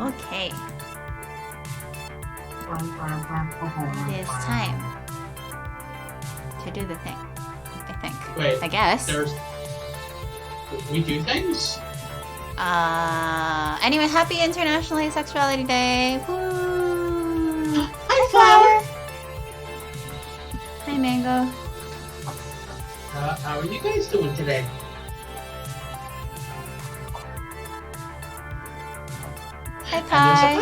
Okay. It is time to do the thing. I think. Wait. I guess. We do things? Anyway, happy International Asexuality Day. Woo! Hi, Flower! Hi, Mango. How are you guys doing today? Hi, Pie. Hi!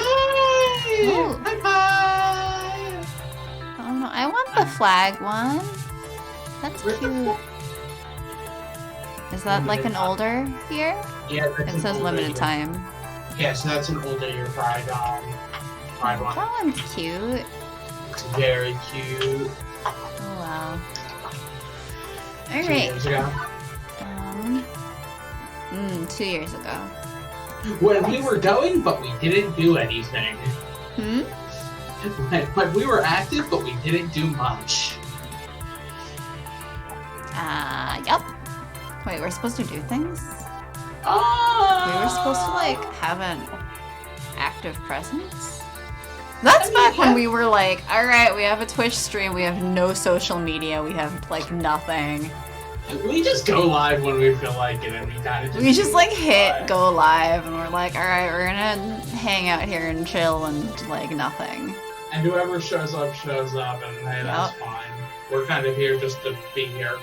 Hi, Pie! Oh no, I want the flag one. That's cute. Is that like an older year? Yeah, that's It says limited time. Yeah, so that's an older year Pride one. That one's cute. It's very cute. Oh wow. 2 Alright. years ago. 2 years ago. When we were going, but we didn't do anything. When we were active, but we didn't do much. Yup. Wait, we're supposed to do things? Oh! We were supposed to, like, have an active presence? That's back when we were like, alright, we have a Twitch stream, we have no social media, we have, like, nothing. We just go live when we feel like it, and we kind of just... We just, like, hit go live, and we're like, alright, we're gonna hang out here and chill and, like, nothing. And whoever shows up, and hey, that's fine. We're kind of here just to be here.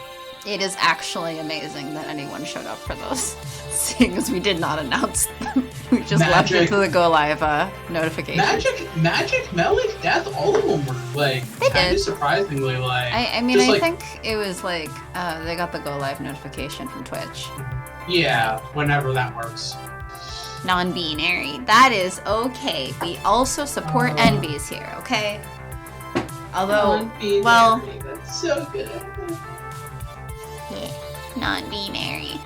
It is actually amazing that anyone showed up for those, seeing as we did not announce them. We just left it to the go live notification. Magic, Melik, Death, all of them were like kind of surprisingly like. I mean, I think it was like they got the go live notification from Twitch. Yeah, whenever that works. Non-binary. That is okay. We also support NBs here, okay? Although, well, that's so good. Yeah, non-binary.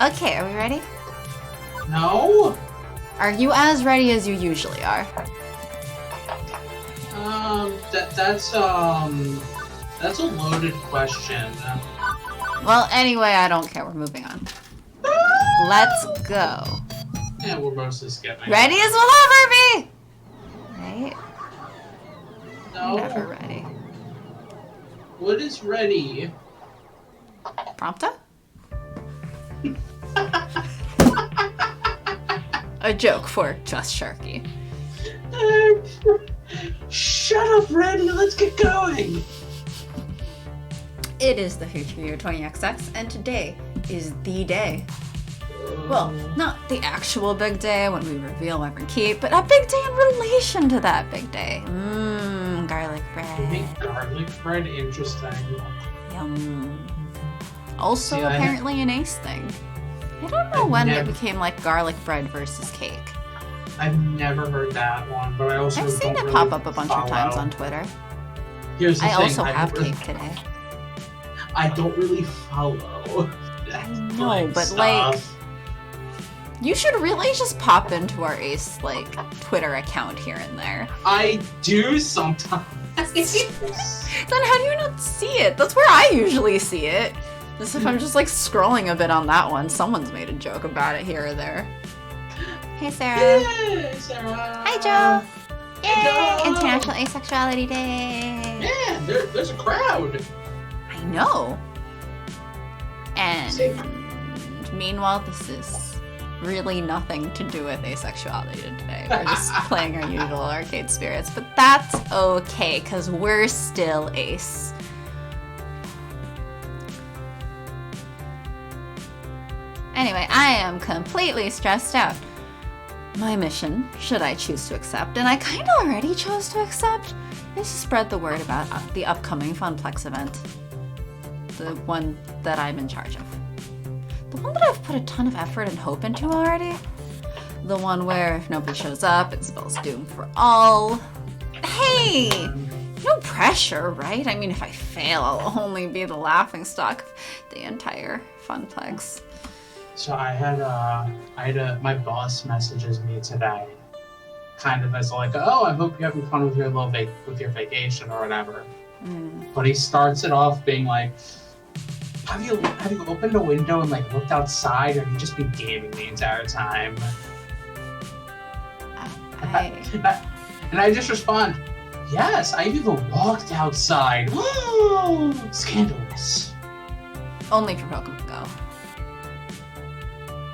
Okay, are we ready? No. Are you as ready as you usually are? That's a loaded question. Well, anyway, I don't care. We're moving on. Let's go. Yeah, we're mostly skipping. Ready as we'll ever be! Right? No. Never ready. What is ready? Prompta? A joke for just Sharky. Shut up, Randy. Let's get going. It is the future year 20XX, and today is the day. Well, not the actual big day when we reveal Wyvern Keep, but a big day in relation to that big day. Mmm, garlic bread. You make garlic bread interesting. Yum. Also, apparently an Ace thing. I don't know when it became like garlic bread versus cake. I've never heard that one, but I also I've seen it pop up a bunch of times on Twitter. Here's the thing. I also have cake today. I don't really follow. No, but stuff. like, you should really just pop into our Ace like Twitter account here and there. I do sometimes. Then how do you not see it? That's where I usually see it. Just if I'm just like scrolling a bit on that one, someone's made a joke about it here or there. Hey Sarah. Hey Sarah. Hi Joe. Yay! Hey, Joe. International Asexuality Day. Yeah, there's a crowd. I know. And meanwhile, this is really nothing to do with asexuality today. We're just playing our usual arcade spirits, but that's okay, because we're still Ace. Anyway, I am completely stressed out. My mission, should I choose to accept, and I kind of already chose to accept, is to spread the word about the upcoming Funplex event. The one that I'm in charge of. The one that I've put a ton of effort and hope into already. The one where if nobody shows up, it spells doom for all. Hey! No pressure, right? I mean, if I fail, I'll only be the laughingstock of the entire Funplex. So my boss messages me today, kind of as like, oh, I hope you're having fun with your vacation or whatever. But he starts it off being like, have you opened a window and like looked outside, or have you just been gaming the entire time? And I just respond, yes, I've even walked outside. Scandalous. Only for Pokemon Go.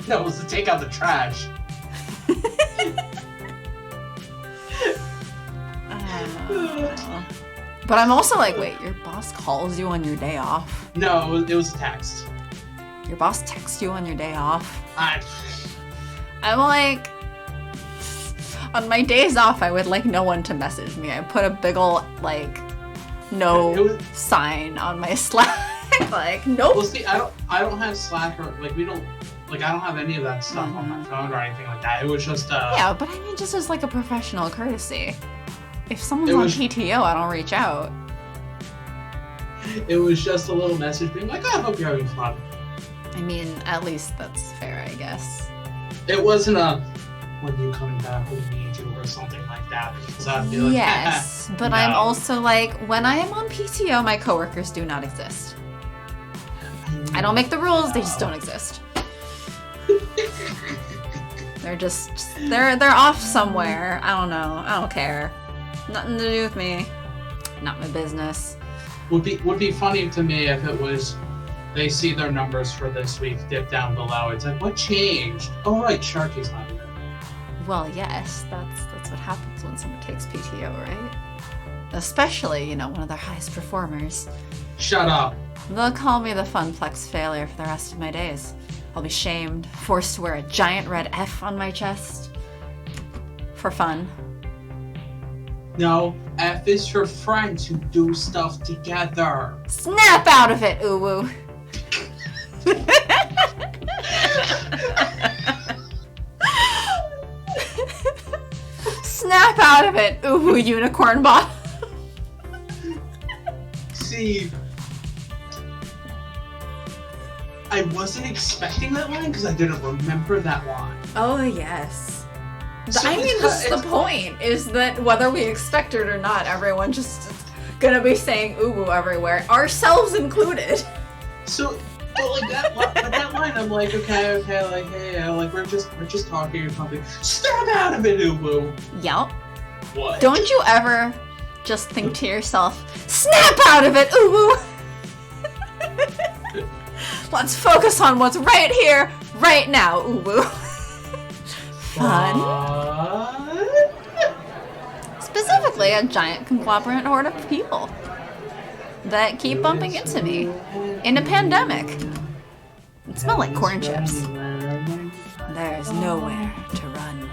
No, it was to take out the trash. But I'm also like, wait, your boss calls you on your day off? No, it was a text. Your boss texts you on your day off? I'm like, on my days off, I would like no one to message me. I put a big ol' like no sign on my Slack. Like, nope. Well, see, I don't have Slack, or like we don't, like I don't have any of that stuff on my phone or anything like that. It was just yeah, but I mean, just as like a professional courtesy. If someone's on PTO, I don't reach out. It was just a little message being like, I hope you're having fun. I mean, at least that's fair, I guess. It wasn't a, when you coming back, we need you, or something like that. Because I'd be like, yes, but no. I'm also like, when I am on PTO, my coworkers do not exist. I don't make the rules, they just don't exist. They're off somewhere. I don't know. I don't care. Nothing to do with me. Not my business. Would be funny to me if it was, they see their numbers for this week dip down below. It's like, what changed? Oh right, Sharky's not here. Well, yes, that's what happens when someone takes PTO, right? Especially, one of their highest performers. Shut up. They'll call me the Funplex failure for the rest of my days. I'll be shamed, forced to wear a giant red F on my chest. For fun. No, F is for friends who do stuff together. Snap out of it, Uwu. Snap out of it, Uwu unicorn bot. See, I wasn't expecting that line because I didn't remember that line. Oh, yes. So I mean, this is the point, is that whether we expect it or not, everyone just is gonna be saying uwu everywhere, ourselves included. So, but like that line, I'm like, okay, like, hey, like we're just talking or something. Snap out of it, uwu. Yep. What? Don't you ever just think to yourself, snap out of it, uwu. Let's focus on what's right here, right now, uwu. Fun. Specifically, a giant conglomerate horde of people that keep bumping into me in a pandemic. It smells like corn chips. There's nowhere to run.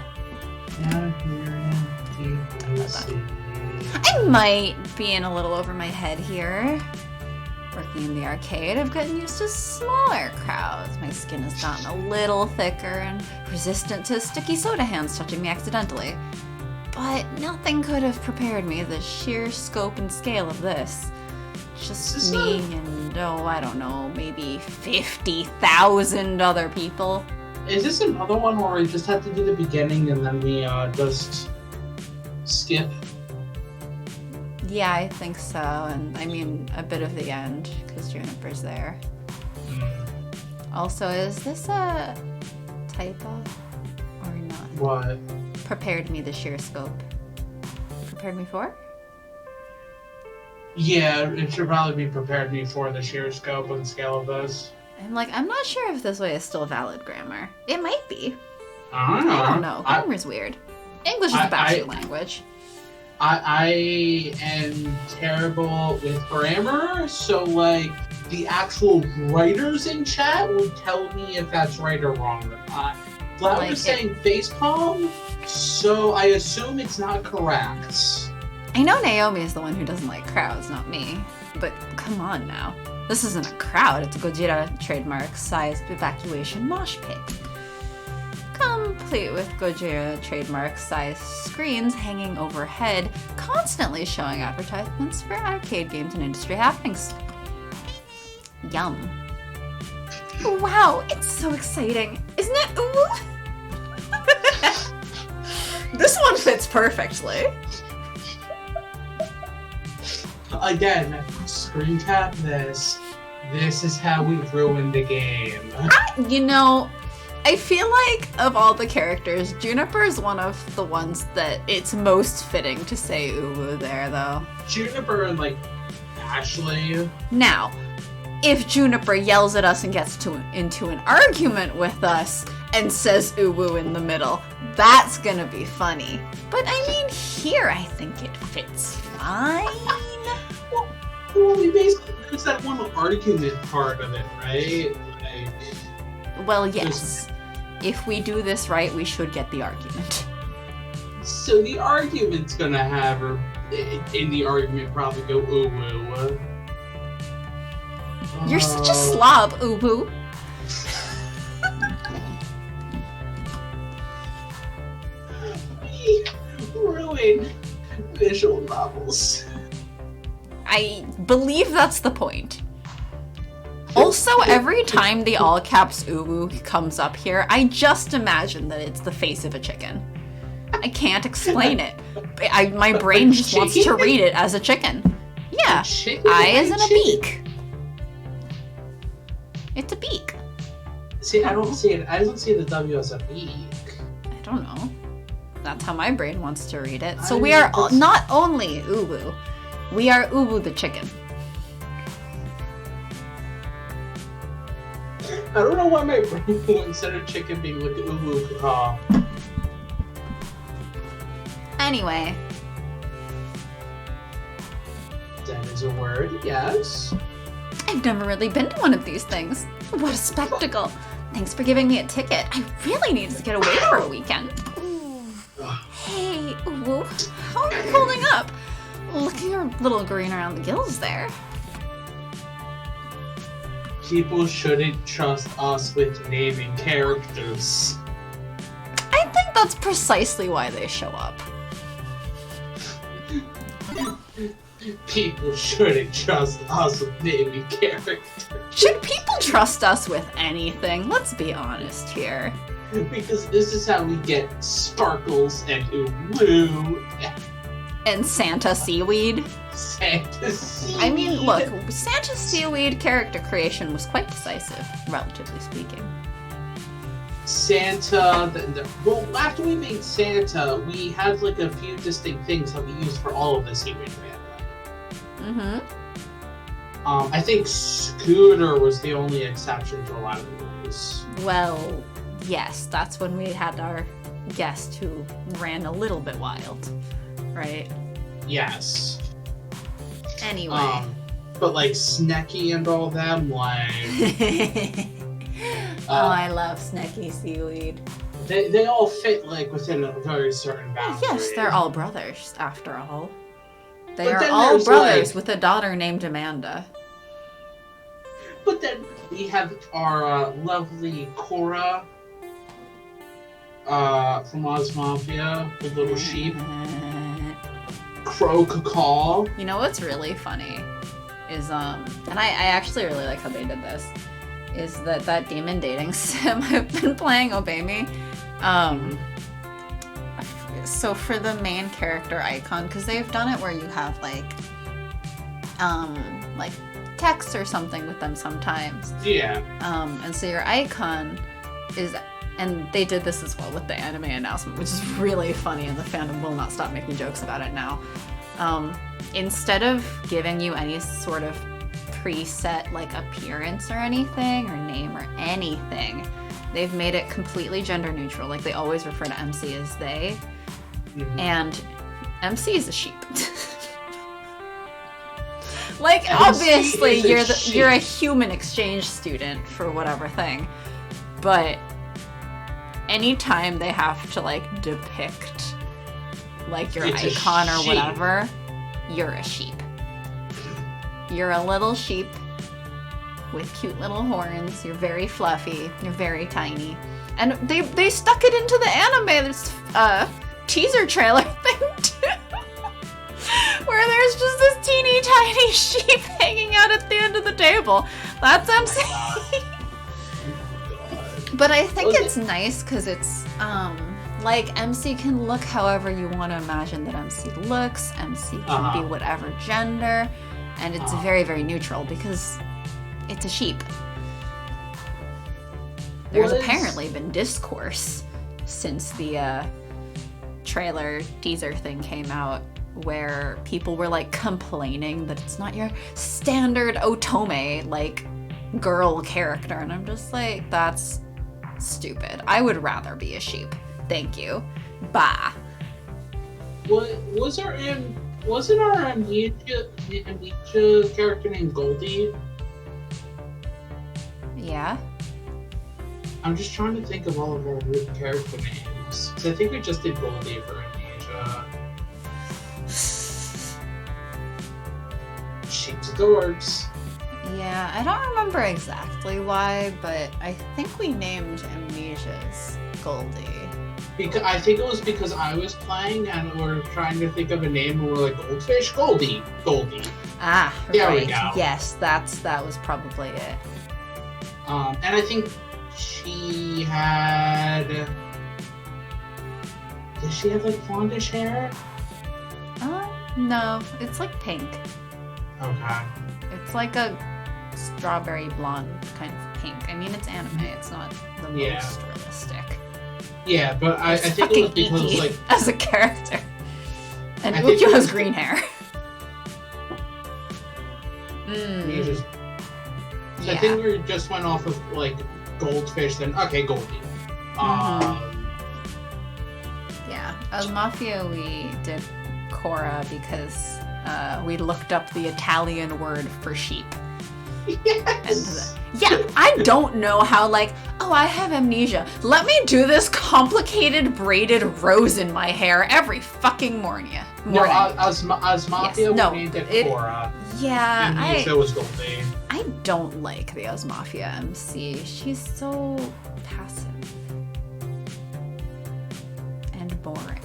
I might be in a little over my head here. Working in the arcade, I've gotten used to smaller crowds. My skin has gotten a little thicker and resistant to sticky soda hands touching me accidentally. But nothing could have prepared me the sheer scope and scale of this. Just me and, I don't know, maybe 50,000 other people. Is this another one where we just have to do the beginning and then we just skip? Yeah, I think so, and I mean a bit of the end, because Juniper's there. Also, is this a typo or not? What? Prepared me the sheer scope. Prepared me for? Yeah, it should probably be prepared me for the sheer scope and scale of this. I'm not sure if this way is still valid grammar. It might be. I don't know. Grammar's weird. English is a bastard language. I am terrible with grammar, so like the actual writers in chat would tell me if that's right or wrong or not. Flower is saying facepalm, so I assume it's not correct. I know Naomi is the one who doesn't like crowds, not me. But come on now. This isn't a crowd, it's a Gojira trademark sized evacuation mosh pit. Complete with Gojira trademark sized screens hanging overhead, constantly showing advertisements for arcade games and industry happenings. Yum. Wow, it's so exciting, isn't it? Ooh. This one fits perfectly. Again, screen cap this. This is how we ruined the game. You know, I feel like of all the characters, Juniper is one of the ones that it's most fitting to say uwu there, though. Juniper and, like, Ashley. Now, if Juniper yells at us and gets into an argument with us and says uwu in the middle, that's gonna be funny. But I mean, here I think it fits fine. Well, we basically, there's that one argument part of it, right? Like, well, yes. If we do this right, we should get the argument. So the argument's gonna have her, in the argument, probably go uwu. You're such a slob, uwu. We ruin visual novels. I believe that's the point. Also, every time the all caps uwu comes up here, I just imagine that it's the face of a chicken. I can't explain it. My brain just wants to read it as a chicken. Yeah, eyes and a beak. It's a beak. See, I don't see it. I don't see the W as a beak. I don't know. That's how my brain wants to read it. So we are not only uwu, we are uwu the chicken. I don't know why my brain instead of chicken being like uwu. Anyway. That is a word, yes. I've never really been to one of these things. What a spectacle. Thanks for giving me a ticket. I really needed to get away for a weekend. Hey, uwu, how are you holding up? Looking a little green around the gills there. People shouldn't trust us with naming characters. I think that's precisely why they show up. People shouldn't trust us with naming characters. Should people trust us with anything? Let's be honest here. Because this is how we get Sparkles and uwu. And Santa Seaweed. Santa Seaweed. I mean, look, Santa Seaweed character creation was quite decisive, relatively speaking. Santa, well, after we made Santa, we had like a few distinct things that we used for all of the Seaweed family. Mm-hmm. I think Scooter was the only exception to a lot of the rules. Well, yes, that's when we had our guest who ran a little bit wild, right? Yes. Anyway. But like Snecky and all them, like... I love Snecky Seaweed. They all fit like within a very certain boundary. Yes, they're all brothers, after all. They But are then all there's, brothers like- with a daughter named Amanda. But then we have our lovely Cora from Oz Mafia, the little sheep. Crow Cacaw. You know what's really funny is, and I actually really like how they did this, is that demon dating sim I've been playing, Obey Me. So for the main character icon, because they've done it where you have like text or something with them sometimes. Yeah. And so your icon is, and they did this as well with the anime announcement, which is really funny, and the fandom will not stop making jokes about it now. Instead of giving you any sort of preset like appearance or anything, or name or anything, they've made it completely gender neutral. Like they always refer to MC as they. Mm-hmm. And MC is a sheep. Like MC obviously is you're a human exchange student for whatever thing, but anytime they have to like depict like your It's a icon or sheep. whatever, you're a sheep. You're a little sheep with cute little horns. You're very fluffy. You're very tiny. And they stuck it into the anime. This teaser trailer thing too, where there's just this teeny tiny sheep hanging out at the end of the table. That's MC. But I think it's nice because it's like MC can look however you want to imagine that MC looks. MC can be whatever gender, and it's very, very neutral because it's a sheep. There's apparently been discourse since the trailer teaser thing came out where people were like complaining that it's not your standard otome like girl character, and I'm just like, that's stupid. I would rather be a sheep. Thank you. Bah. Wasn't our Amnesia character named Goldie? Yeah. I'm just trying to think of all of our character names. Because I think we just did Goldie for Amnesia. Sheep's Dorks. Yeah, I don't remember exactly why, but I think we named Amnesia's Goldie. Because I think it was because I was playing and we were trying to think of a name and we were like, Goldfish, Goldie. Ah, there right. we go. Yes, that was probably it. And I think she had... Does she have like blondish hair? No, it's like pink. Okay. It's like a strawberry blonde kind of pink. I mean, it's anime. It's not the most realistic. Yeah, but I think it was because Iki like as a character, and I think Ukyo it has was- green hair. you just. So I Yeah. think we just went off of like Goldfish, then okay, Goldie. Yeah, as Mafia, we did Cora because we looked up the Italian word for sheep. Yes. And yeah, I don't know how, like, oh, I have amnesia. Let me do this complicated braided rose in my hair every fucking morning. No, as Mafia, Yes, no, we named it Cora. Yeah, Amnesia was Goldie. I don't like the Osmafia MC. She's so passive and boring.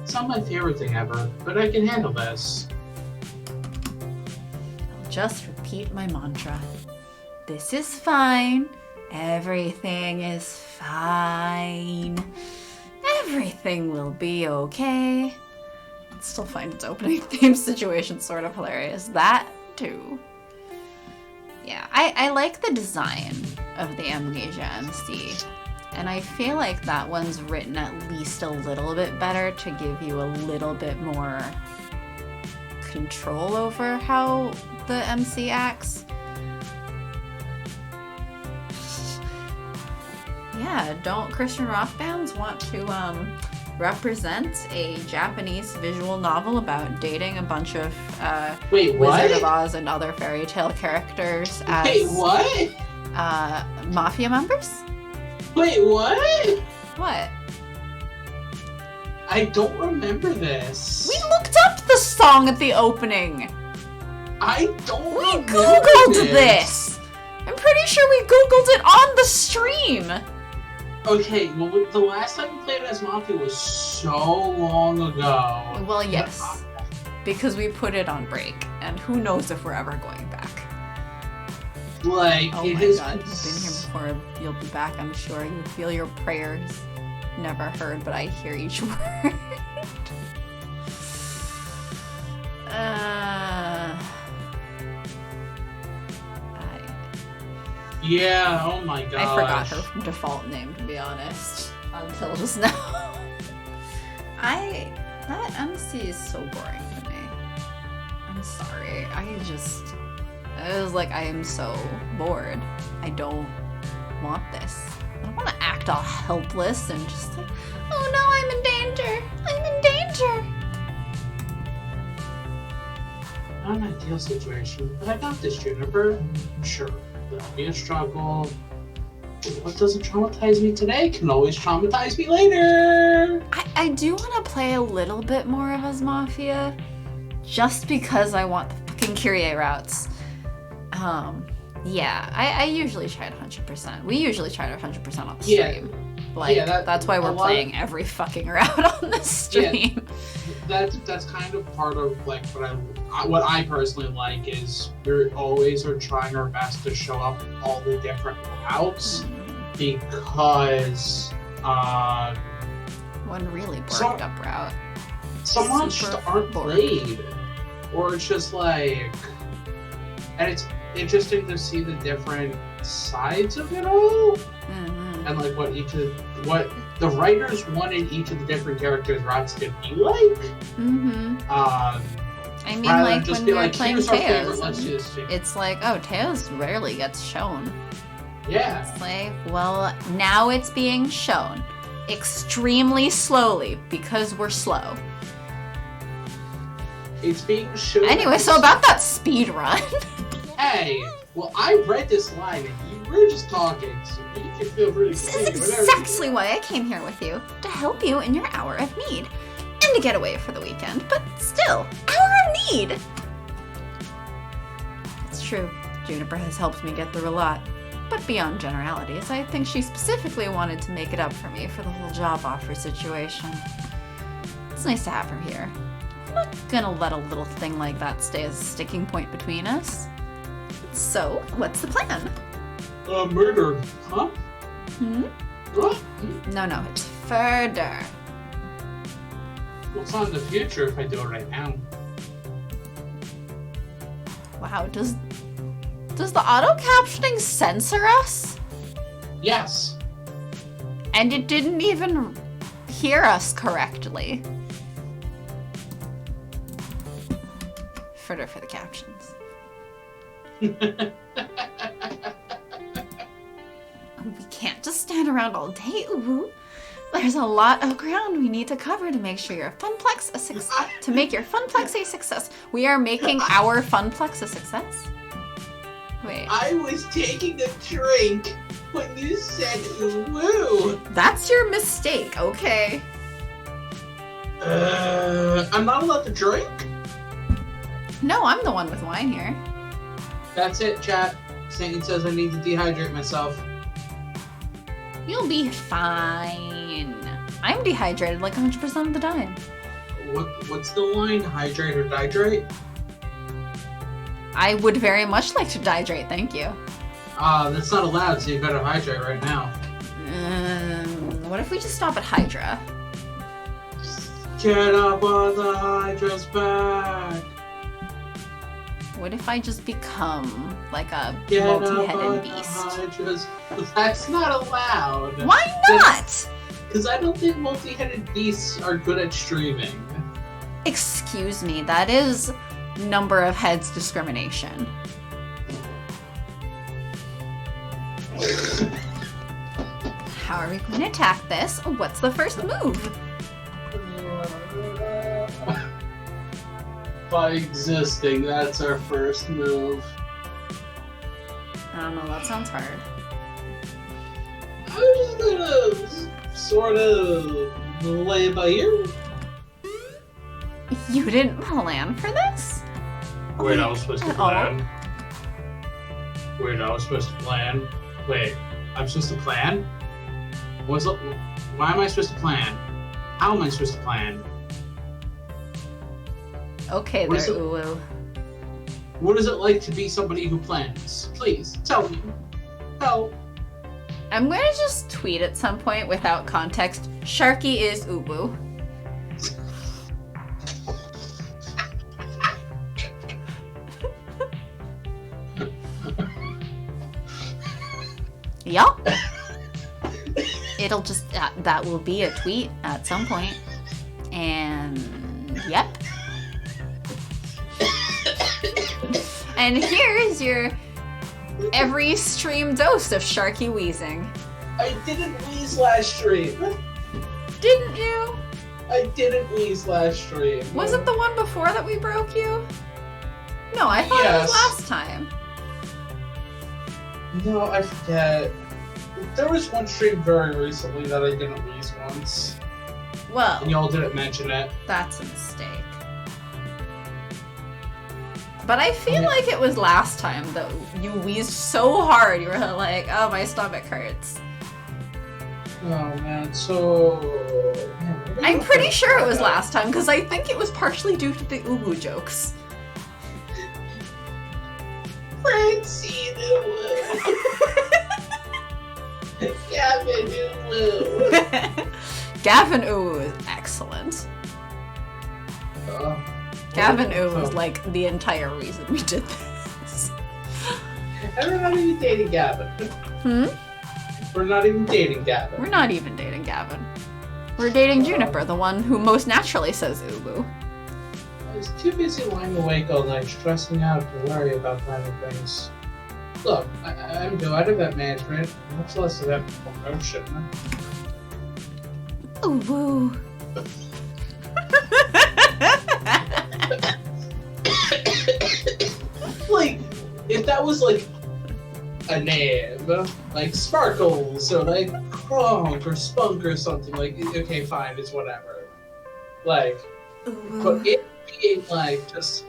It's not my favorite thing ever, but I can handle this. I'll just repeat my mantra. This is fine. Everything is fine. Everything will be okay. I still find its opening theme situation sort of hilarious. That too. Yeah, I like the design of the Amnesia MC. And I feel like that one's written at least a little bit better to give you a little bit more control over how the MC acts. Yeah, don't Christian rock bands want to represent a Japanese visual novel about dating a bunch of Wait, Wizard of what? Oz and other fairy tale characters as Wait, what? mafia members? Wait, what? What? I don't remember this. We looked up the song at the opening. I don't We remember Googled this. I'm pretty sure we Googled it on the stream. Okay, well, the last time we played as Mafia was so long ago. Well, yes, because we put it on break, and who knows if we're ever going back. Like, Oh it my has god, you've been here before, you'll be back, I'm sure. You feel your prayers never heard, but I hear each word. Yeah, oh my gosh. I forgot her default name, to be honest, until just now. That MC is so boring to me. I'm sorry. I was like, I am so bored. I don't want this. I don't want to act all helpless and just like, oh no, I'm in danger. I'm in danger. Not an ideal situation, but I got this, Juniper. Sure, there'll be a struggle. What doesn't traumatize me today can always traumatize me later. I do want to play a little bit more of as Mafia, just because I want the fucking Kyrie routes. Yeah, I usually try to 100%. We usually try to 100% on the stream. Like, that's why we're playing every fucking route on the stream. Yeah, that's kind of part of like what I personally like is we always are trying our best to show up all the different routes because one really borked up route. Some routes just aren't borked. played, or it's just like, and interesting to see the different sides of it all, Mm-hmm. and like what the writers wanted each of the different characters' routes to be like. Mm-hmm. I mean, Rather like than just when be we were like, playing here's our favorite, Teos, let's do this thing. it's like, oh, Teos rarely gets shown. Yeah. It's like, well, now it's being shown extremely slowly because we're slow. It's being shown. Anyway, so about that speed run. Hey, well, I read this line and you were just talking, so you can feel free to This continue is whatever you exactly why I came here with you, to help you in your hour of need. And to get away for the weekend, but still, hour of need! It's true, Juniper has helped me get through a lot. But beyond generalities, I think she specifically wanted to make it up for me for the whole job offer situation. It's nice to have her here. I'm not gonna let a little thing like that stay as a sticking point between us. So, what's the plan? Murder, huh? Hmm? What? No, it's further. What's on in the future if I do it right now? Wow, does the auto-captioning censor us? Yes. And it didn't even hear us correctly. Further for the captions. We can't just stand around all day, ooh. There's a lot of ground we need to cover to make sure your funplex a success. To make your funplex a success. We are making our funplex a success? Wait. I was taking a drink when you said woo. That's your mistake, okay? I'm not allowed to drink? No, I'm the one with wine here. That's it, chat. Satan says I need to dehydrate myself. You'll be fine. I'm dehydrated like 100% of the time. What's the line? Hydrate or dihydrate? I would very much like to dihydrate, thank you. That's not allowed, so you better hydrate right now. What if we just stop at Hydra? Get up on the Hydra's back. What if I just become like a Get up on multi-headed the beast? Hydra's. That's not allowed. Why not? Because I don't think multi-headed beasts are good at streaming. Excuse me, that is number of heads discrimination. How are we going to attack this? What's the first move? By existing, that's our first move. I don't know, that sounds hard. I'm just gonna sort of lay it by ear. You didn't plan for this? Wait, I was supposed to At all? plan. Wait, I was supposed to plan. Wait, I'm supposed to plan? Why am I supposed to plan? How am I supposed to plan? Okay, What there, is it? Uwu. What is it like to be somebody who plans? Please, tell me. Help. I'm going to just tweet at some point without context. Sharky is Uwu. Yup. It'll just, that will be a tweet at some point. And, yep. And here is your every stream dose of Sharky wheezing. I didn't wheeze last stream. Didn't you? I didn't wheeze last stream. Wasn't the one before that we broke you? No, I thought it was Yes. last time. No, I forget. There was one stream very recently that I didn't wheeze once. Well, And y'all didn't mention it. that's a mistake. But I feel like it was last time that you wheezed so hard, you were like, oh, my stomach hurts. Oh man, so... Man, what do I I'm do pretty for sure it was that? last time, because I think it was partially due to the Uwu jokes. Francine Uwu. Gavin Uwu. Gavin Uwu is excellent. Gavin Uwu is like the entire reason we did this. And we're not even dating Gavin. We're not even dating Gavin. We're not even dating Gavin. We're dating Juniper, the one who most naturally says ubu. I was too busy lying awake all night, stressing out to worry about private things. Look, I'm new at event management, much less event promotion. Ubu. Like, if that was like a name, like Sparkles or like Kronk or Spunk or something, like, okay, fine, it's whatever. Like, but it being like just.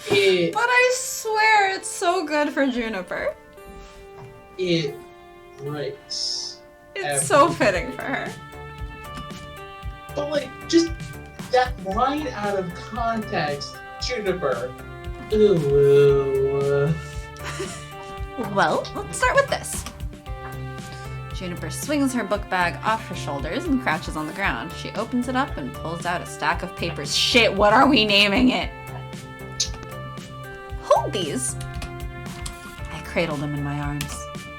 But I swear it's so good for Juniper. It breaks. It's so fitting for her. But like, just that line out of context, Juniper. Ooh. Well, let's start with this. Juniper swings her book bag off her shoulders and crouches on the ground. She opens it up and pulls out a stack of papers. Shit, what are we naming it? Hold these. I cradle them in my arms.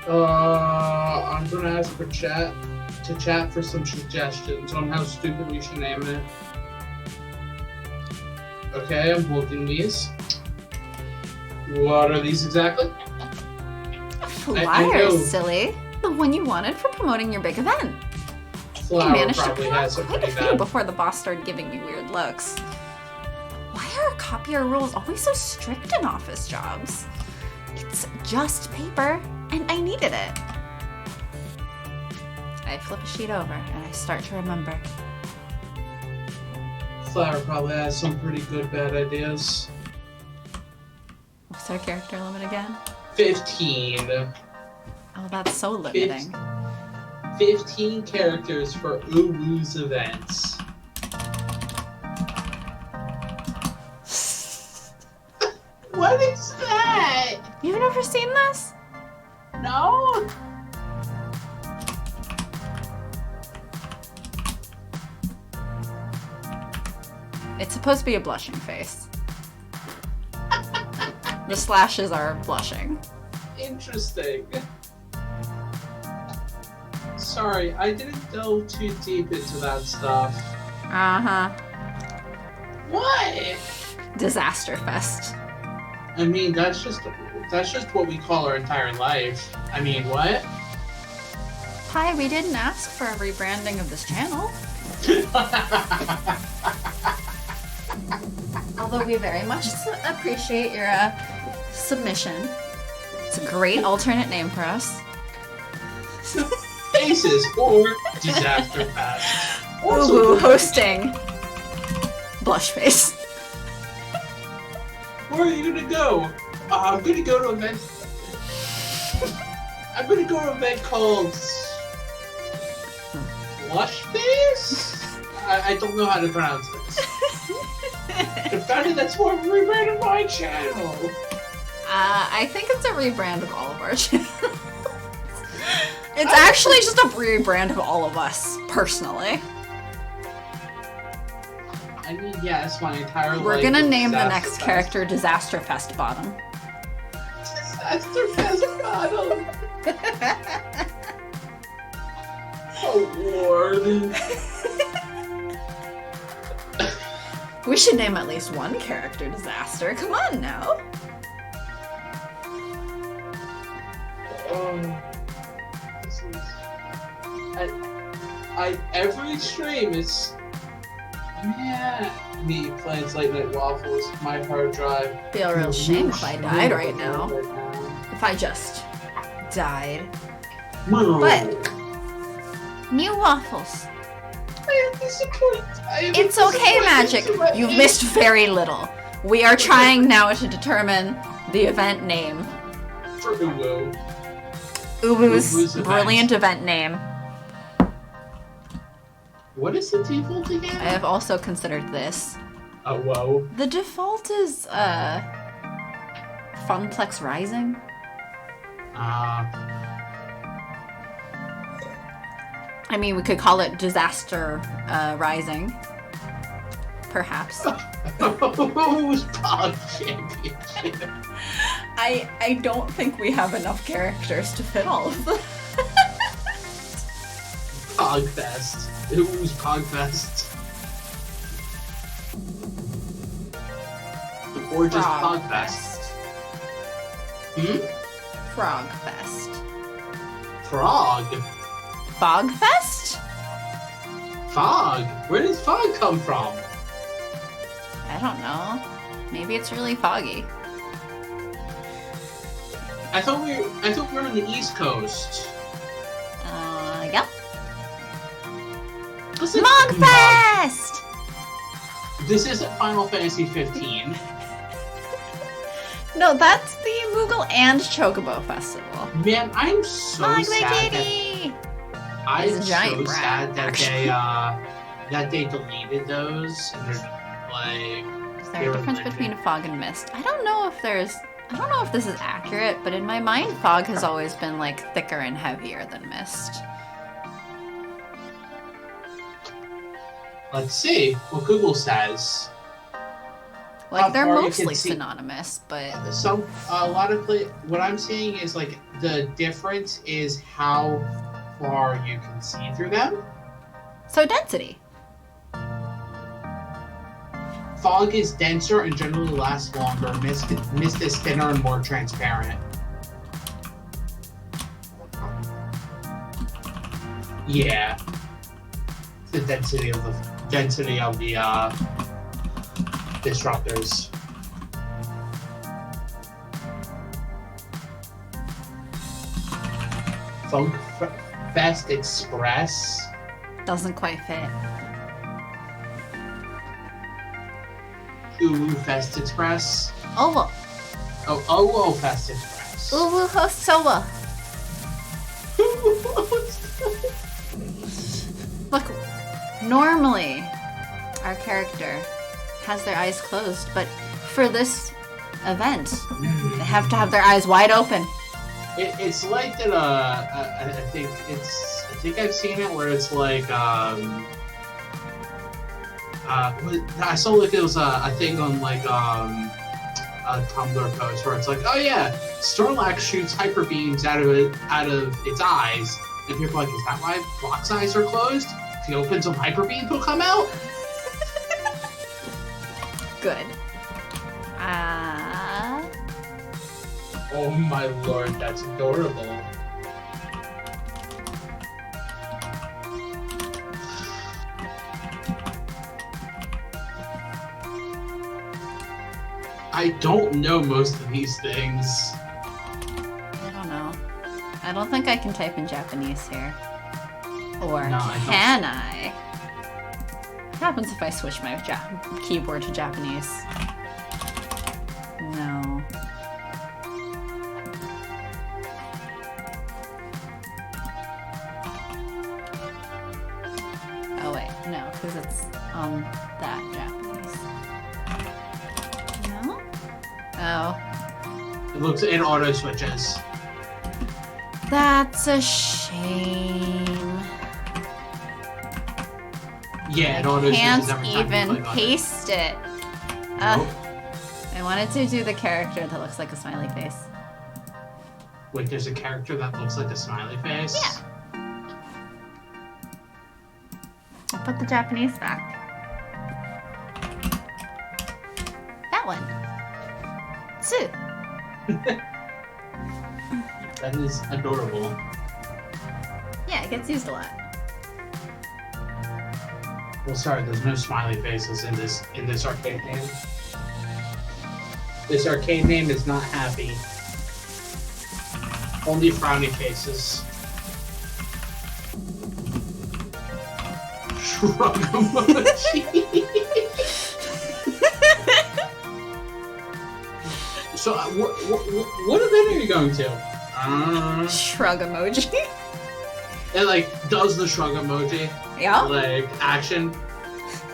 I'm gonna ask for chat for some suggestions on how stupid we should name it. Okay, I'm holding these. What are these exactly? Flyers, silly. The one you wanted for promoting your big event. Flower I managed to probably pull out has some quite a pretty few bad. before the boss started giving me weird looks. Why are copier rules always so strict in office jobs? It's just paper, and I needed it. I flip a sheet over, and I start to remember. Flower probably has some pretty good bad ideas. What's our character limit again? 15. Oh, that's so limiting. 15 characters for Uwu's events. What is that? You've never seen this? No? It's supposed to be a blushing face. The slashes are blushing. Interesting. Sorry, I didn't delve too deep into that stuff. Uh-huh. What? Disaster Fest. I mean, that's just what we call our entire life. I mean, what? Hi, we didn't ask for a rebranding of this channel. Although we very much appreciate your submission. It's a great alternate name for us. Faces or Disaster Fest. Ubu hosting Blush Face. Where are you gonna go? I'm gonna go to an event. I'm gonna go to an event called Blush Face? I don't know how to pronounce this. Confounded, that's more of a rebrand of my channel. I think it's a rebrand of all of our channels. It's actually just a rebrand of all of us, personally. I mean, yes, my entire life. We're gonna is name the Disaster next Fest. character Disaster Fest Bottom. Disaster Fest Bottom. Oh, Lord. We should name at least one character Disaster. Come on now. This is... every stream is... Yeah. Me playing late night waffles, my hard drive. Feel a real shame if I died right now. If I just died. But new waffles. I am disappointed. It's okay, Magic. You've missed very little. We are trying now to determine the event name. For Uwu. Ubu's brilliant event name. What is the default I again? have also considered this. Oh, whoa. The default is Funplex Rising. I mean, we could call it Disaster Rising. perhaps. Who's Pog Championship? I don't think we have enough characters to fit all of them. Pogfest. Who's Pogfest? Or just Pogfest? Frogfest. Frog? Fogfest? Fog? Where does fog come from? I don't know. Maybe it's really foggy. I thought we were on the East Coast. Yep. Listen, Mogfest! This isn't Final Fantasy 15. No, that's the Moogle and Chocobo Festival. Man, I'm so Mog sad Kitty! I'm He's a giant so rat, sad that actually. they deleted those and they're like. Is there a difference between fog and mist? I don't know if this is accurate, but in my mind, fog has always been like thicker and heavier than mist. Let's see what Google says. Like How they're far you mostly can see- synonymous, but What I'm seeing is like the difference is how far you can see through them. so density. Fog is denser and generally lasts longer. Mist is thinner and more transparent. Yeah. The density of the disruptors. Funk Fest Express. Doesn't quite fit. Uwu Fest Express. Oval. Oh, Owo Fest Express. Uwu Hosowa. Look, normally our character has their eyes closed, but for this event, they have to have their eyes wide open. It's like that. I think I've seen it where it's like I saw like it was a thing on like a Tumblr post where it's like, oh yeah, Starlax shoots hyper beams out of its eyes, and people are like, is that why Brock's eyes are closed? If he opens them, hyper beams will come out. Good. Oh my lord, that's adorable. I don't know most of these things. I don't know. I don't think I can type in Japanese here. Or No, I don't. can I? What happens if I switch my keyboard to Japanese? No. Oh wait, no, because it's on that Japanese. No? Oh. It auto switches. That's a shame. Yeah, it auto Can't switches every time you even click on it. paste it. Nope. I wanted to do the character that looks like a smiley face. Wait, there's a character that looks like a smiley face? Yeah. I'll put the Japanese back. That one. Tsu. That is adorable. Yeah, it gets used a lot. Well, sorry, there's no smiley faces in this arcade game. This arcade game is not happy. Only frowny faces. Shrug emoji. So, what event are you going to? Shrug emoji. It like does the shrug emoji, Yeah. like action.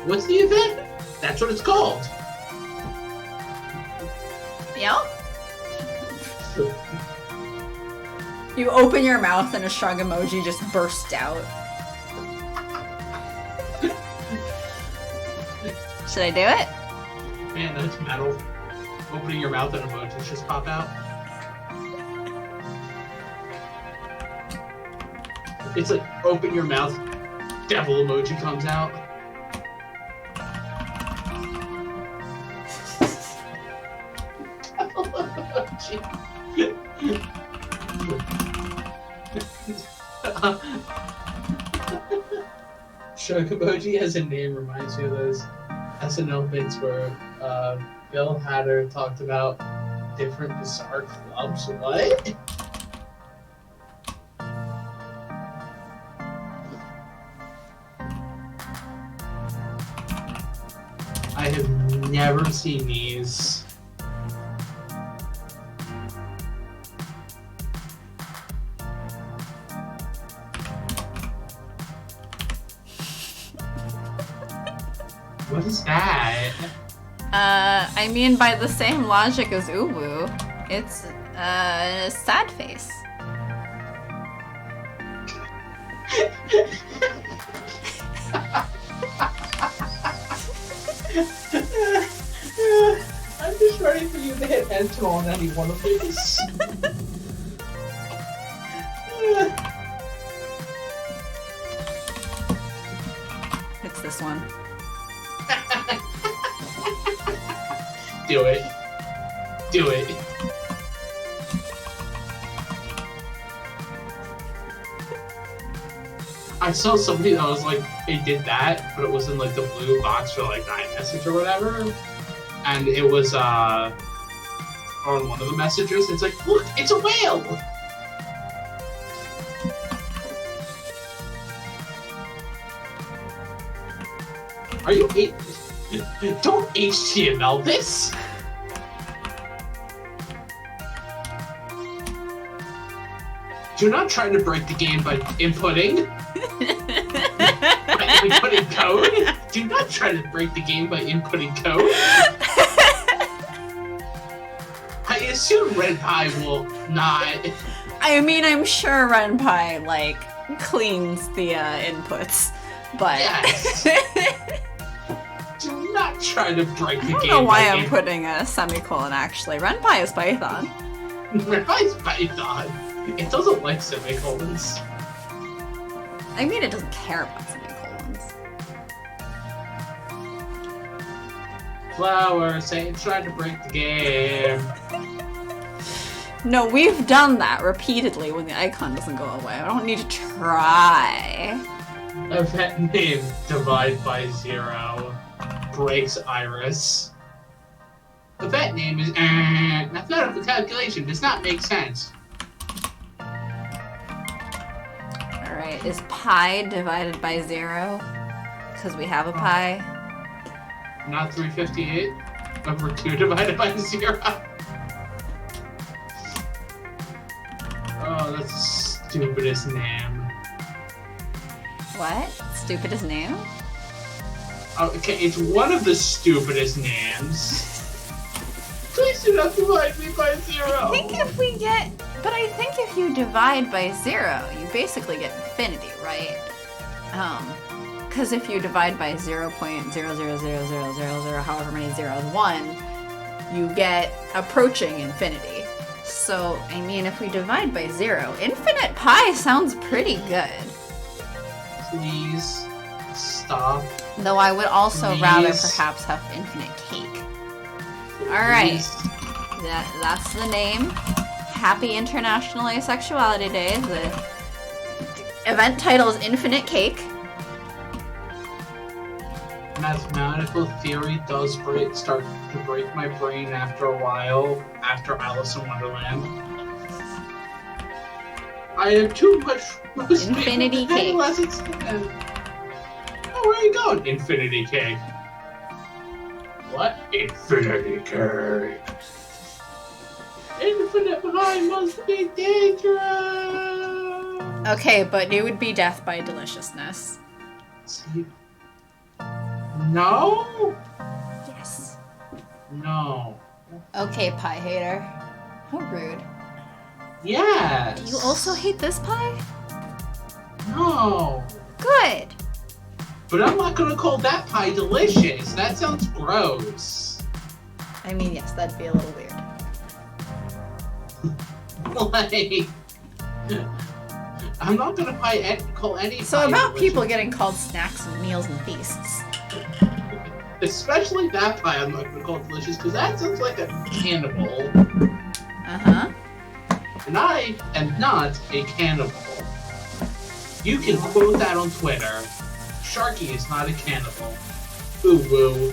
What's the event? That's what it's called. Yeah. You open your mouth and a shrug emoji just bursts out. Should I do it? Man, that's metal. Opening your mouth and emojis just pop out. It's like, open your mouth, devil emoji comes out. Devil emoji. Shark emoji as a name reminds me of those SNL bits where Bill Hader talked about different bizarre clubs. What? I have never seen these. What is that? I mean, by the same logic as Uwu, it's sad face. I'm just ready for you to hit enter on any one of these. It's this one. Do it. Do it. I saw somebody that was like, they did that, but it was in like the blue box for like iMessage or whatever. And it was on one of the messages, it's like, look, it's a whale! Are you don't HTML this! Do not try to break the game by inputting. By inputting code. Do not try to break the game by inputting code. I assume RedPie will not. I mean, I'm sure RenPy, like, cleans the inputs, but... Yes. Do not try to break the game. I don't know why I'm putting a semicolon, actually. RenPy is Python. RenPy is Python. It doesn't like semicolons. I mean, it doesn't care about semicolons. Flower, Satan tried to break the game. No, we've done that repeatedly when the icon doesn't go away. I don't need to try. Event name divide by 0 breaks iris. Event name is mathematical calculation does not make sense. Alright, is pi divided by 0? Because we have a pi. Not 358 over 2 divided by 0. Oh, that's the stupidest name. What? Stupidest name? Okay, it's one of the stupidest names. Please do not divide me by 0. I think if you divide by 0, you basically get infinity, right? Because if you divide by 0.000000, however many zeros, 1, you get approaching infinity. So, I mean, if we divide by 0, infinite pi sounds pretty good. Please stop. Though I would also Please. rather perhaps have infinite cake. Alright, that's the name. Happy International Asexuality Day. The event title is Infinite Cake. Mathematical theory does start to break my brain after a while, after Alice in Wonderland. I have too much Infinity Cake. Oh, where are you going? Infinity Cake. What? Infinity Cake. Infinite pi must be dangerous. Okay, but it would be death by deliciousness. See? No? Yes. No. Okay, pie hater. How rude. Yes. You also hate this pie? No. Good. But I'm not gonna call that pie delicious. That sounds gross. I mean, yes, that'd be a little weird. Like, I'm not gonna call any So pie about delicious. people getting called snacks and meals and feasts. Especially that pie I'm not gonna call delicious, because that sounds like a cannibal. Uh-huh. And I am not a cannibal. You can quote that on Twitter. Sharky is not a cannibal. Ooh woo.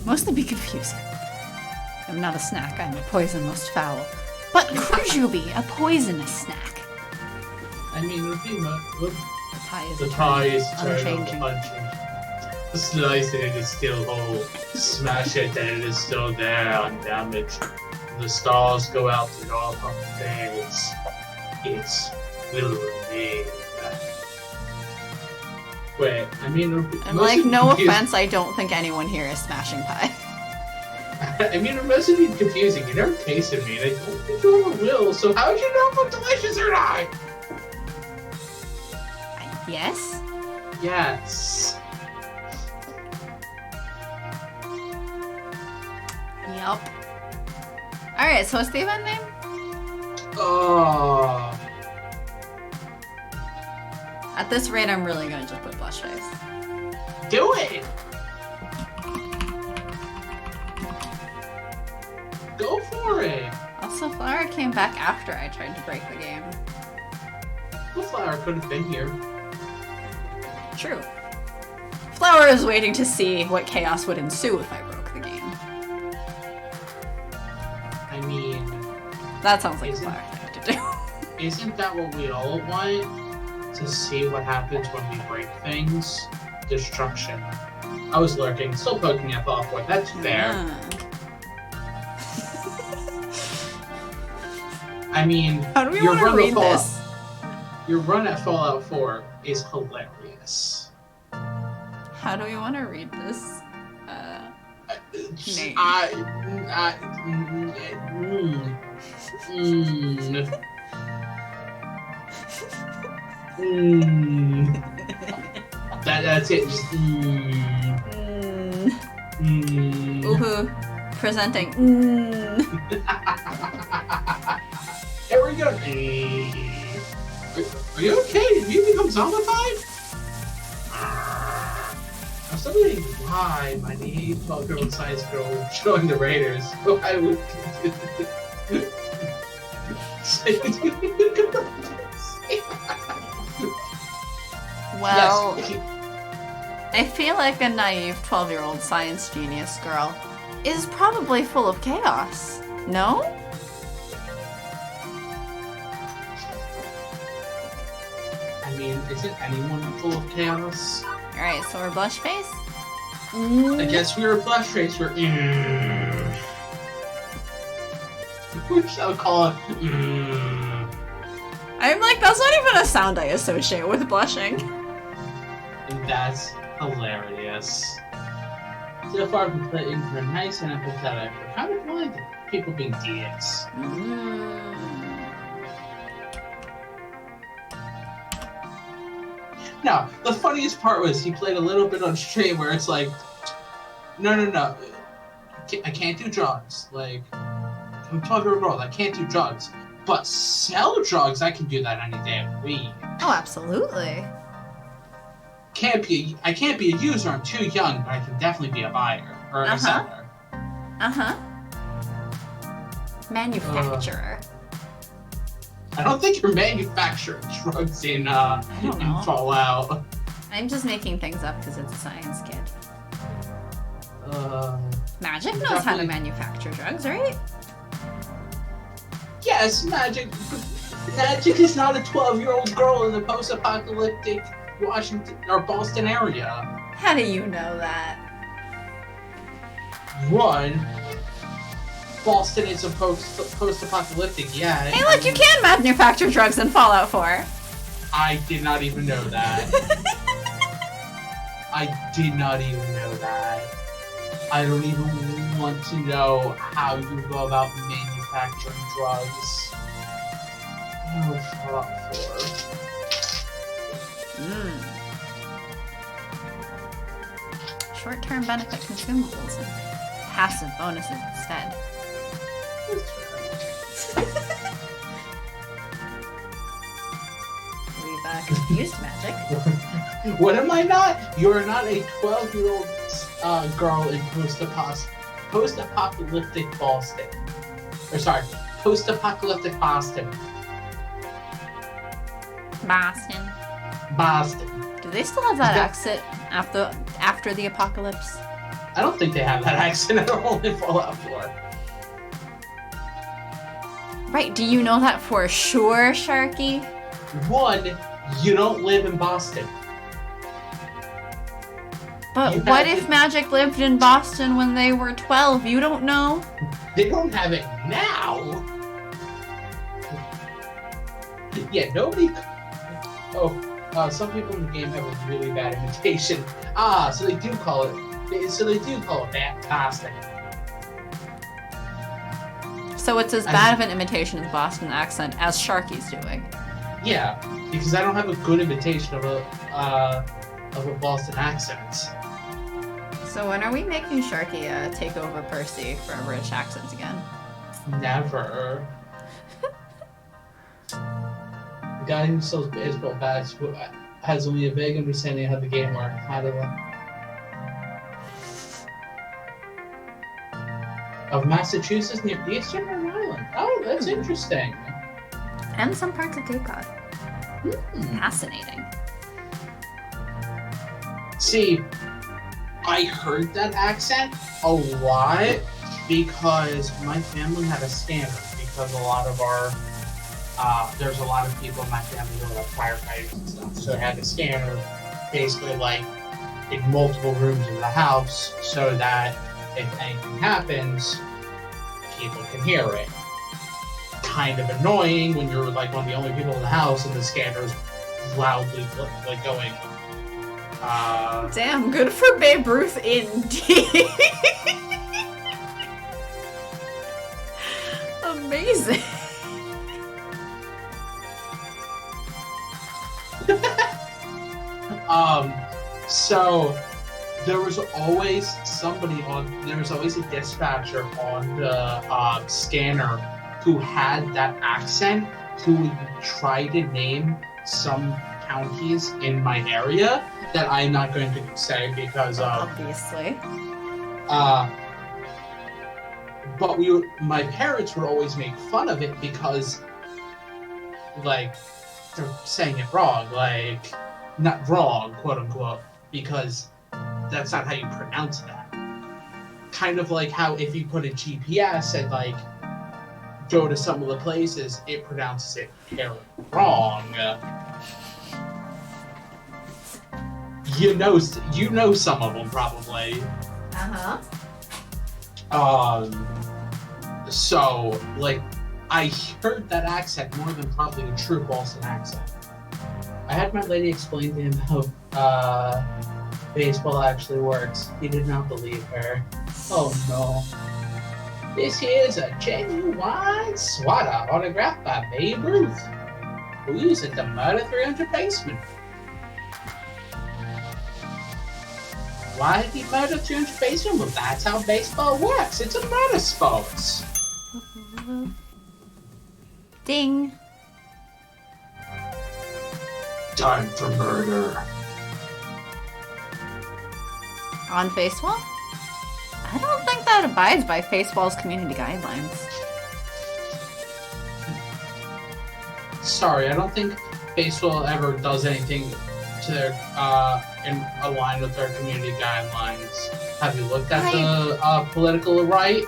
Mostly be confusing. I'm not a snack, I'm a poison most foul. But could you be a poisonous snack? I mean, it would be The pie is unchanging. Slice it, it's still whole. Smash it, and it is still there, undamaged. The stars go out to all from things. It will remain. Wait, I mean, I'm like, no offense, I don't think anyone here is smashing pie. I mean, it must be confusing. You never tasted me, and I don't think you ever will. So how would you know if I'm delicious or not? Yes? Yes. Yup. Alright, so what's the event name? Oh. At this rate, I'm really gonna just put blush face. Do it! Go for it! Also, Flower came back after I tried to break the game. The flower could have been here. True. Flower is waiting to see what chaos would ensue if I broke the game. I mean, That sounds like a Flower thing to do. isn't that what we all want? To see what happens when we break things? Destruction. I was lurking, still poking at Fallout. That's fair. Yeah. I mean, How do we your want to run read with Fallout- this? Your run at Fallout 4 is hilarious. How do we want to read this? Name. That's it. Just, Woohoo. Presenting. Here we go. Are you okay? Did you become zombified? I'm still wondering why my 12-year-old science girl was showing the Raiders. So I would. Well, Yes. I feel like a naive 12-year-old science genius girl is probably full of chaos. No? I mean, isn't anyone full of chaos? Alright, so we're blush face? I guess we were blush face. We're. We shall call it. I'm like, that's not even a sound I associate with blushing. That's hilarious. So far, we've been playing for nice and empathetic. We're kind of blind to people being dicks. No, the funniest part was he played a little bit on stream where it's like, no. I can't do drugs. Like, I'm a 12-year-old girl. I can't do drugs. But sell drugs, I can do that any day of the week. Oh, absolutely. I can't be a user. I'm too young, but I can definitely be a buyer or a seller. Manufacturer. I don't think you're manufacturing drugs in Fallout. I'm just making things up because it's a science kid. Magic knows how to manufacture drugs, right? Yes, Magic. Magic is not a 12-year-old girl in the post-apocalyptic Washington or Boston area. How do you know that? One, Boston is a post-apocalyptic, yeah. Hey, look, you can manufacture drugs in Fallout 4. I did not even know that. I did not even know that. I don't even want to know how you go about manufacturing drugs. Oh, Fallout 4. short-term benefit consumables and passive bonuses instead. We've confused magic. What am I not? You're not a 12-year-old girl in post-apocalyptic Boston. Or sorry, post-apocalyptic Boston. Boston. Do they still have that accent after the apocalypse? I don't think they have that accent at all in Fallout 4. Right, do you know that for sure, Sharky? One, you don't live in Boston. But what if magic lived in Boston when they were 12? You don't know? They don't have it now. Yeah, nobody... some people in the game have a really bad imitation. So they do call it fantastic. So it's as bad of an imitation of the Boston accent as Sharky's doing. Yeah, because I don't have a good imitation of a Boston accent. So when are we making Sharky take over Percy for a British accent again? Never. The guy who sells baseball bats has only a vague understanding of how the game works. Of Massachusetts near Eastern Rhode Island. Oh, that's interesting. And some parts of Cape Cod. Fascinating. See, I heard that accent a lot because my family had a scanner. Because a lot of our there's a lot of people in my family who are firefighters and stuff, so they had a scanner basically like in multiple rooms of the house so that if anything happens, people can hear it. Kind of annoying when you're like one of the only people in the house and the scanner's loudly like going. Damn, good for Babe Ruth indeed. Amazing. So there was always a dispatcher on the scanner who had that accent who would try to name some counties in my area that I'm not going to say because obviously. But my parents would always make fun of it because like they're saying it wrong, like not wrong, quote unquote, because that's not how you pronounce that. Kind of like how if you put a GPS and like go to some of the places, it pronounces it wrong. You know some of them probably. So like I heard that accent more than probably a true Boston accent. I had my lady explain to him how baseball actually works. He did not believe her. Oh no. This here is a genuine swatter autographed by Babe Ruth, who used it to murder 300 basemen. Why did he murder 300 basemen? Well, that's how baseball works. It's a murder sport. Ding. Time for murder. On Facewall? I don't think that abides by Facewall's community guidelines. Sorry, I don't think Facewall ever does anything to their in align with their community guidelines. Have you looked at the political right?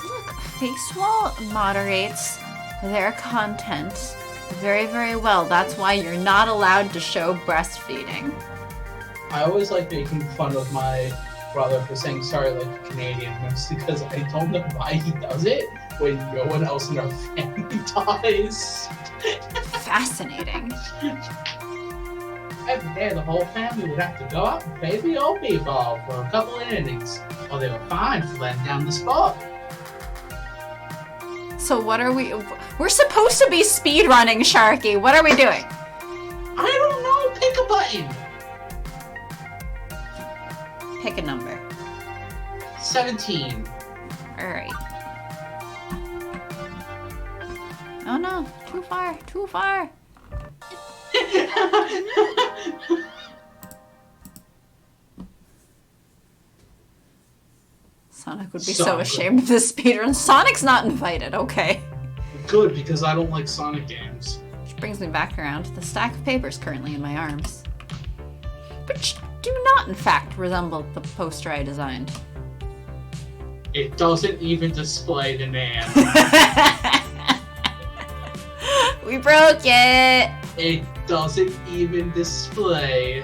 Look, Facewall moderates their content very, very well. That's why you're not allowed to show breastfeeding. I always like making fun of my brother for saying sorry like a Canadian, mostly because I don't know why he does it when no one else in our family does. Fascinating. Every day the whole family would have to go out and play the old b-ball for a couple of innings, or they were fined for letting down the sport. So what are we... We're supposed to be speedrunning, Sharky. What are we doing? I don't know. Pick a button. Pick a number. 17. Alright. Oh no, too far, too far. Sonic would be so ashamed of this speedrun. Sonic's not invited, okay. Good, because I don't like Sonic games. Which brings me back around to the stack of papers currently in my arms. Which do not, in fact, resemble the poster I designed. It doesn't even display the name. We broke it! It doesn't even display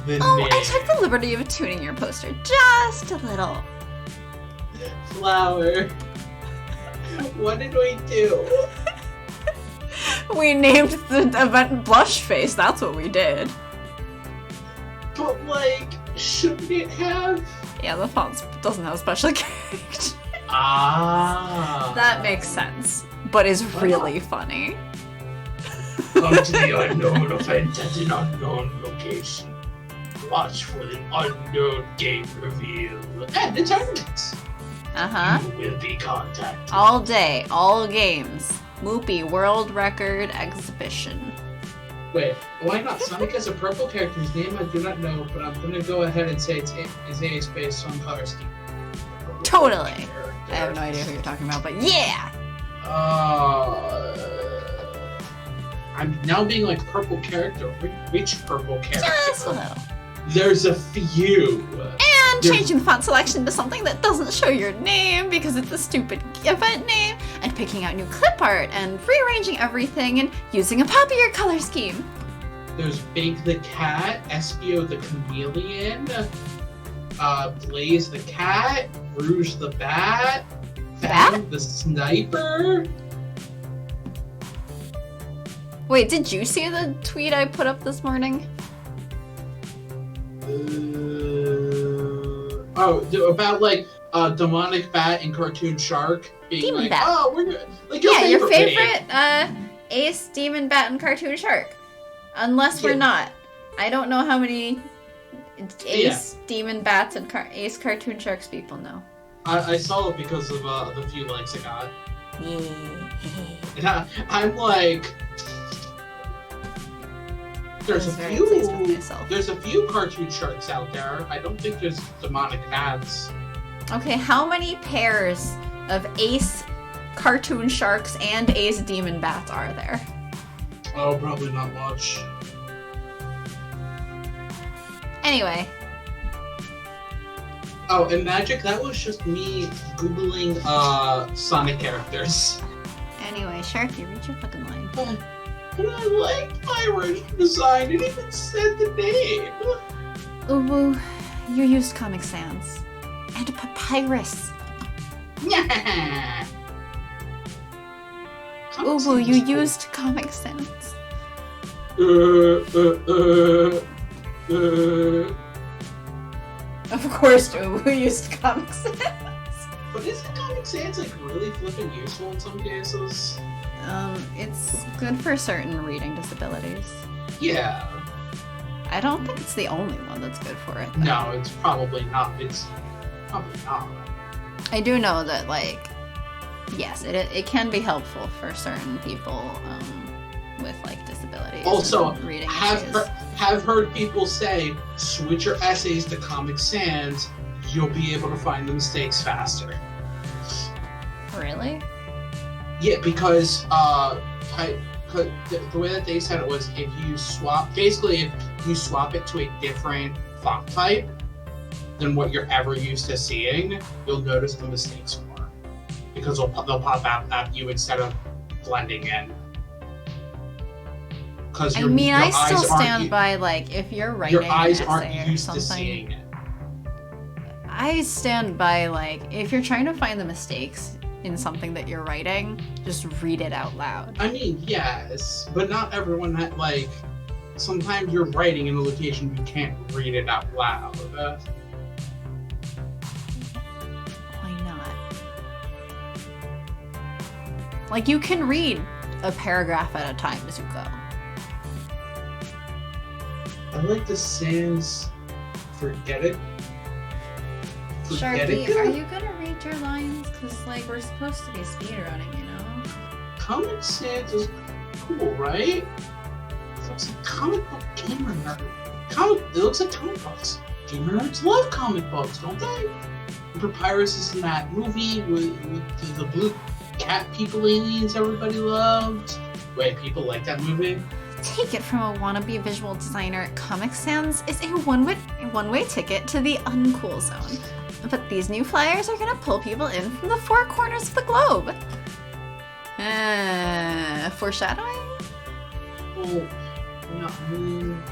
the name. Oh, I took the liberty of tuning your poster just a little. Flower. What did we do? We named the event Blush Face, that's what we did. But, like, shouldn't it have? Yeah, the font doesn't have special character. Ah. That makes sense, but is really funny. Come to the unknown event at an unknown location. Watch for the unknown game reveal. And the tournaments. Uh-huh. You will be contacted. All day, all games. Moopy World Record Exhibition. Wait, why not? Sonic has a purple character whose name I do not know, but I'm gonna go ahead and say his name is based on color scheme. Totally. I have no idea who you're talking about, but yeah! I'm now being like purple character. Which purple character? Just a little. There's a few. And changing the font selection to something that doesn't show your name because it's a stupid event name, and picking out new clip art, and rearranging everything, and using a poppier color scheme. There's Big the Cat, Espio the Chameleon, Blaze the Cat, Rouge the Bat, Fang the Sniper. Wait, did you see the tweet I put up this morning? About like Demonic Bat and Cartoon Shark being Demon like, Bat. oh, we're good. Like Your favorite Ace, Demon Bat, and Cartoon Shark. Unless we're not. I don't know how many Ace, Demon Bats, and Ace Cartoon Sharks people know. I saw it because of the few likes I got. Yeah. And I'm like, there's a few Cartoon Sharks out there. I don't think there's Demonic Bats. Okay, how many pairs of Ace Cartoon Sharks and Ace Demon Bats are there? Oh, probably not much. Anyway. Oh, and Magic, that was just me Googling Sonic characters. Anyway, Sharky, read your fucking line. And I liked my original design. It even said the name. Uwu, you used Comic Sans. And Papyrus. Uwu, you used Comic Sans. Of course, Uwu used Comic Sans. But isn't Comic Sans like really flipping useful in some cases? It's good for certain reading disabilities. Yeah. I don't think it's the only one that's good for it, though. No, it's probably not. It's probably not. I do know that, like, yes, it can be helpful for certain people with, like, disabilities. Also, and reading have heard people say, switch your essays to Comic Sans, you'll be able to find the mistakes faster. Really? Yeah, because the way that they said it was if you swap it to a different font type than what you're ever used to seeing, you'll notice the mistakes more. Because they'll pop out at you instead of blending in. Because I still stand by, like, if you're writing your eyes an aren't essay used or to something, seeing it. I stand by, like, if you're trying to find the mistakes in something that you're writing, just read it out loud. I mean, yes, but not everyone like, sometimes you're writing in a location you can't read it out loud. Why not? Like, you can read a paragraph at a time as you go. I like the Sans forget it Get it Sharky, good. are you gonna read your lines? Cause like we're supposed to be speedrunning, you know? Comic Sans is cool, right? It looks like comic book gamer nerd. It looks like comic books. Gamer nerds love comic books, don't they? Papyrus is in that movie with the blue cat people aliens everybody loved. Wait, people like that movie? Take it from a wannabe visual designer, Comic Sans is a one-way ticket to the uncool zone. But these new flyers are gonna pull people in from the four corners of the globe. Foreshadowing? Well, yeah, I mean,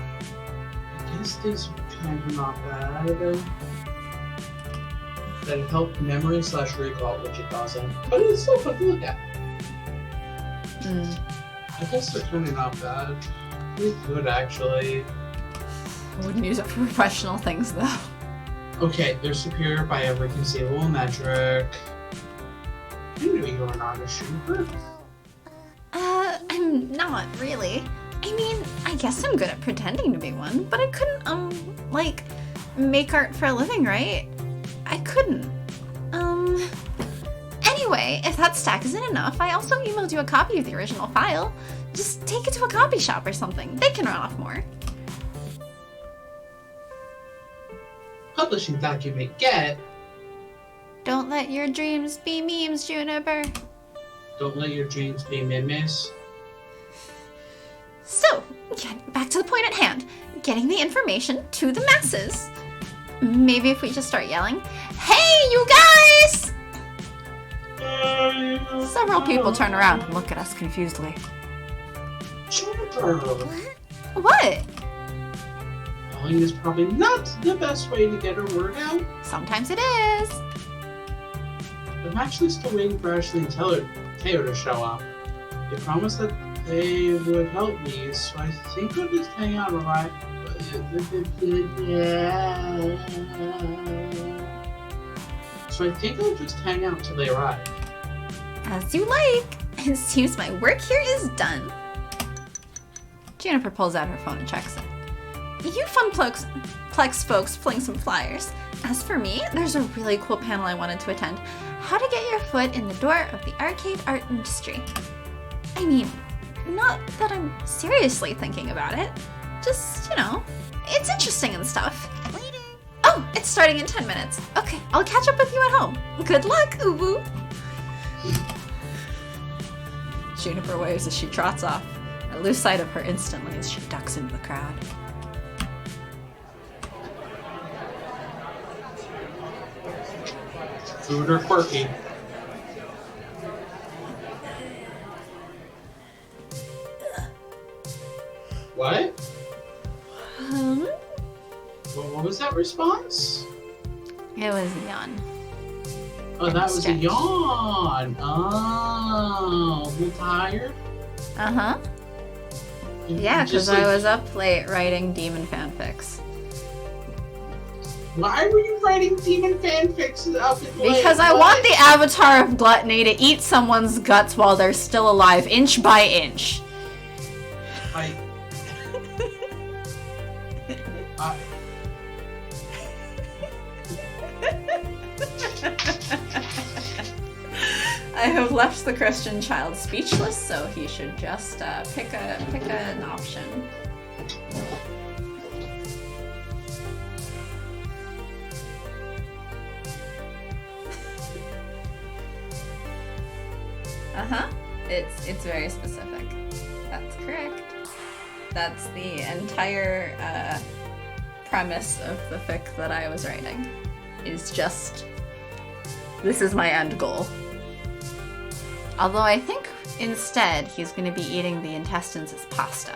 I guess these are kind of not bad. That help memory / recall, which it doesn't. But it's still fun to look at. I guess they're kind of not bad. Pretty good, actually. I wouldn't use it for professional things, though. Okay, they're superior by every conceivable metric. You knew you were an artist, Juniper. I'm not really. I mean, I guess I'm good at pretending to be one, but I couldn't, like, make art for a living, right? I couldn't. Anyway, if that stack isn't enough, I also emailed you a copy of the original file. Just take it to a copy shop or something. They can run off more. Publishing document get. Don't let your dreams be memes, Juniper. Don't let your dreams be memes. So, back to the point at hand. Getting the information to the masses. Maybe if we just start yelling, "Hey, you guys!" Several people turn around and look at us confusedly. Juniper! What? Yelling is probably not the best way to get a word out. Sometimes it is. I'm actually still waiting for Ashley and Teo to show up. They promised that they would help me, so I think I'll just hang out, alright? So I think I'll just hang out till they arrive. As you like. It seems my work here is done. Juniper pulls out her phone and checks it. You fun Plex folks fling some flyers. As for me, there's a really cool panel I wanted to attend. How to get your foot in the door of the arcade art industry. I mean, not that I'm seriously thinking about it. Just, you know, it's interesting and stuff. Oh, it's starting in 10 minutes. Okay, I'll catch up with you at home. Good luck, Ubu. Juniper waves as she trots off. I lose sight of her instantly as she ducks into the crowd. Food or quirky? What? What was that response? It was a yawn. Oh, that was a yawn. Oh, a little tired? Uh-huh. Yeah, because I was up late writing demon fanfics. Why were you writing demon fanfics up late? Because I want the avatar of gluttony to eat someone's guts while they're still alive, inch by inch. I have left the Christian child speechless, so he should just pick an option. Uh-huh. It's very specific. That's correct. That's the entire premise of the fic that I was writing. Is just, this is my end goal. Although I think instead he's going to be eating the intestines as pasta.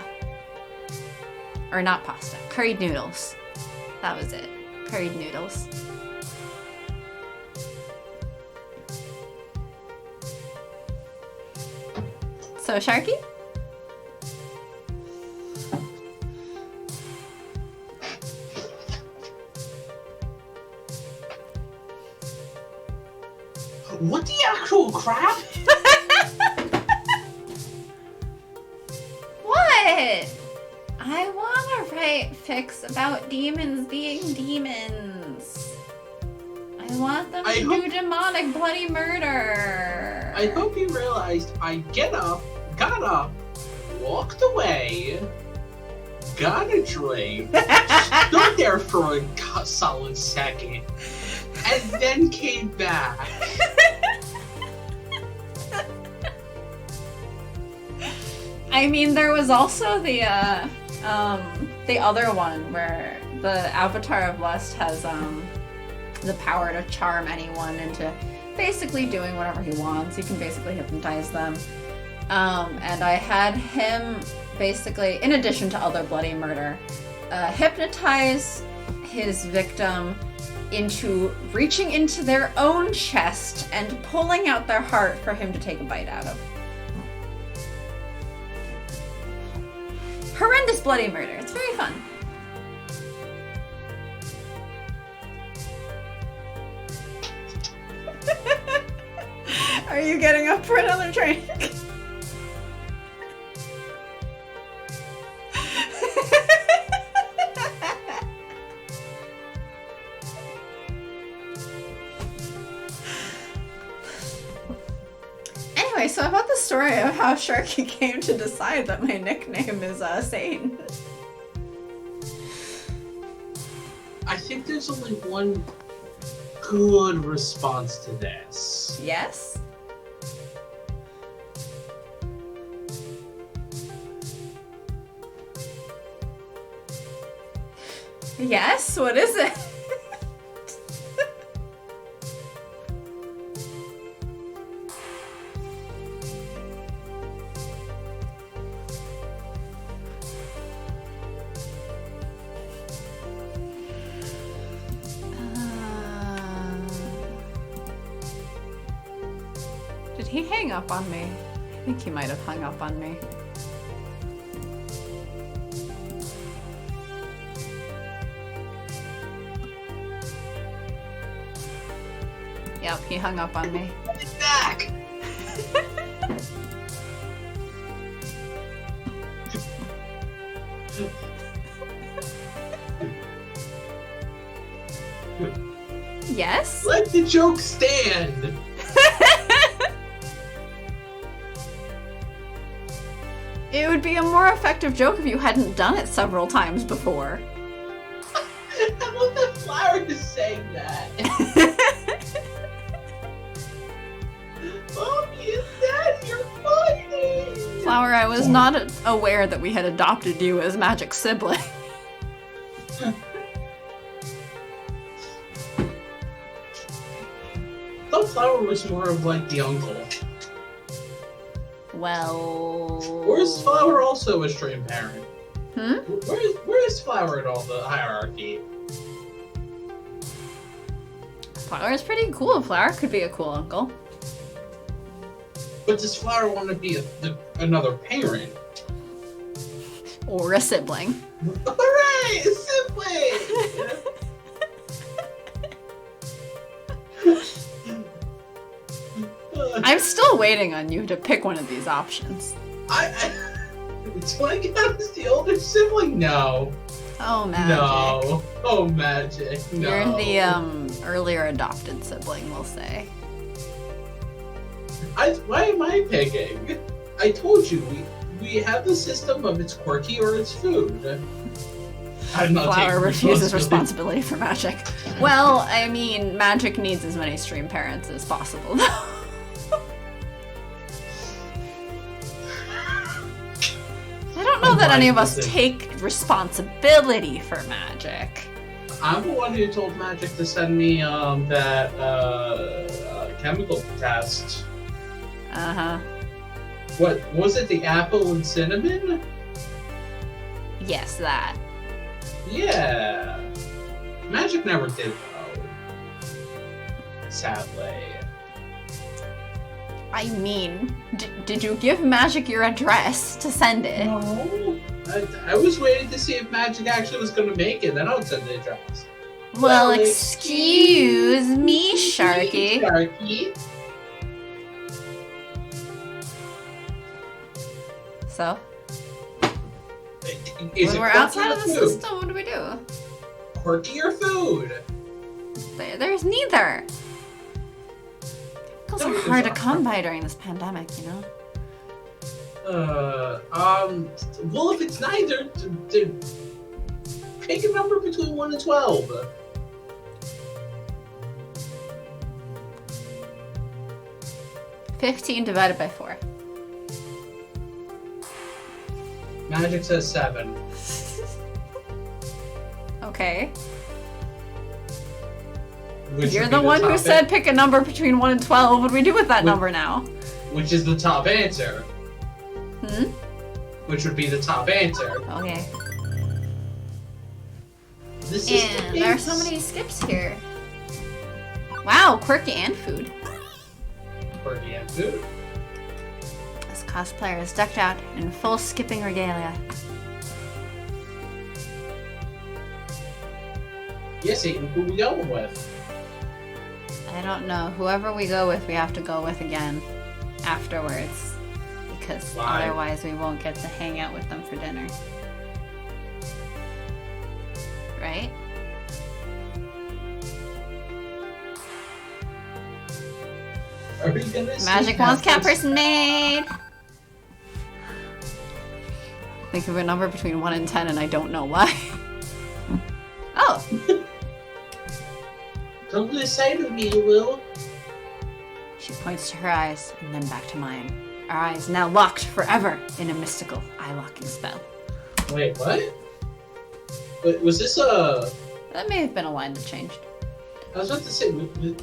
Or not pasta, curried noodles. That was it. Curried noodles. So, Sharky? What the actual crap? What? I want to write fics about demons being demons. I I want them to do demonic bloody murder. I hope you realized I got up, walked away, got a drink, stood there for a solid second, and then came back. I mean, there was also the other one where the Avatar of Lust has the power to charm anyone into basically doing whatever he wants. He can basically hypnotize them. And I had him basically, in addition to other bloody murder, hypnotize his victim into reaching into their own chest and pulling out their heart for him to take a bite out of. Horrendous bloody murder. It's very fun. Are you getting up for another drink? Anyway, so about the story of how Sharky came to decide that my nickname is Sane. I think there's only one good response to this. Yes? Yes? What is it? Did he hang up on me? I think he might have hung up on me. Yep, he hung up on me. Get back! Yes? Let the joke stand! It would be a more effective joke if you hadn't done it several times before. I love that Flower is saying that. Mommy and Dad, you're fighting! Flower, I was not aware that we had adopted you as magic sibling. I thought Flower was more of like the uncle. Well... Or is Flower also a stream parent? Hmm? Where is Flower in all the hierarchy? Flower is pretty cool. Flower could be a cool uncle. But does Flower want to be another parent? Or a sibling. Hooray! A sibling! I'm still waiting on you to pick one of these options. Do I count as the older sibling? No. Oh, magic. No. Oh, magic. No. You're the earlier adopted sibling, we'll say. Why am I picking? I told you, we have the system of it's quirky or it's food. I'm not Flower taking refuses responsibility for magic. Well, I mean, magic needs as many stream parents as possible, though. I don't know that any of us take responsibility for magic. I'm the one who told Magic to send me that chemical test. Uh-huh. What was it? The apple and cinnamon? Yes, that. Yeah. Magic never did though. Sadly. I mean, did you give Magic your address to send it? No. I was waiting to see if Magic actually was going to make it, then I would send the address. Well, excuse me, Sharky. Sharky. So? Is When it we're quirky outside or of the food? system, what do we do? Quirky or food? There's neither. Those are hard to come by during this pandemic, you know? Well, if it's neither, pick a number between 1 and 12. $15 divided by 4. Magic says 7. Okay. Which You're would be the one who top said pick a number between 1 and 12. What do we do with that number now? Which is the top answer. Hmm? Which would be the top answer. Okay. This is And there are so many skips here. Wow, quirky and food. Quirky and food. This cosplayer is decked out in full skipping regalia. Yes, Aiden, who we going with? I don't know. Whoever we go with, we have to go with again afterwards. Because Why? otherwise we won't get to hang out with them for dinner. Right? Are we gonna see Magic wants cat first? person made! Think of a number between 1 and 10 and I don't know why. Oh! Come to the side of me, you will. She points to her eyes and then back to mine. Our eyes now locked forever in a mystical eye-locking spell. Wait, what? Wait, was this a... That may have been a line that changed. I was about to say,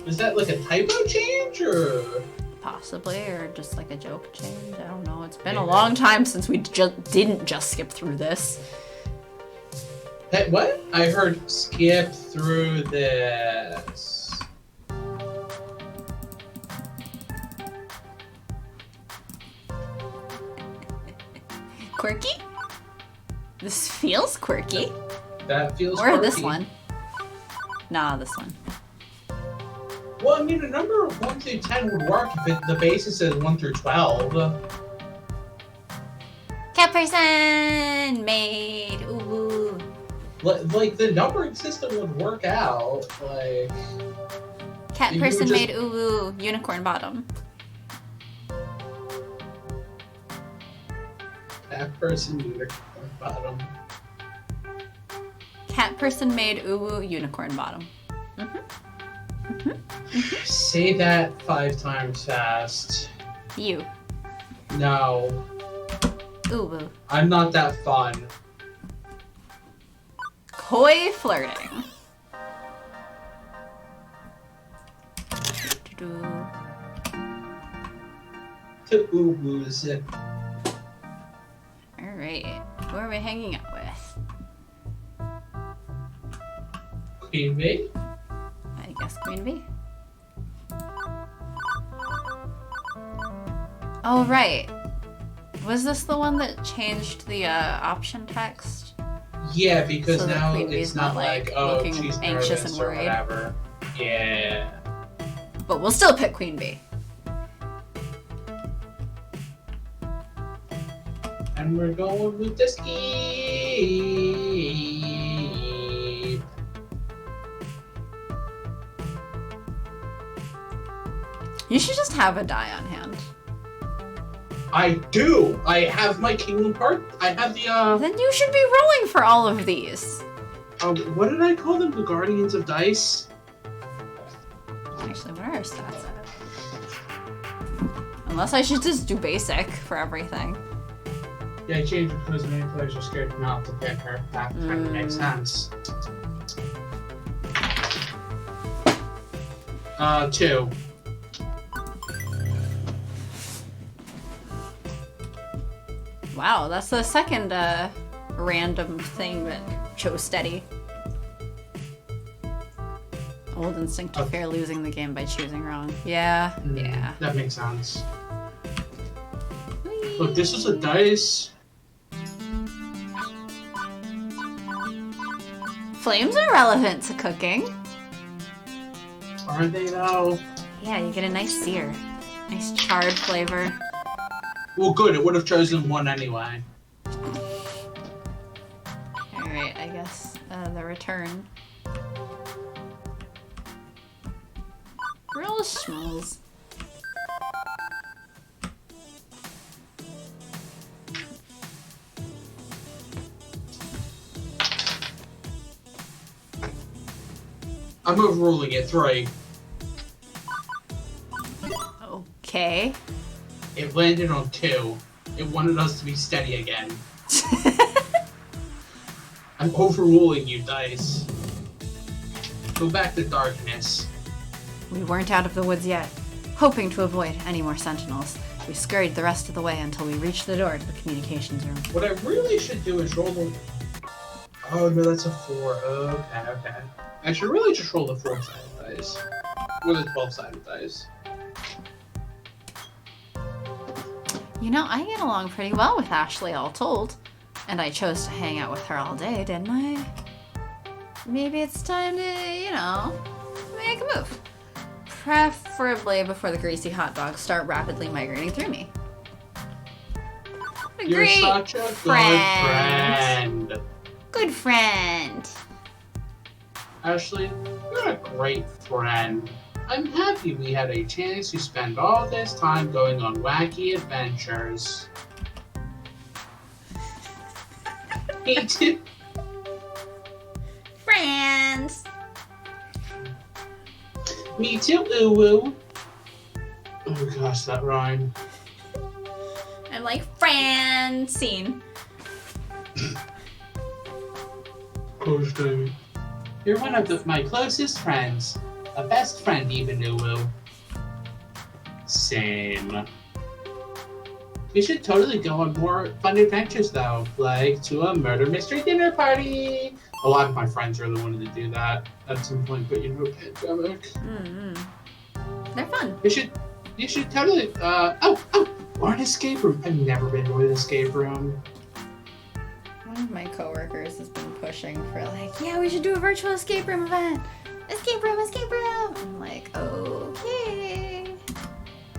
was that like a typo change, or...? Possibly, or just like a joke change. I don't know. It's been a Maybe. long time since we didn't just skip through this. Hey, what? I heard skip through this. Quirky? This feels quirky. That feels Or quirky. this one. Nah, this one. Well, I mean, a number of 1 through 10 would work if the basis is 1 through 12. Cat person made. Ooh. Like, the numbering system would work out. Like, Cat You person just- made ooh unicorn bottom. that person unicorn bottom. Cat person made ooh unicorn bottom. Say that 5 times fast. You. No, Ooh. I'm not that fun. Coy flirting. Doo-doo. To ooh-woos. Alright. Who are we hanging out with? Queen bee? I guess Queen Bee. Oh, right. Was this the one that changed the option text? Yeah, because So that now Queen Bee's it's not not, like, like, oh, looking she's anxious nervous and or worried. whatever. Yeah. But we'll still pick Queen Bee. And we're going with the skip. You should just have a die on hand. I do! I have my Kingdom part. I have the, Then you should be rolling for all of these. what did I call them? The Guardians of Dice? Actually, what are our stats at? Unless I should just do basic for everything. Yeah, I changed it because many players are scared not to pick her. That kind of makes sense. 2. Wow, that's the second random thing that chose steady. Old instinct to fear losing the game by choosing wrong. Yeah, yeah. That makes sense. Look, this was a dice. Flames are relevant to cooking. Are they though? Yeah, you get a nice sear. Nice charred flavor. Well, good. It would have chosen 1 anyway. Alright, I guess the return. schmooze. I'm overruling it. 3. Okay. It landed on 2. It wanted us to be steady again. I'm overruling you, dice. Go back to darkness. We weren't out of the woods yet. Hoping to avoid any more sentinels, we scurried the rest of the way until we reached the door to the communications room. What I really should do is roll the... Oh, no, that's a 4. Okay. I should really just roll the 4-sided dice. Or the 12-sided dice. You know, I get along pretty well with Ashley, all told. And I chose to hang out with her all day, didn't I? Maybe it's time to, make a move. Preferably before the greasy hot dogs start rapidly migrating through me. You're such a good friend. Good friend. Ashley, you're a great friend. I'm happy we had a chance to spend all this time going on wacky adventures. Me too. Friends. Me too, Uwu. Oh gosh, that rhyme. I'm like, friend scene. Gosh, David. You're one of my closest friends. A best friend, even, Uwu. Same. We should totally go on more fun adventures, though. Like to a murder mystery dinner party. A lot of my friends really wanted to do that at some point, but pandemic. They're fun. You should totally, or an escape room. I've never been to an escape room. One of my coworkers has been pushing for yeah, we should do a virtual escape room event. Escape room, escape room. I'm like, okay.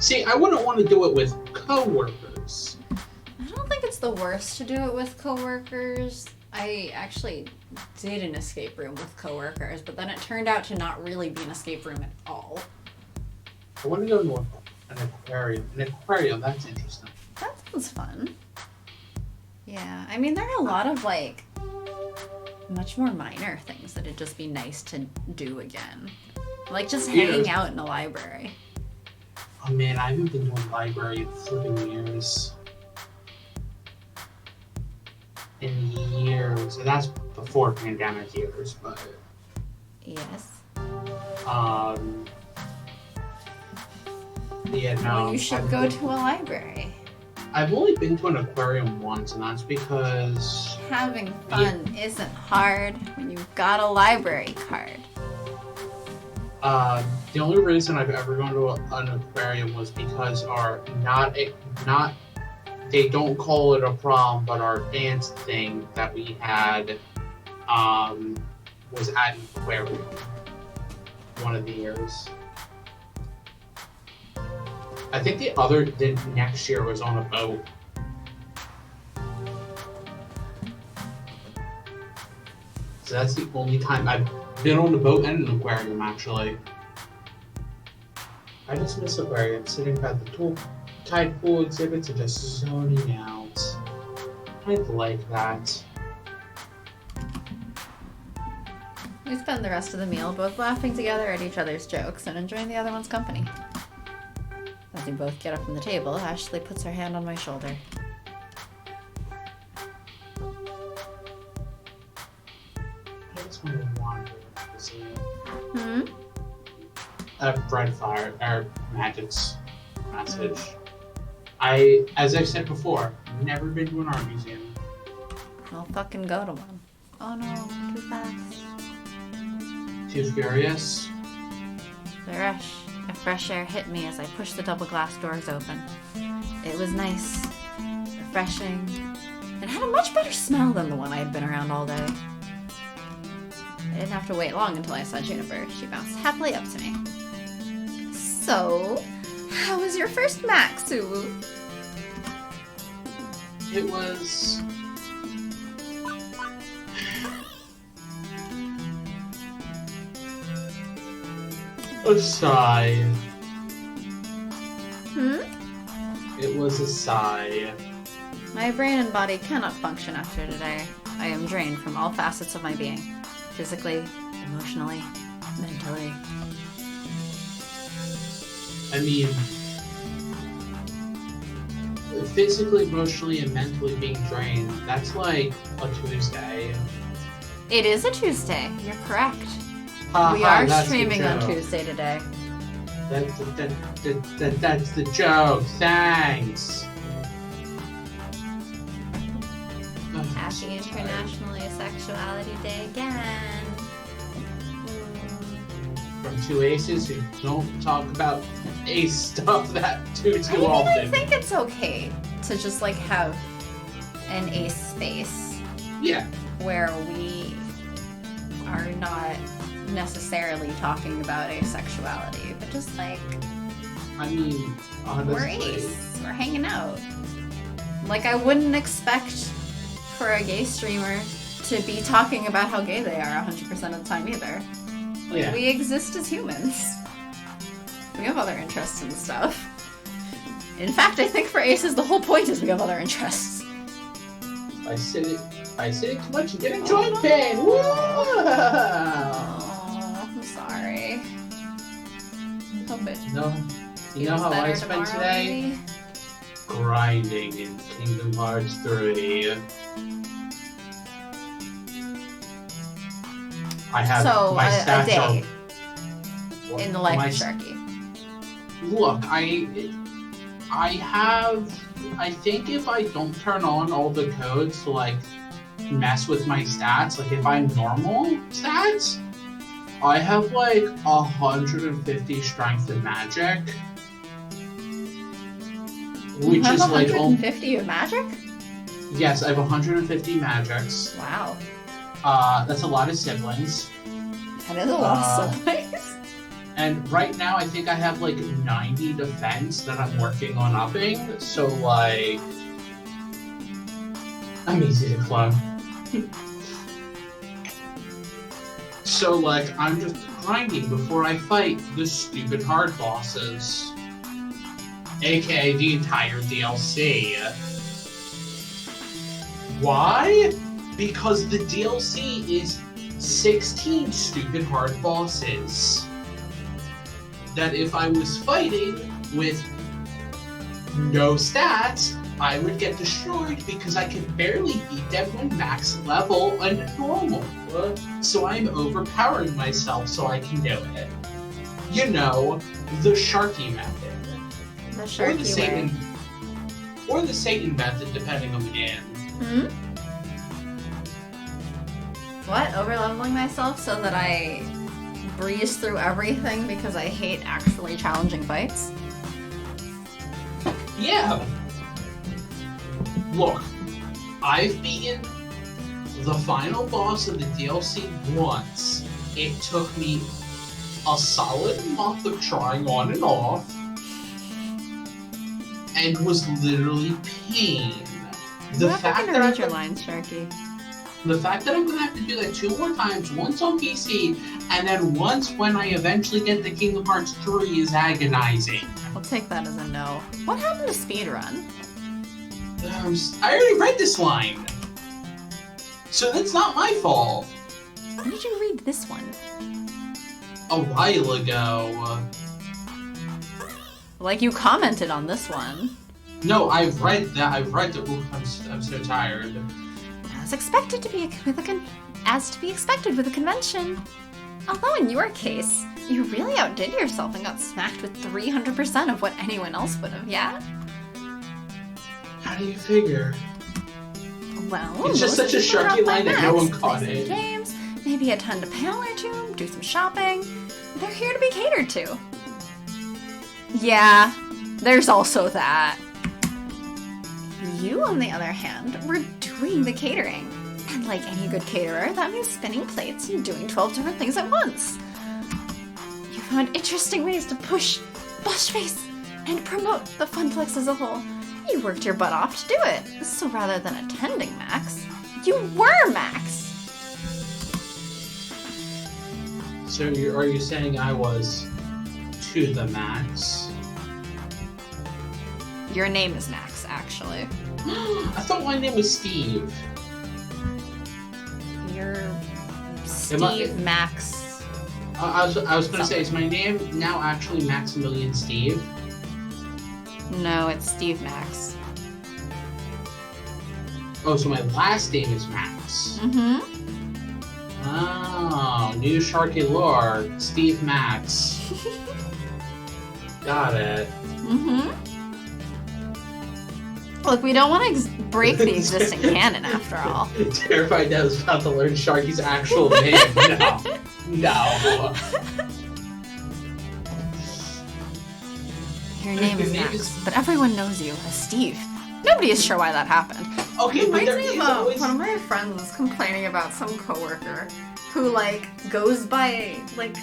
See, I wouldn't want to do it with coworkers. I don't think it's the worst to do it with coworkers. I actually did an escape room with coworkers, but then it turned out to not really be an escape room at all. I want to go to an aquarium. An aquarium, that's interesting. That sounds fun. Yeah, I mean, there are a lot of much more minor things that it'd just be nice to do again. Like just hanging out in a library. Oh man, I haven't been to a library in flipping years. In years. And that's before pandemic years, but... Yes. Yeah, no. Well, you should go to a library. I've only been to an aquarium once, and that's because... Having fun isn't hard when you've got a library card. The only reason I've ever gone to an aquarium was because they don't call it a prom, but our dance thing that we had was at an aquarium one of the years. I think the next year was on a boat. So that's the only time I've been on a boat and an aquarium, actually. I just miss aquarium, sitting by the tide pool exhibits and just zoning out. I'd like that. We spend the rest of the meal both laughing together at each other's jokes and enjoying the other one's company. As we both get up from the table, Ashley puts her hand on my shoulder. I just want to wander to see it. Bread fire, or Magic's message. As I've said before, never been to an art museum. I'll fucking go to one. Oh no, too fast. Too furious. The rush of fresh air hit me as I pushed the double glass doors open. It was nice, refreshing, and had a much better smell than the one I had been around all day. I didn't have to wait long until I saw Juniper. She bounced happily up to me. So, how was your first Max, Uwu? It was... a sigh. was a sigh. My brain and body cannot function after today. I am drained from all facets of my being. Physically, emotionally, mentally. I mean, physically, emotionally, and mentally being drained, that's like a Tuesday. It is a Tuesday. You're correct. We Ha, are that's the streaming on joke. Tuesday today. That's the joke. Thanks. Happy International Asexuality Day again. From two aces who don't talk about ace stuff that too I often. think it's okay to just like have an ace space Yeah. where we are not necessarily talking about asexuality, but just like I mean, honestly. we're ace, we're hanging out. Like I wouldn't expect for a gay streamer to be talking about how gay they are 100% of the time either. Like, Yeah. we exist as humans. We have other interests and stuff. In fact, I think for aces, the whole point is we have other interests. I said it too much, you get a joint pain. Woo! Oh, I'm sorry. Hope it You know feels how I better spent tomorrow, today? maybe? Grinding in Kingdom Hearts 3. I have So, my a stats day are in the life my of Sharky. Look, I think if I don't turn on all the codes to like mess with my stats, like if I'm normal stats, I have like 150 strength and magic. Which You have is like 150 of magic? yes, I have 150 magics. Wow. That's a lot of siblings. That is a lot of siblings. And right now, I think I have like 90 defense that I'm working on upping. So like, I'm easy to clone. So like, I'm just grinding before I fight the stupid hard bosses, aka the entire DLC. Why? Because the DLC is 16 stupid hard bosses that if I was fighting with no stats, I would get destroyed because I can barely beat them when max level and normal. So I'm overpowering myself so I can do it. You know, the Sharky method. The Or the Sharky way. Satan. Or the Satan method, depending on the game. Hmm? What? Overleveling myself so that I breeze through everything because I hate actually challenging fights? Yeah. Look, I've beaten the final boss of the DLC once. It took me a solid month of trying on and off, and was literally pain. The fact that read your lines, Sharky. The fact that I'm gonna have to do that 2 more times, once on PC, and then once when I eventually get to Kingdom Hearts 3 is agonizing. I'll take that as a no. What happened to speedrun? I already read this line! So that's not my fault. When did you read this one? A while ago. Like, you commented on this one. No, I've read that. Ooh, I'm so tired. As expected to be expected with a convention. Although in your case, you really outdid yourself and got smacked with 300% of what anyone else would have, yeah? How do you figure? Well, It's just most such a people Sharky drop by line that Max, no one play caught some it. games, maybe attend a panel or two, do some shopping. They're here to be catered to. Yeah, there's also that. You, on the other hand, were doing the catering. And like any good caterer, that means spinning plates and doing 12 different things at once. You found interesting ways to push, bush face, and promote the Funplex as a whole. You worked your butt off to do it. So rather than attending Max, you were Max. So are you saying I was to the max? Your name is Max, actually. I thought my name was Steve. You're Steve Max. I was going to say, is my name now actually Maximilian Steve? No, it's Steve Max. Oh, so my last name is Max. Mm-hmm. Oh, new Sharky lore. Steve Max. Got it. Mm-hmm. Look, we don't want to break the existing canon after all. Terrified that I was about to learn Sharky's actual name. No. Your name is Max, but everyone knows you as Steve. Nobody is sure why that happened. Okay, but there is always... One of my friends was complaining about some coworker who, like, goes by, like,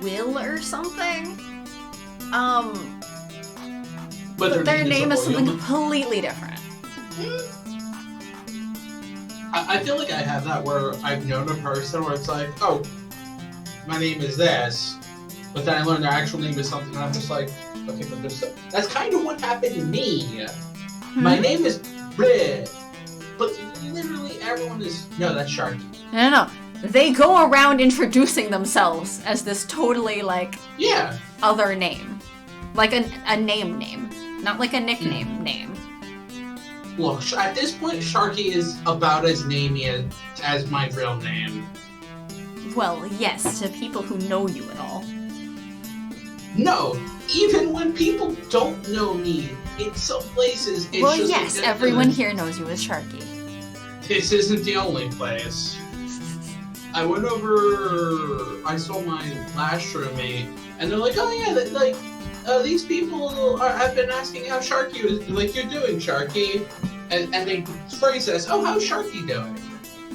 Will or something. But their name is something completely different. I feel like I have that where I've known a person where it's like, oh, my name is this, but then I learn their actual name is something, and I'm just like, okay, but there's that's kind of what happened to me. My name is Bleh, but literally everyone is, no, that's Sharky. No. They go around introducing themselves as this totally, like, other name. Like a name. Not like a nickname name. Look, at this point, Sharky is about as namey as my real name. Well, yes, to people who know you at all. No, even when people don't know me, in some places, it's well, just... Well, yes, everyone here knows you as Sharky. This isn't the only place. I went over... I saw my last roommate, and they're like, oh yeah, these people have been asking how Sharky is, like, you're doing, Sharky. And they phrase this, oh, how's Sharky doing?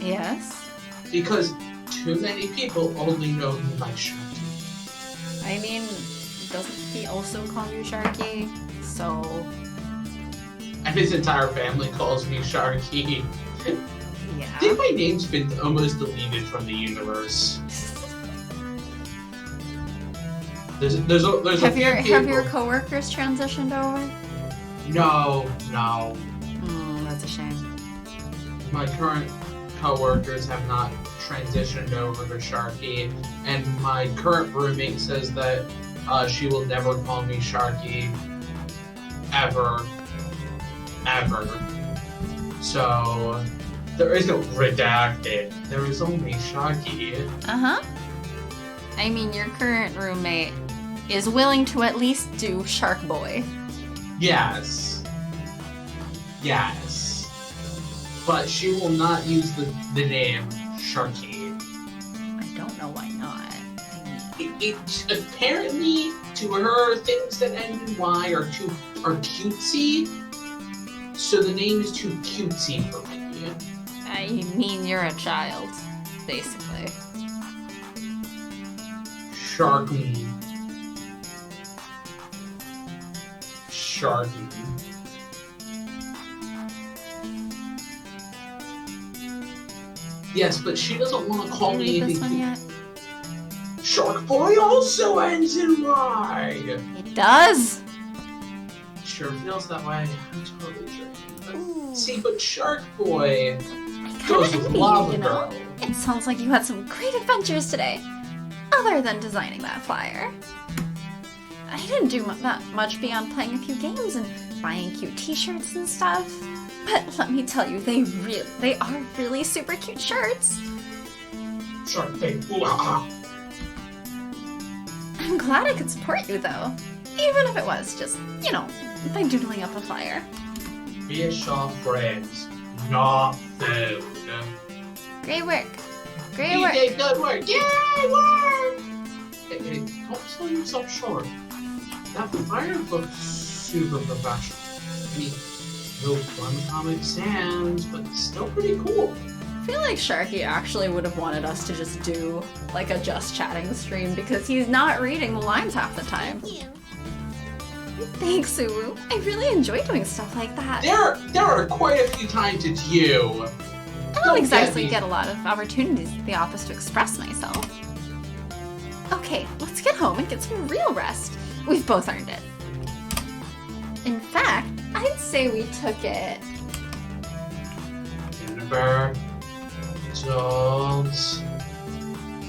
Yes. Because too many people only know me by Sharky. I mean, doesn't he also call you Sharky? So... And his entire family calls me Sharky. Yeah. I think my name's been almost deleted from the universe. Have your coworkers transitioned over? No. That's a shame. My current coworkers have not transitioned over to Sharky, and my current roommate says that she will never call me Sharky ever. So there is no redacted. There is only Sharky. Uh-huh. I mean, your current roommate is willing to at least do Shark Boy. Yes. But she will not use the name Sharky. I don't know why not. It's apparently, to her, things that end in Y are cutesy. So the name is too cutesy for me. I mean, you're a child, basically. Sharky. Yes, but she doesn't want to call me anything. This one yet? Shark Boy also ends in Y. It does. Sure feels that way. I'm totally joking. But, see, but Shark Boy goes with Lava Girl. It sounds like you had some great adventures today, other than designing that flyer. I didn't do that much beyond playing a few games and buying cute t-shirts and stuff. But let me tell you, they are really super cute shirts. Shark thing. I'm glad I could support you, though. Even if it was just, by doodling up a flyer. Fish are friends, not food. Great work. You did good work. Yay, work! Hey, don't sell yourself short. That flyer looks super professional. I mean, no fun Comic Sans, but still pretty cool. I feel like Sharky actually would have wanted us to just do, like, a just chatting stream because he's not reading the lines half the time. Thanks, Suwu. I really enjoy doing stuff like that. There are quite a few times it's you. I don't exactly get a lot of opportunities at the office to express myself. Okay, let's get home and get some real rest. We've both earned it. In fact, I'd say we took it. Juniper, don't.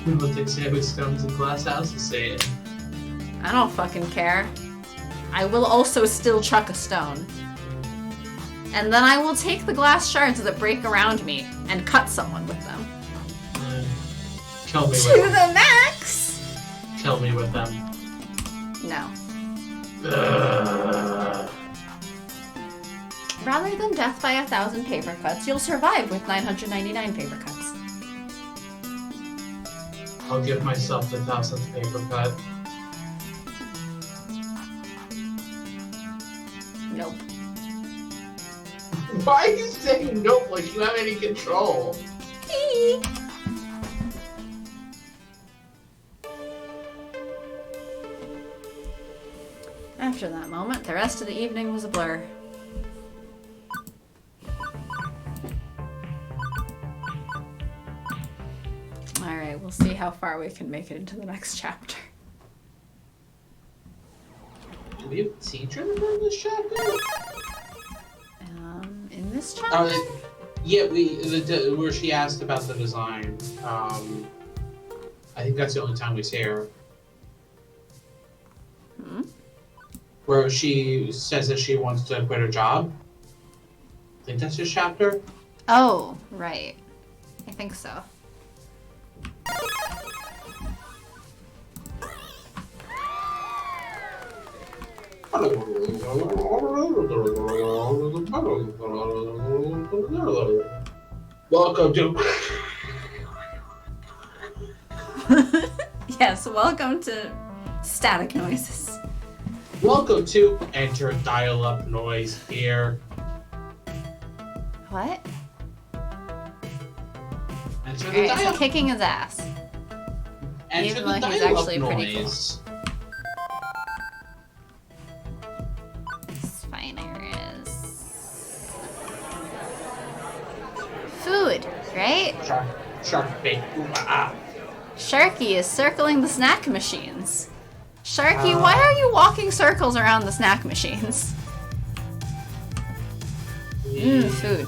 We will take sandwich stones in glass house to say it. I don't fucking care. I will also still chuck a stone. And then I will take the glass shards that break around me and cut someone with them. Kill me with To them. the max! Kill me with them. No. Ugh. Rather than death by 1,000 paper cuts, you'll survive with 999 paper cuts. I'll give myself the 1,000th paper cut. Nope. Why are you saying nope like you have any control? Eek. After that moment, the rest of the evening was a blur. Alright, we'll see how far we can make it into the next chapter. Do we have a teacher in this chapter? In this chapter? Yeah, where she asked about the design. I think that's the only time we see her. Hmm? Where she says that she wants to quit her job. I think that's this chapter. Oh, right. I think so. Welcome to... Yes, welcome to static noises. Welcome to Enter Dial-Up Noise here. What? Enter the Alright, so dial-up. kicking his ass. Enter even the though he's dial-up actually pretty cool. noise. Spiders. Food, right? Shark bait. Ooh, ah. Sharky is circling the snack machines. Sharky, why are you walking circles around the snack machines? Food.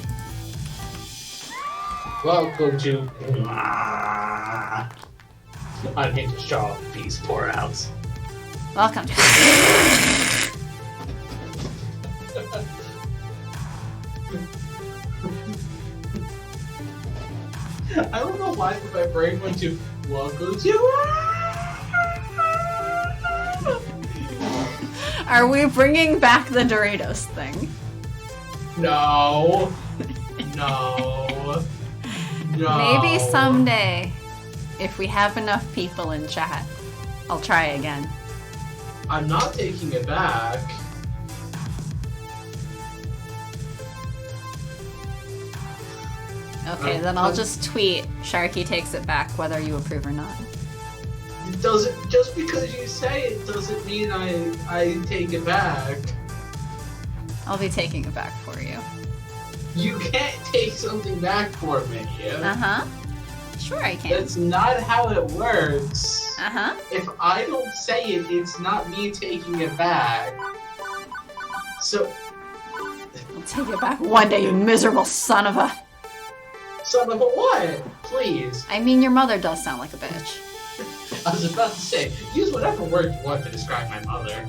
Welcome to... I need to show off these pour outs. Welcome to... I don't know why, but my brain went to welcome to. Are we bringing back the Doritos thing? No. No. No. Maybe someday, if we have enough people in chat, I'll try again. I'm not taking it back. Okay, then I'll just tweet Sharky takes it back whether you approve or not. It doesn't. Just because you say it doesn't mean I take it back. I'll be taking it back for you. You can't take something back for me. Uh-huh. Sure I can. That's not how it works. Uh-huh. If I don't say it, it's not me taking it back. So, I'll take it back one day, you miserable son of a... son of a what? Please. I mean, your mother does sound like a bitch. I was about to say, use whatever word you want to describe my mother.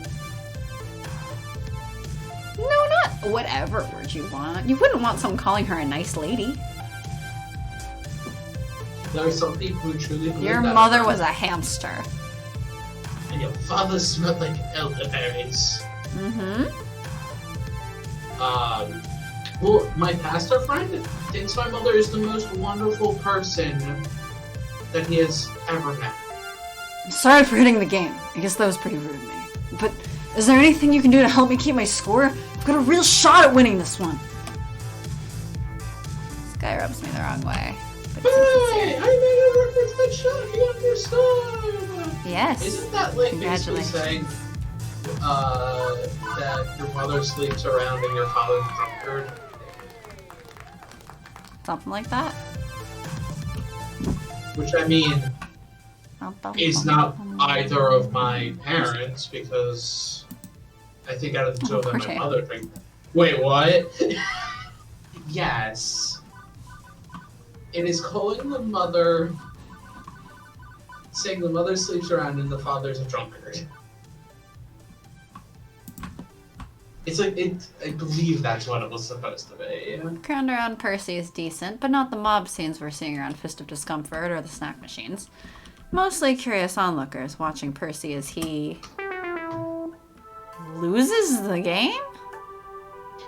No, not whatever word you want. You wouldn't want someone calling her a nice lady. There are some people who truly believe Your that. mother was a hamster. And your father smelled like elderberries. Mm-hmm. Well, my pastor friend thinks my mother is the most wonderful person that he has ever met. I'm sorry for hitting the game. I guess that was pretty rude of me. But is there anything you can do to help me keep my score? I've got a real shot at winning this one. This guy rubs me the wrong way. But Hey, I made a reference that shot you understood! yes. Isn't that like basically Congratulations. saying that your mother sleeps around and your father's drunkard? Something like that. Which I mean is not either of my parents because I think out of the two of them, my poor mother drank that. Wait, what? Yes. It is calling the mother, saying the mother sleeps around and the father's a drunkard. It's like, I believe that's what it was supposed to be. Background around Percy is decent, but not the mob scenes we're seeing around Fist of Discomfort or the snack machines. Mostly curious onlookers watching Percy as he loses the game?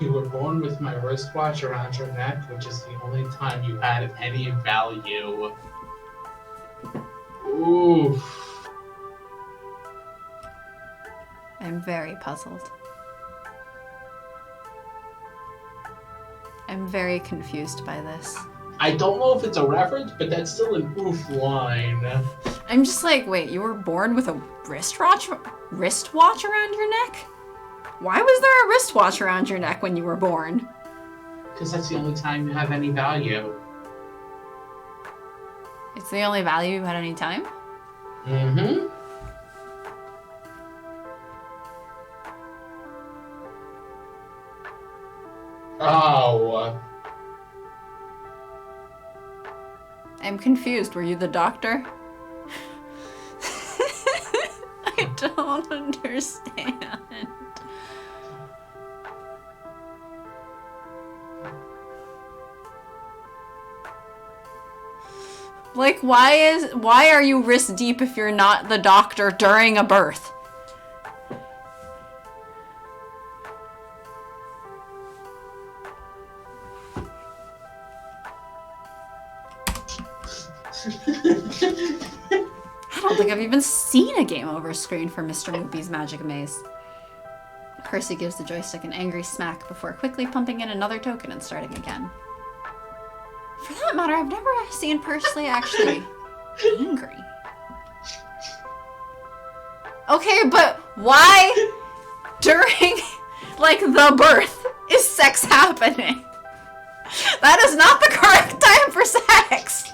You were born with my wristwatch around your neck, which is the only time you had any value. Oof. I'm very puzzled. I'm very confused by this. I don't know if it's a reference, but that's still an oof line. I'm just like, wait, you were born with a wristwatch around your neck? Why was there a wristwatch around your neck when you were born? Because that's the only time you have any value. It's the only value you had any time? Mm-hmm. Oh. I'm confused. Were you the doctor? I don't understand. Like, why are you wrist deep if you're not the doctor during a birth? I don't think I've even seen a game over screen for Mr. Moopy's Magic Maze. Percy gives the joystick an angry smack before quickly pumping in another token and starting again. For that matter, I've never seen Percy actually angry. Okay, but why during, like, the birth is sex happening? That is not the correct time for sex!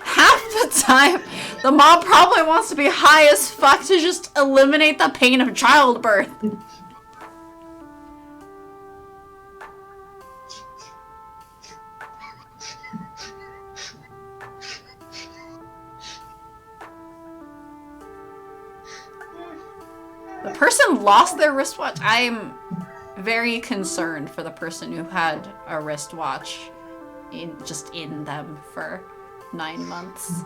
Half the time, the mom probably wants to be high as fuck to just eliminate the pain of childbirth. The person lost their wristwatch. I'm very concerned for the person who had a wristwatch in them for 9 months.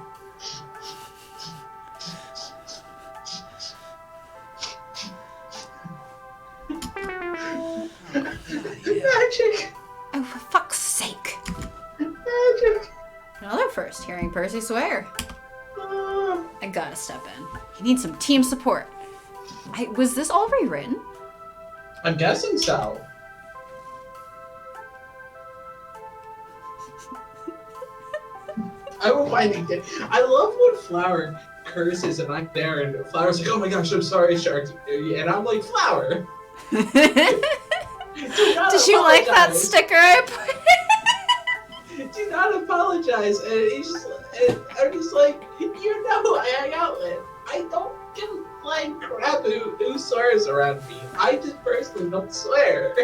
Magic! Oh, for fuck's sake. Magic! Another first, hearing Percy swear. I gotta step in. You need some team support. Was this all rewritten? I'm guessing so. I will find it. I love when Flower curses and I'm there and Flower's like, oh my gosh, I'm sorry, Shark. And I'm like, Flower. Did you like that sticker I put? Do not apologize. And I'm just like, you know who I hang out with. I don't give a flying crap who swears around me. I just personally don't swear.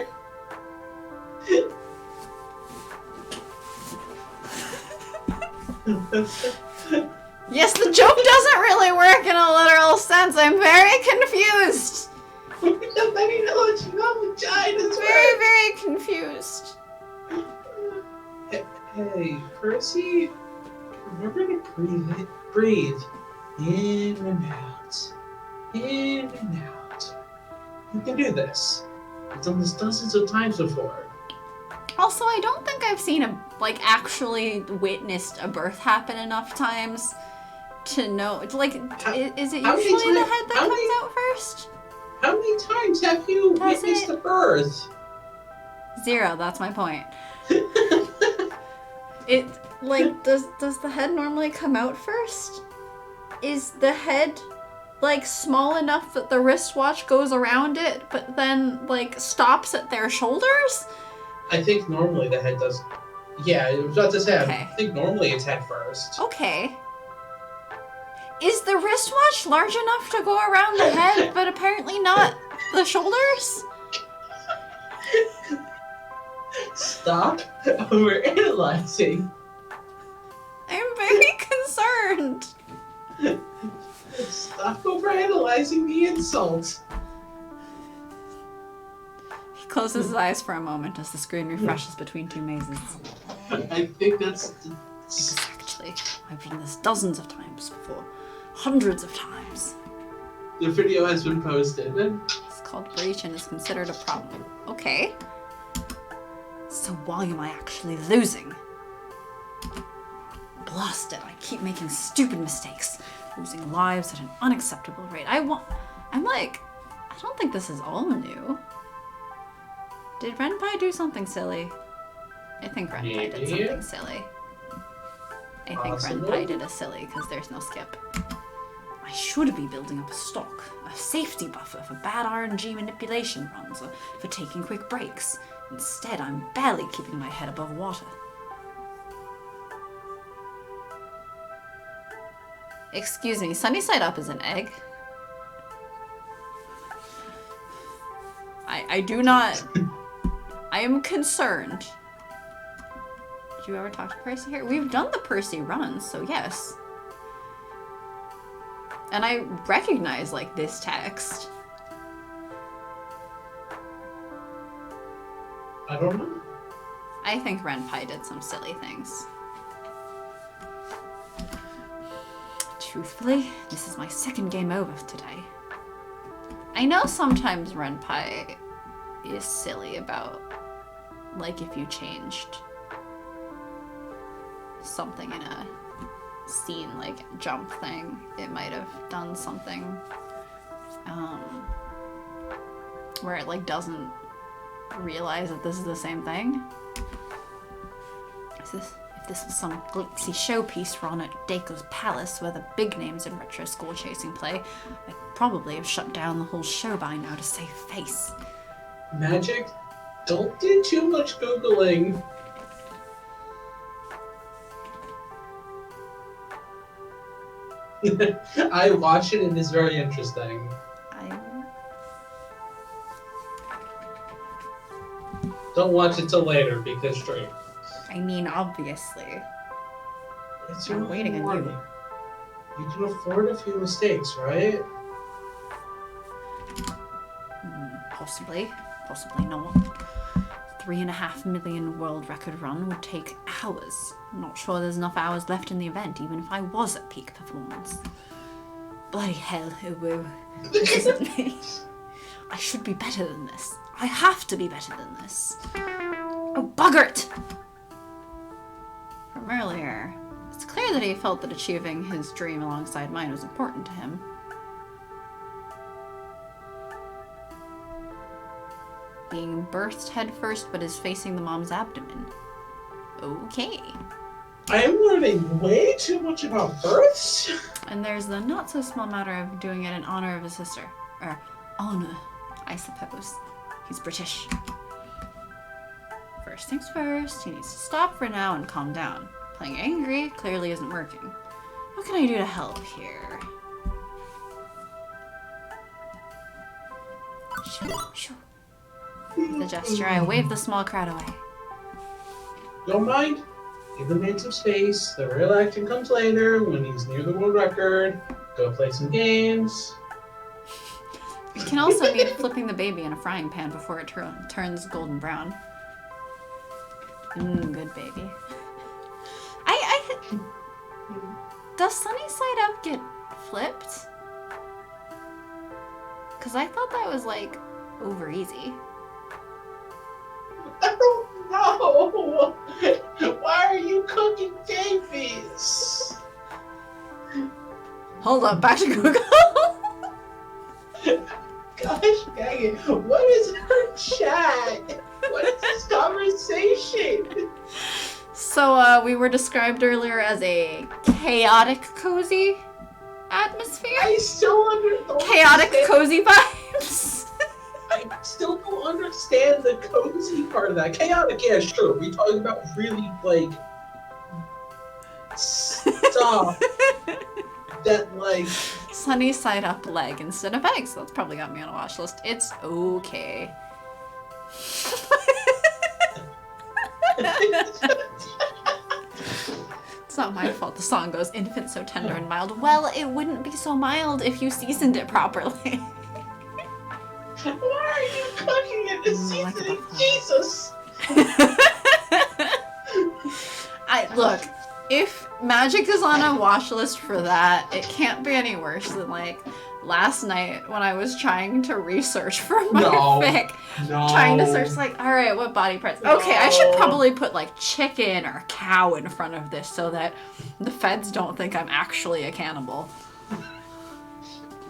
Yes, the joke doesn't really work in a literal sense. I'm very confused. Nobody knows you vaginas. Very, very confused. Hey, Percy, remember to breathe in and out. In and out. You can do this. I've done this dozens of times before. Also, I don't think I've seen actually witnessed a birth happen enough times to know. Like, is it usually the head that comes out first? How many times have you witnessed a birth? 0, that's my point. Does the head normally come out first? Is the head, small enough that the wristwatch goes around it, but then, stops at their shoulders? I think normally the head does. Yeah, I was about to say, Okay. I think normally it's head first. Okay. Is the wristwatch large enough to go around the head, but apparently not the shoulders? Stop overanalyzing. I'm very concerned. Stop overanalyzing the insult. He closes his eyes for a moment as the screen refreshes between two mazes. I think that's... Exactly. I've done this dozens of times before. Hundreds of times. The video has been posted. It's called breach and is considered a problem. Okay. So why am I actually losing? Blast it, I keep making stupid mistakes. Losing lives at an unacceptable rate. I don't think this is all new. Did Renpai do something silly? I think Renpai did something silly. I think Renpai did a silly because there's no skip. I should be building up a stock, a safety buffer for bad RNG manipulation runs or for taking quick breaks. Instead, I'm barely keeping my head above water. Excuse me, sunny side up is an egg? I do not... I am concerned. Did you ever talk to Percy here? We've done the Percy runs, so yes. And I recognize, like, this text. I don't know. I think Renpai did some silly things. Truthfully, this is my second game over today. I know sometimes Renpai is silly about, like, if you changed something in a scene, like jump thing, it might have done something where it like doesn't realize that this is the same thing. If this was some glitzy showpiece run at Dako's Palace where the big names in retro school chasing play, I'd probably have shut down the whole show by now to save face. Magic, don't do too much Googling. I watch it and it's very interesting. Don't watch it till later because stream. I mean, obviously. It's I'm waiting on you. You can afford a few mistakes, right? Possibly not. 3.5 million world record run would take hours. I'm not sure there's enough hours left in the event, even if I was at peak performance. Bloody hell, woo. This isn't me. I should be better than this. I have to be better than this. Oh, bugger it! From earlier, it's clear that he felt that achieving his dream alongside mine was important to him. Being birthed headfirst but is facing the mom's abdomen. Okay. I am learning way too much about births. And there's the not so small matter of doing it in honor of his sister. Or honor, I suppose. He's British. First things first, he needs to stop for now and calm down. Playing angry clearly isn't working. What can I do to help here? Shoo, shoo. With a gesture, I wave the small crowd away. Don't mind. Give the man some space. The real action comes later when he's near the world record. Go play some games. It can also mean flipping the baby in a frying pan before it turns golden brown. Good baby. Does Sunny Side Up get flipped? Because I thought that was like over easy. I don't know. Why are you cooking babies? Hold up, back to Google. Gosh dang it. What is her chat? What is this conversation? So, we were described earlier as a chaotic cozy atmosphere? I still don't chaotic cozy vibes? I still don't understand the cozy part of that. Chaotic, yeah, sure. We talking about really, like, stop. that, like... Sunny side up leg instead of eggs. That's probably got me on a watch list. It's okay. It's not my fault the song goes, infant so tender and mild. Well, it wouldn't be so mild if you seasoned it properly. Why are you cooking it in seasoning? Jesus! Look, if magic is on a watch list for that, it can't be any worse than, like, last night when I was trying to research for my fic. No. Trying to search, like, alright, what body parts? Okay, I should probably put, like, chicken or cow in front of this so that the feds don't think I'm actually a cannibal.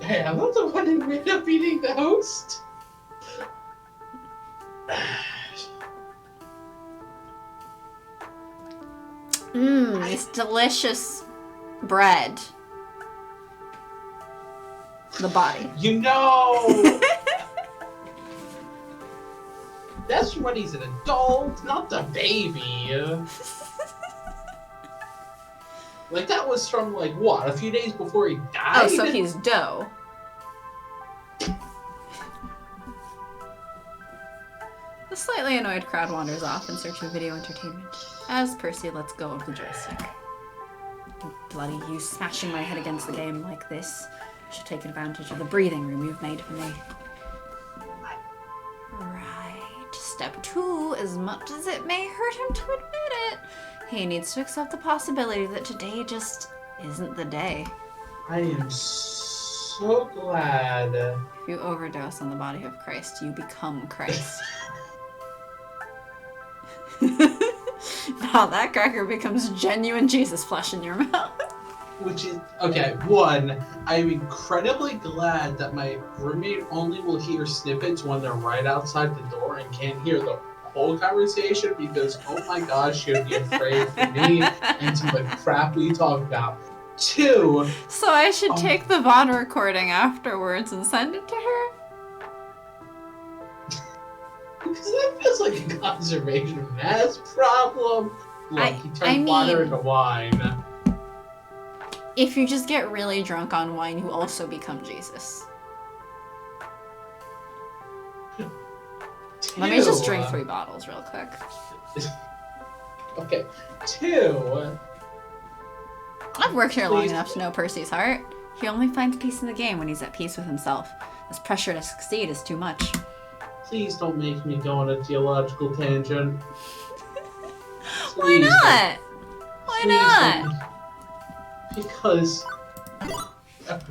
Hey, I'm not the one who ended up eating the host. This delicious bread. The body. You know! That's when he's an adult, not the baby. Like, that was from, like, what, a few days before he died? Oh, so he's dough. The slightly annoyed crowd wanders off in search of video entertainment, as Percy lets go of the joystick. Bloody you smashing my head against the game like this. I should take advantage of the breathing room you've made for me. Right. Step 2, as much as it may hurt him to admit it, he needs to accept the possibility that today just isn't the day. I am so glad. If you overdose on the body of Christ, you become Christ. Now that cracker becomes genuine Jesus flesh in your mouth. Which is, okay, one, I'm incredibly glad that my roommate only will hear snippets when they're right outside the door and can't hear the whole conversation because, oh my gosh, she'd be afraid for me and some of the crap we talk about. 2. So I should take the VOD recording afterwards and send it to her? Because that feels like a conservation mass problem. Look, he turned water into wine. If you just get really drunk on wine, you also become Jesus. Let me just drink 3 bottles real quick. Okay. 2. I've worked here long enough to know Percy's heart. He only finds peace in the game when he's at peace with himself. This pressure to succeed is too much. Please don't make me go on a theological tangent. Why not? Why not? Don't. Because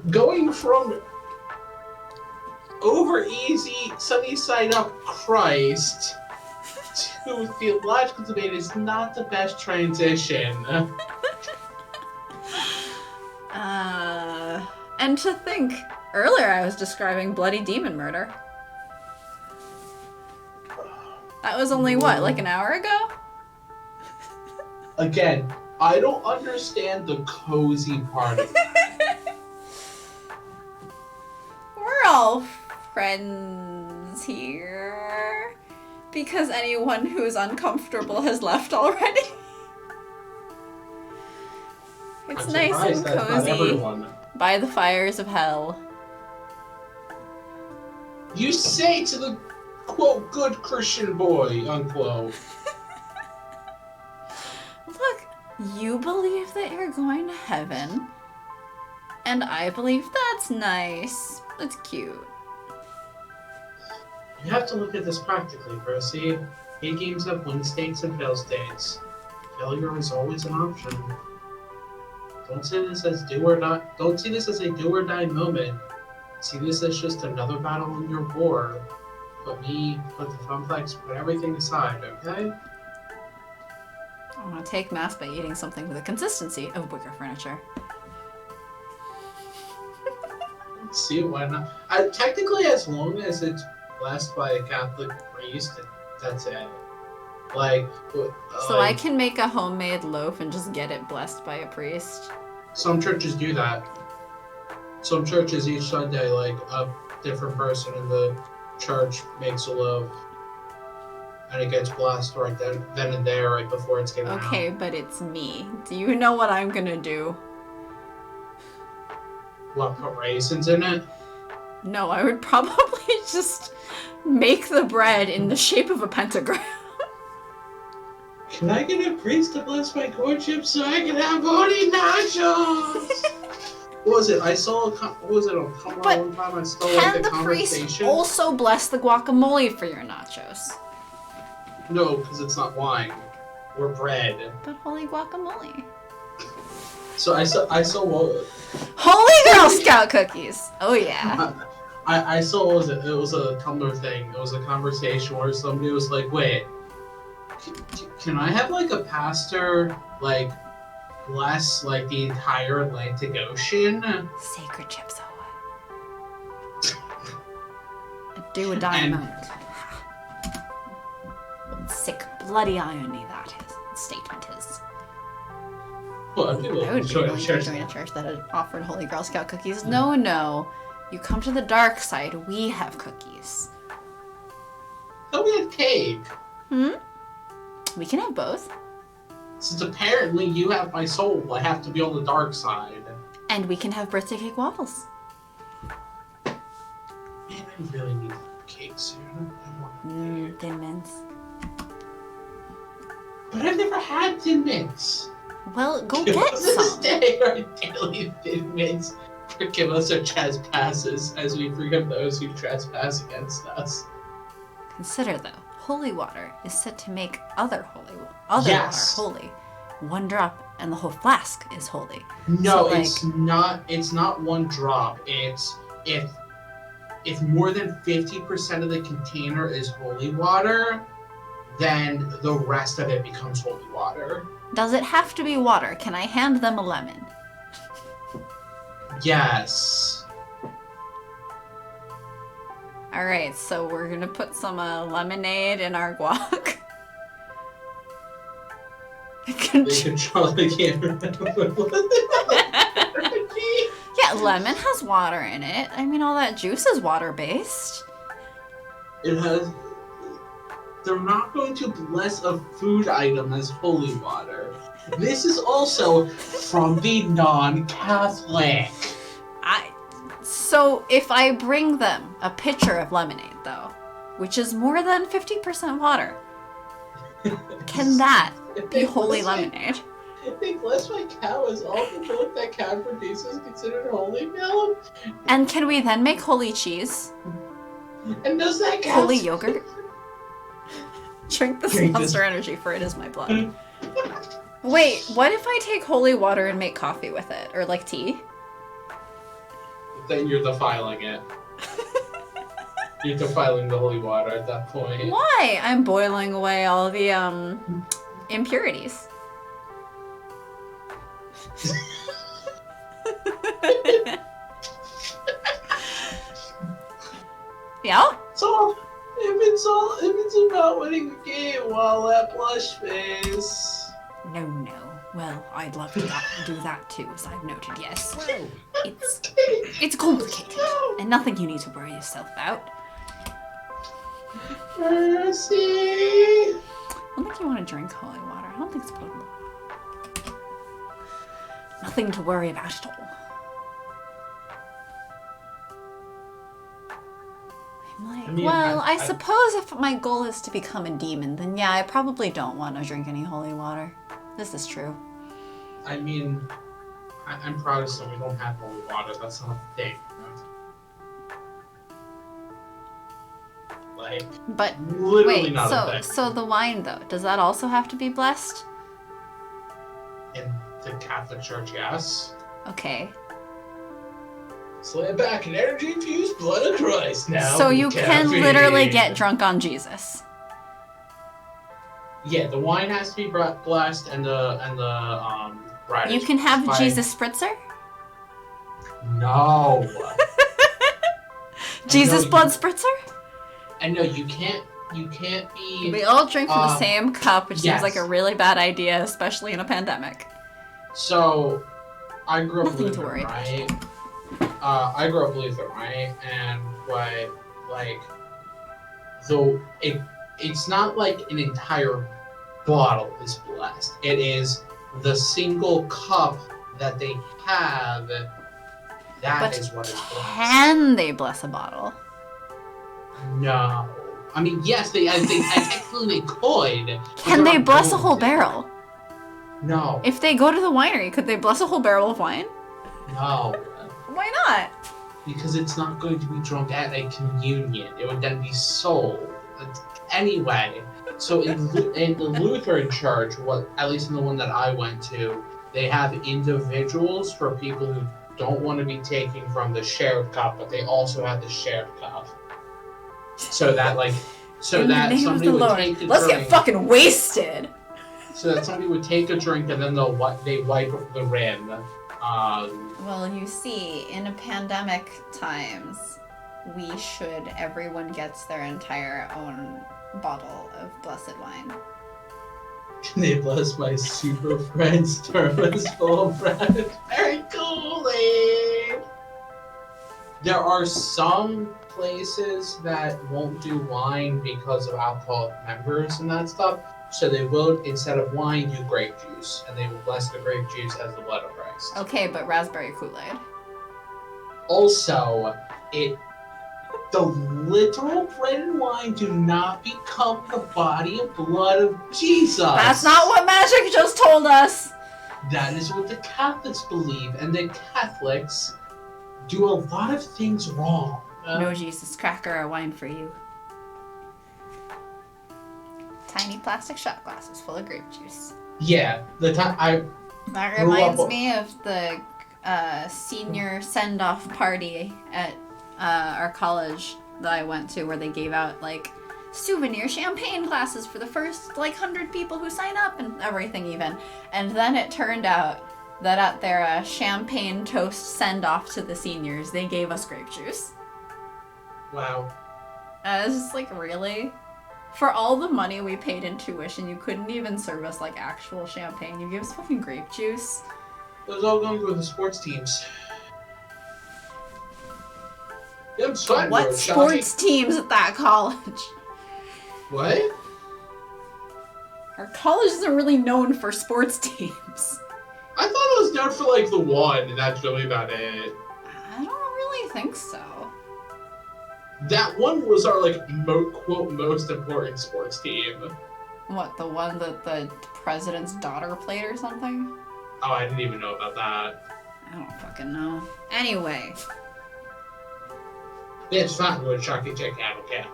going from over easy, sunny side up Christ to theological debate is not the best transition. And to think, earlier I was describing bloody demon murder. That was only, what, like an hour ago? Again, I don't understand the cozy part of that. We're all friends here. Because anyone who's uncomfortable has left already. It's I'm nice and surprised that's not cozy everyone. by the fires of hell. You say to the, quote, good Christian boy, unquote. Look, you believe that you're going to heaven, and I believe that's nice. That's cute. You have to look at this practically, Percy. A games have win states and fail states. Failure is always an option. Don't see this as do or die. Don't see this as a do or die moment. See this as just another battle on your board. Put the complex, put everything aside, okay? I'm gonna take mass by eating something with the consistency of wicker furniture. See, why not? Technically, as long as it's blessed by a Catholic priest, that's it. Like, So I can make a homemade loaf and just get it blessed by a priest? some churches do that. Some churches each Sunday, like, a different person in the church makes a loaf. And it gets blessed right then and there, right before it's given out. Okay, but it's me. Do you know what I'm gonna do? What, put raisins in it? No, I would probably just make the bread in the shape of a pentagram. Can I get a priest to bless my courtship so I can have bony nachos? What was it? I saw what was it on Tumblr one time? I stole like Can a the conversation. priest also bless the guacamole for your nachos? No, because it's not wine. Or bread. But holy guacamole. So I saw Holy Girl Scout cookies! Oh yeah. I saw what was it? It was a Tumblr thing. It was a conversation where somebody was like, "Wait, can I have like a pastor like bless like the entire Atlantic Ocean?" Sacred chips do a diamond. Sick bloody irony that is. Statement is. Well, I would be willing to join a church that had offered Holy Girl Scout cookies. No. You come to the dark side, we have cookies. Thought we had cake. We can have both. Since apparently you have my soul, I have to be on the dark side. And we can have birthday cake waffles. Man, I really need cake soon. Thin mints. But I've never had Thin Mints. Well, go get To this some. day, our daily Thin Mints forgive us our trespasses as we forgive those who trespass against us. Consider though, holy water is said to make other Yes. water holy. One drop and the whole flask is holy. No, So, it's not. It's not one drop. It's if more than 50% of the container is holy water, then the rest of it becomes holy water. Does it have to be water? Can I hand them a lemon? Yes. Alright, so we're gonna put some lemonade in our guac. They control the camera. Yeah, lemon has water in it. I mean, all that juice is water-based. It has. They're not going to bless a food item as holy water. This is also from the non-Catholic. So if I bring them a pitcher of lemonade, though, which is more than 50% water, can that be holy lemonade? I think bless my cow is all the milk that cow produces considered holy milk. And can we then make holy cheese? And does that count? Holy yogurt? Drink this Monster Energy, for it is my blood. Wait, what if I take holy water and make coffee with it? Or like tea? Then you're defiling it. You're defiling the holy water at that point. Why? I'm boiling away all the impurities. Yeah? So if it's about winning the game, while that blush face. No. Well, I'd love to do that too, as I've noted, yes. It's complicated, and nothing you need to worry yourself about. Mercy. I don't think you want to drink holy water. I don't think it's potable. Nothing to worry about at all. I'm like, I suppose if my goal is to become a demon, then yeah, I probably don't want to drink any holy water. This is true. I mean, I'm Protestant. We don't have holy water. That's not a thing. Like, but literally wait, not a thing. So the wine though, does that also have to be blessed? In the Catholic Church, yes. Okay. Slam back an energy-infused blood of Christ now. So you can literally get drunk on Jesus. Yeah, the wine has to be blessed, and the riders. You can have Jesus spritzer. No. Jesus blood spritzer. I know you can't be. We all drink from the same cup, which yes. seems like a really bad idea, especially in a pandemic. So, I grew up Nothing to Lutheran, worry right? I grew up Lutheran, right? And it's not like an entire bottle is blessed. It is the single cup that they have That But is what is blessed. can they bless a bottle? No. I mean, yes, technically they could. Can they bless a whole barrel? No. If they go to the winery, could they bless a whole barrel of wine? No. Why not? Because it's not going to be drunk at a communion. It would then be sold. Anyway, so in the Lutheran church, at least in the one that I went to, they have individuals for people who don't want to be taking from the shared cup, but they also have the shared cup. So that somebody would take a drink. Let's get fucking wasted. So that somebody would take a drink and then they wipe the rim. Well, you see, in a pandemic times, everyone gets their entire own bottle of blessed wine. Can they bless my super friend's thermos full of bread? Very cool, eh? There are some places that won't do wine because of alcoholic members and that stuff. So they will, instead of wine, do grape juice. And they will bless the grape juice as the blood of Christ. Okay, but raspberry Kool-Aid. Also, the literal bread and wine do not become the body and blood of Jesus. That's not what magic just told us. That is what the Catholics believe. And the Catholics do a lot of things wrong. No Jesus cracker or wine for you. Tiny plastic shot glasses full of grape juice. Yeah, That reminds me of the senior send-off party at our college that I went to, where they gave out like souvenir champagne glasses for the first 100 people who sign up and everything even. And then it turned out that at their champagne toast send-off to the seniors, they gave us grape juice. Wow. It's just really? For all the money we paid in tuition, you couldn't even serve us actual champagne. You gave us fucking grape juice. It was all going for the sports teams. What sports teams at that college? What? Our college isn't really known for sports teams. I thought it was known for the one, and that's really about it. I don't really think so. That one was our quote most important sports team. What, the one that the president's daughter played or something? Oh, I didn't even know about that. I don't fucking know. Anyway. It's fun with Sharky Check out, okay?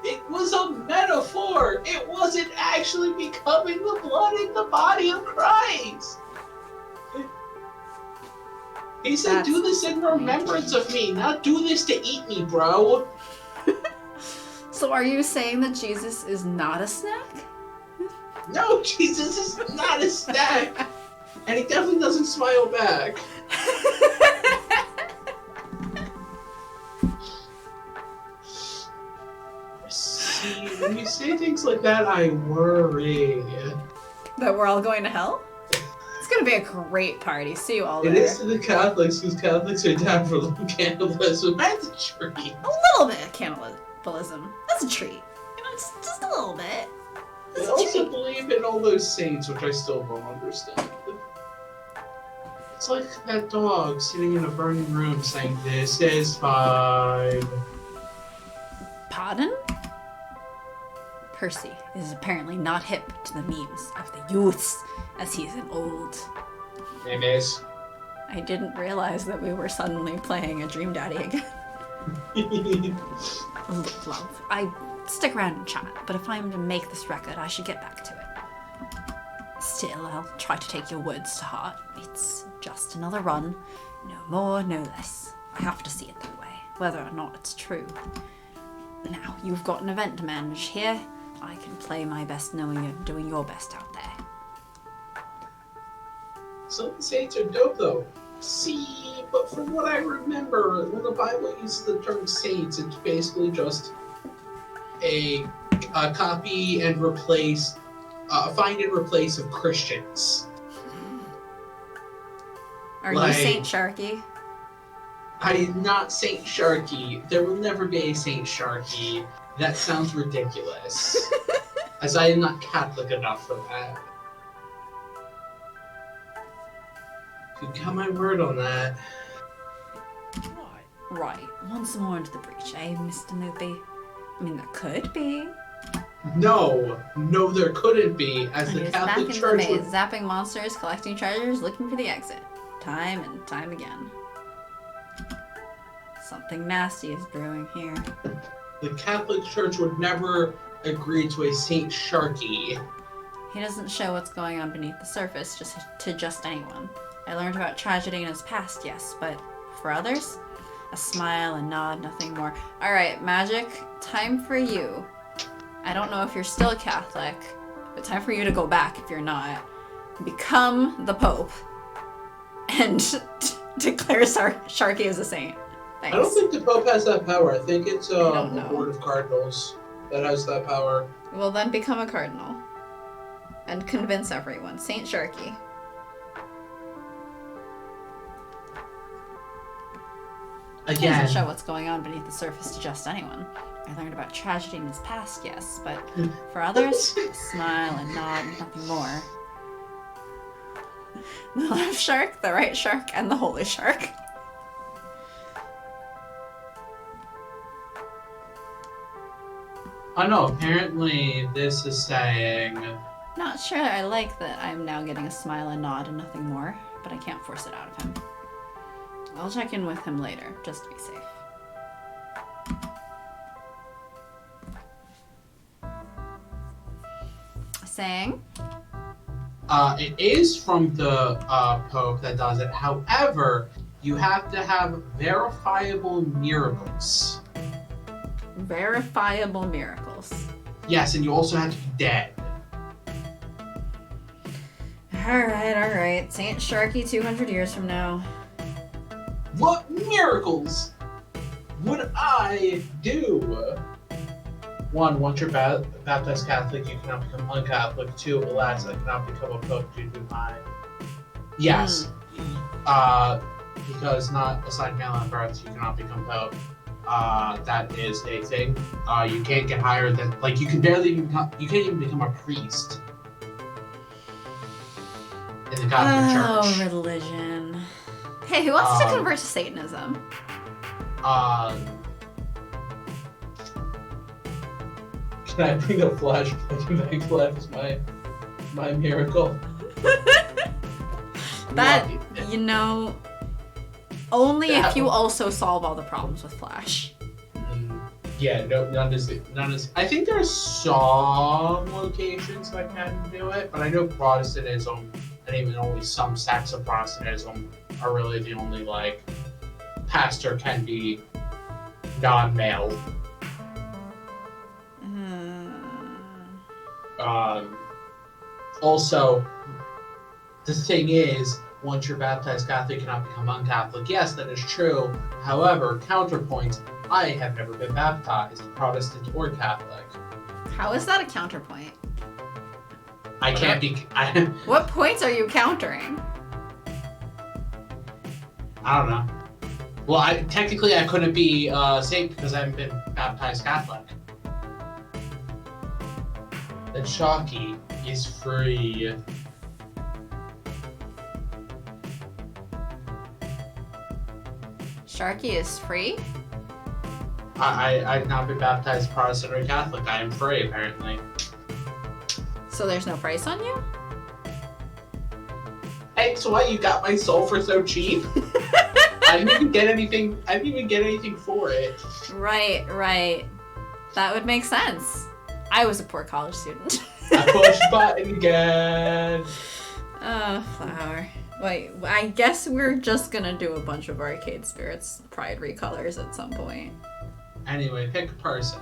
It was a metaphor! It wasn't actually becoming the blood in the body of Christ! He said, do this in remembrance of me, not do this to eat me, bro. So are you saying that Jesus is not a snack? No, Jesus is not a snack. And he definitely doesn't smile back. See, when you say things like that, I worry. That we're all going to hell? It's gonna be a great party. See you all there. It is to the Catholics, because Catholics are down for a little cannibalism. That's a treat. A little bit of cannibalism. That's a treat. Just a little bit. They also believe in all those saints, which I still don't understand. It's like that dog sitting in a burning room saying, "This is fine." Pardon? Percy is apparently not hip to the memes of the youths, as he's an old. Hey, miss. I didn't realize that we were suddenly playing a Dream Daddy again. Love, I stick around and chat, but if I'm to make this record, I should get back to it. Still, I'll try to take your words to heart. It's just another run. No more, no less. I have to see it that way, whether or not it's true. Now, you've got an event to manage here. I can play my best knowing you're doing your best out there. Some of the saints are dope, though. See, but from what I remember, when the Bible uses the term saints, it's basically just a copy and replace, find and replace of Christians. Are you Saint Sharky? I am not Saint Sharky. There will never be a Saint Sharky. That sounds ridiculous. As I am not Catholic enough for that. You got my word on that. Right. Once more into the breach, eh, Mr. Noopy? I mean, there could be. No, there couldn't be, as And the he was back Catholic in the Church maze, would... zapping monsters, collecting treasures, looking for the exit. Time and time again. Something nasty is brewing here. The Catholic Church would never agree to a Saint Sharky. He doesn't show what's going on beneath the surface to just anyone. I learned about tragedy in his past, yes, but for others? A smile, a nod, nothing more. Alright, Magic, time for you. I don't know if you're still a Catholic, but time for you to go back if you're not. Become the Pope. And declare Sharky as a saint. Thanks. I don't think the Pope has that power. I think it's don't the know. Board of Cardinals that has that power. Well, then become a cardinal. And convince everyone. Saint Sharky. He Again, doesn't show what's going on beneath the surface to just anyone. I learned about tragedy in his past, yes, but for others, a smile and nod, nothing more. The left shark, the right shark, and the holy shark. oh no, apparently this is saying... Not sure I like that I'm now getting a smile and nod and nothing more, but I can't force it out of him. I'll check in with him later, just to be safe. Saying? It is from the Pope that does it. However, you have to have verifiable miracles. Verifiable miracles. Yes, and you also have to be dead. Alright. Saint Sharky 200 years from now. What miracles would I do? 1, once you're baptized Catholic, you cannot become un-Catholic. 2, alas, I cannot become a Pope due to my... Yes. Because not assigned male at birth, you cannot become Pope. That is a thing. You can't get higher than... Like, you can barely even you can't even become a priest. In the Catholic Church. Oh, religion. Hey, who wants to convert to Satanism? Can I bring a flashlight back to life as my miracle? That, you know, only if you also solve all the problems with Flash. Yeah, no, none is. I think there's some locations that can do it, but I know Protestantism, and even only some sects of Protestantism, are really the only, like, pastor can be non-male. Also, the thing is, once you're baptized Catholic, you cannot become un-Catholic. Yes, that is true. However, counterpoint, I have never been baptized, Protestant or Catholic. How is that a counterpoint? I can't be... What points are you countering? I don't know. Well, technically I couldn't be saved because I haven't been baptized Catholic. The Sharky is free. Sharky is free? I've not been baptized Protestant or Catholic. I am free, apparently. So there's no price on you? Hey, so what? You got my soul for so cheap? I didn't even get anything. I didn't even get anything for it. Right. That would make sense. I was a poor college student. I pushed the button again. Oh, flower. Wait, I guess we're just gonna do a bunch of Arcade Spirits Pride recolors at some point. Anyway, pick a person.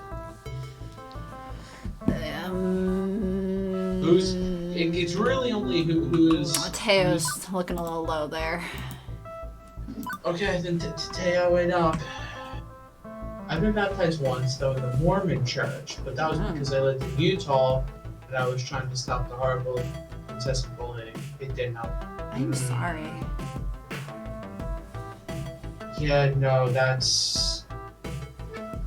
It's really only who's... Mateo's looking a little low there. Okay, then Teo, wait up. I've been baptized once, though, in the Mormon church, but that was because I lived in Utah, and I was trying to stop the horrible, incessant bullying. It didn't help. I'm sorry. Yeah, no,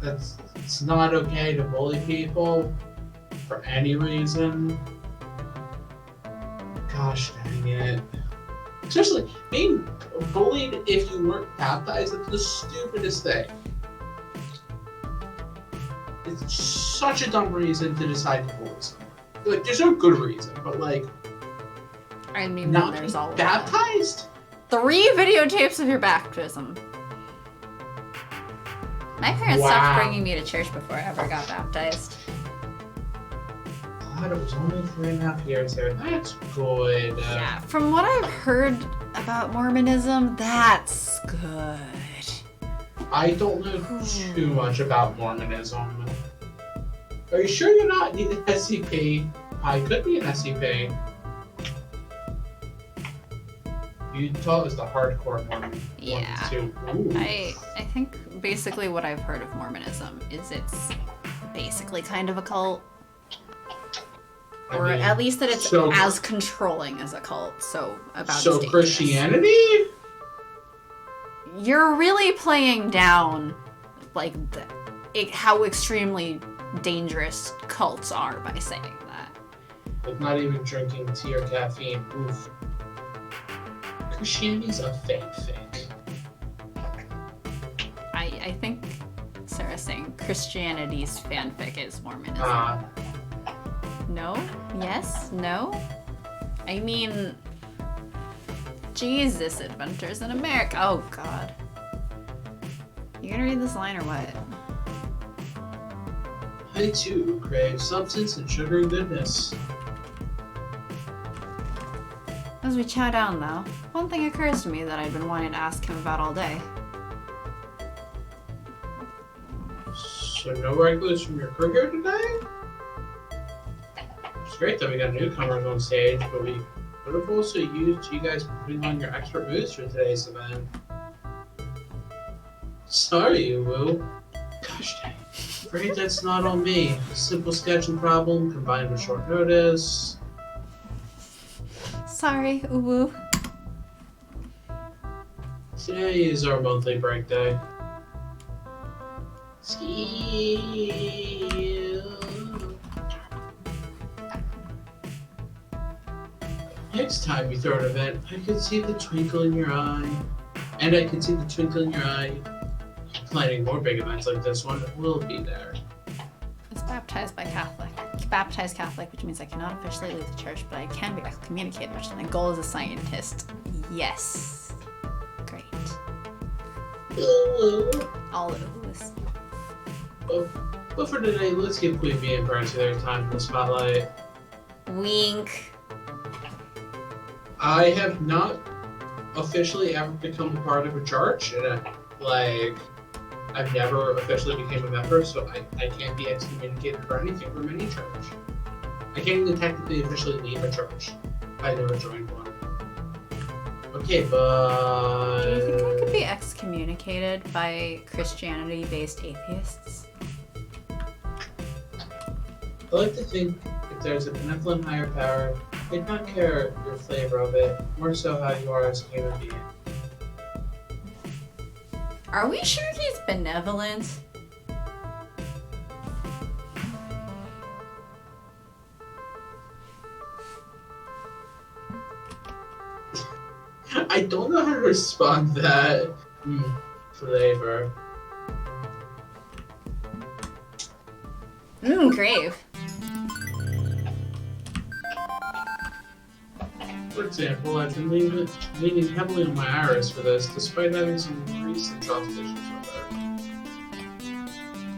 it's not okay to bully people for any reason. Gosh dang it. Especially being bullied if you weren't baptized, it's the stupidest thing. It's such a dumb reason to decide to bully someone. Like, there's no good reason, but like, I mean, not there's being all of baptized? that. 3 videotapes of your baptism. My parents Wow. stopped bringing me to church before I ever got baptized. God, it was only 3.5 years there. That's good. Yeah, from what I've heard about Mormonism, that's good. I don't know too much about Mormonism. Are you sure you're not an SCP? I could be an SCP. Utah is the hardcore Mormon. Yeah. Ooh. I think basically what I've heard of Mormonism is it's basically kind of a cult. I Or mean, at least that it's so- as controlling as a cult, so about as So dangerous. Christianity? You're really playing down, like, how extremely dangerous cults are by saying that. Like not even drinking tea or caffeine. Oof. Christianity's a fake. I think Sarah's saying Christianity's fanfic is Mormonism. No? Yes? No? I mean, Jesus, Adventures in America. Oh, God. You gonna read this line or what? I too crave substance and sugar goodness. As we chow down, though, one thing occurs to me that I've been wanting to ask him about all day. So no regulars from your crew here today? It's great that we got newcomers on stage, but we could have also used you guys putting on your expert moves for today's event. Sorry, Woo. Gosh dang. Afraid that's not on me. A simple scheduling problem combined with short notice. Sorry, uwu. Today is our monthly break day. Next time you throw an event, I could see the twinkle in your eye. And I could see the twinkle in your eye. Planning more big events like this one will be there. It's baptized Catholic, which means I cannot officially leave the church, but I can be excommunicated, which my goal as a scientist. Yes. Great. All of this. But for today, let's give Queen Bee and Percy their time in the spotlight. Wink. I have not officially ever become a part of a church, and I've never officially became a member, so I can't be excommunicated or anything from any church. I can't even technically officially leave a church. I never joined one. Okay, but... Do you think I could be excommunicated by Christianity-based atheists? I like to think if there's a benevolent higher power, they'd not care your flavor of it, more so how you are as a human being. Are we sure he's benevolent? I don't know how to respond to that. Flavor. Grave. For example, I've been leaning heavily on my iris for this, despite having some recent trust issues with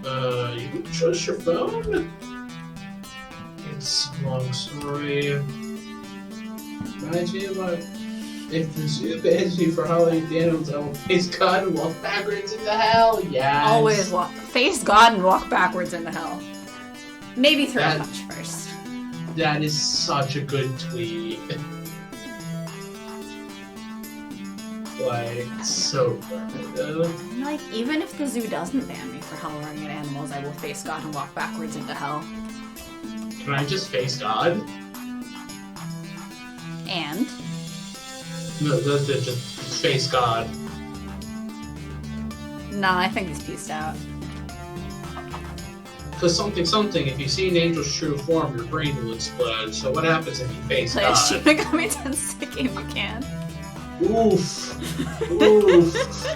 her. You can trust your phone? It's a long story. Reminds me of if the zoo bans you for Halloween animals, I will face God and walk backwards into hell. Yes. Always face God and walk backwards into hell. Maybe throw a punch first. That is such a good tweet. Like, so good. Like, even if the zoo doesn't ban me for Halloween animals, I will face God and walk backwards into hell. Can I just face God? And? No, that's just face God. No, I think he's pieced out. Because something, if you see an angel's true form, your brain will explode. So what happens if you face Play God? a Shin Megami Tensei game you can. Oof. Oof.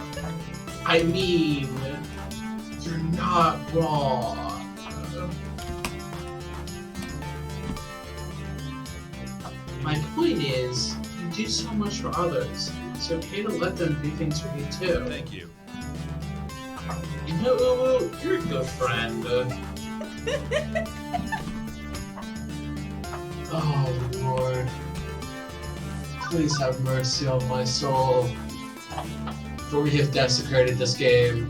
I mean, you're not wrong. My point is, you do so much for others. It's okay to let them do things for you too. Thank you. You know, Uwu, you're a good friend. Oh, Lord. Please have mercy on my soul. For we have desecrated this game.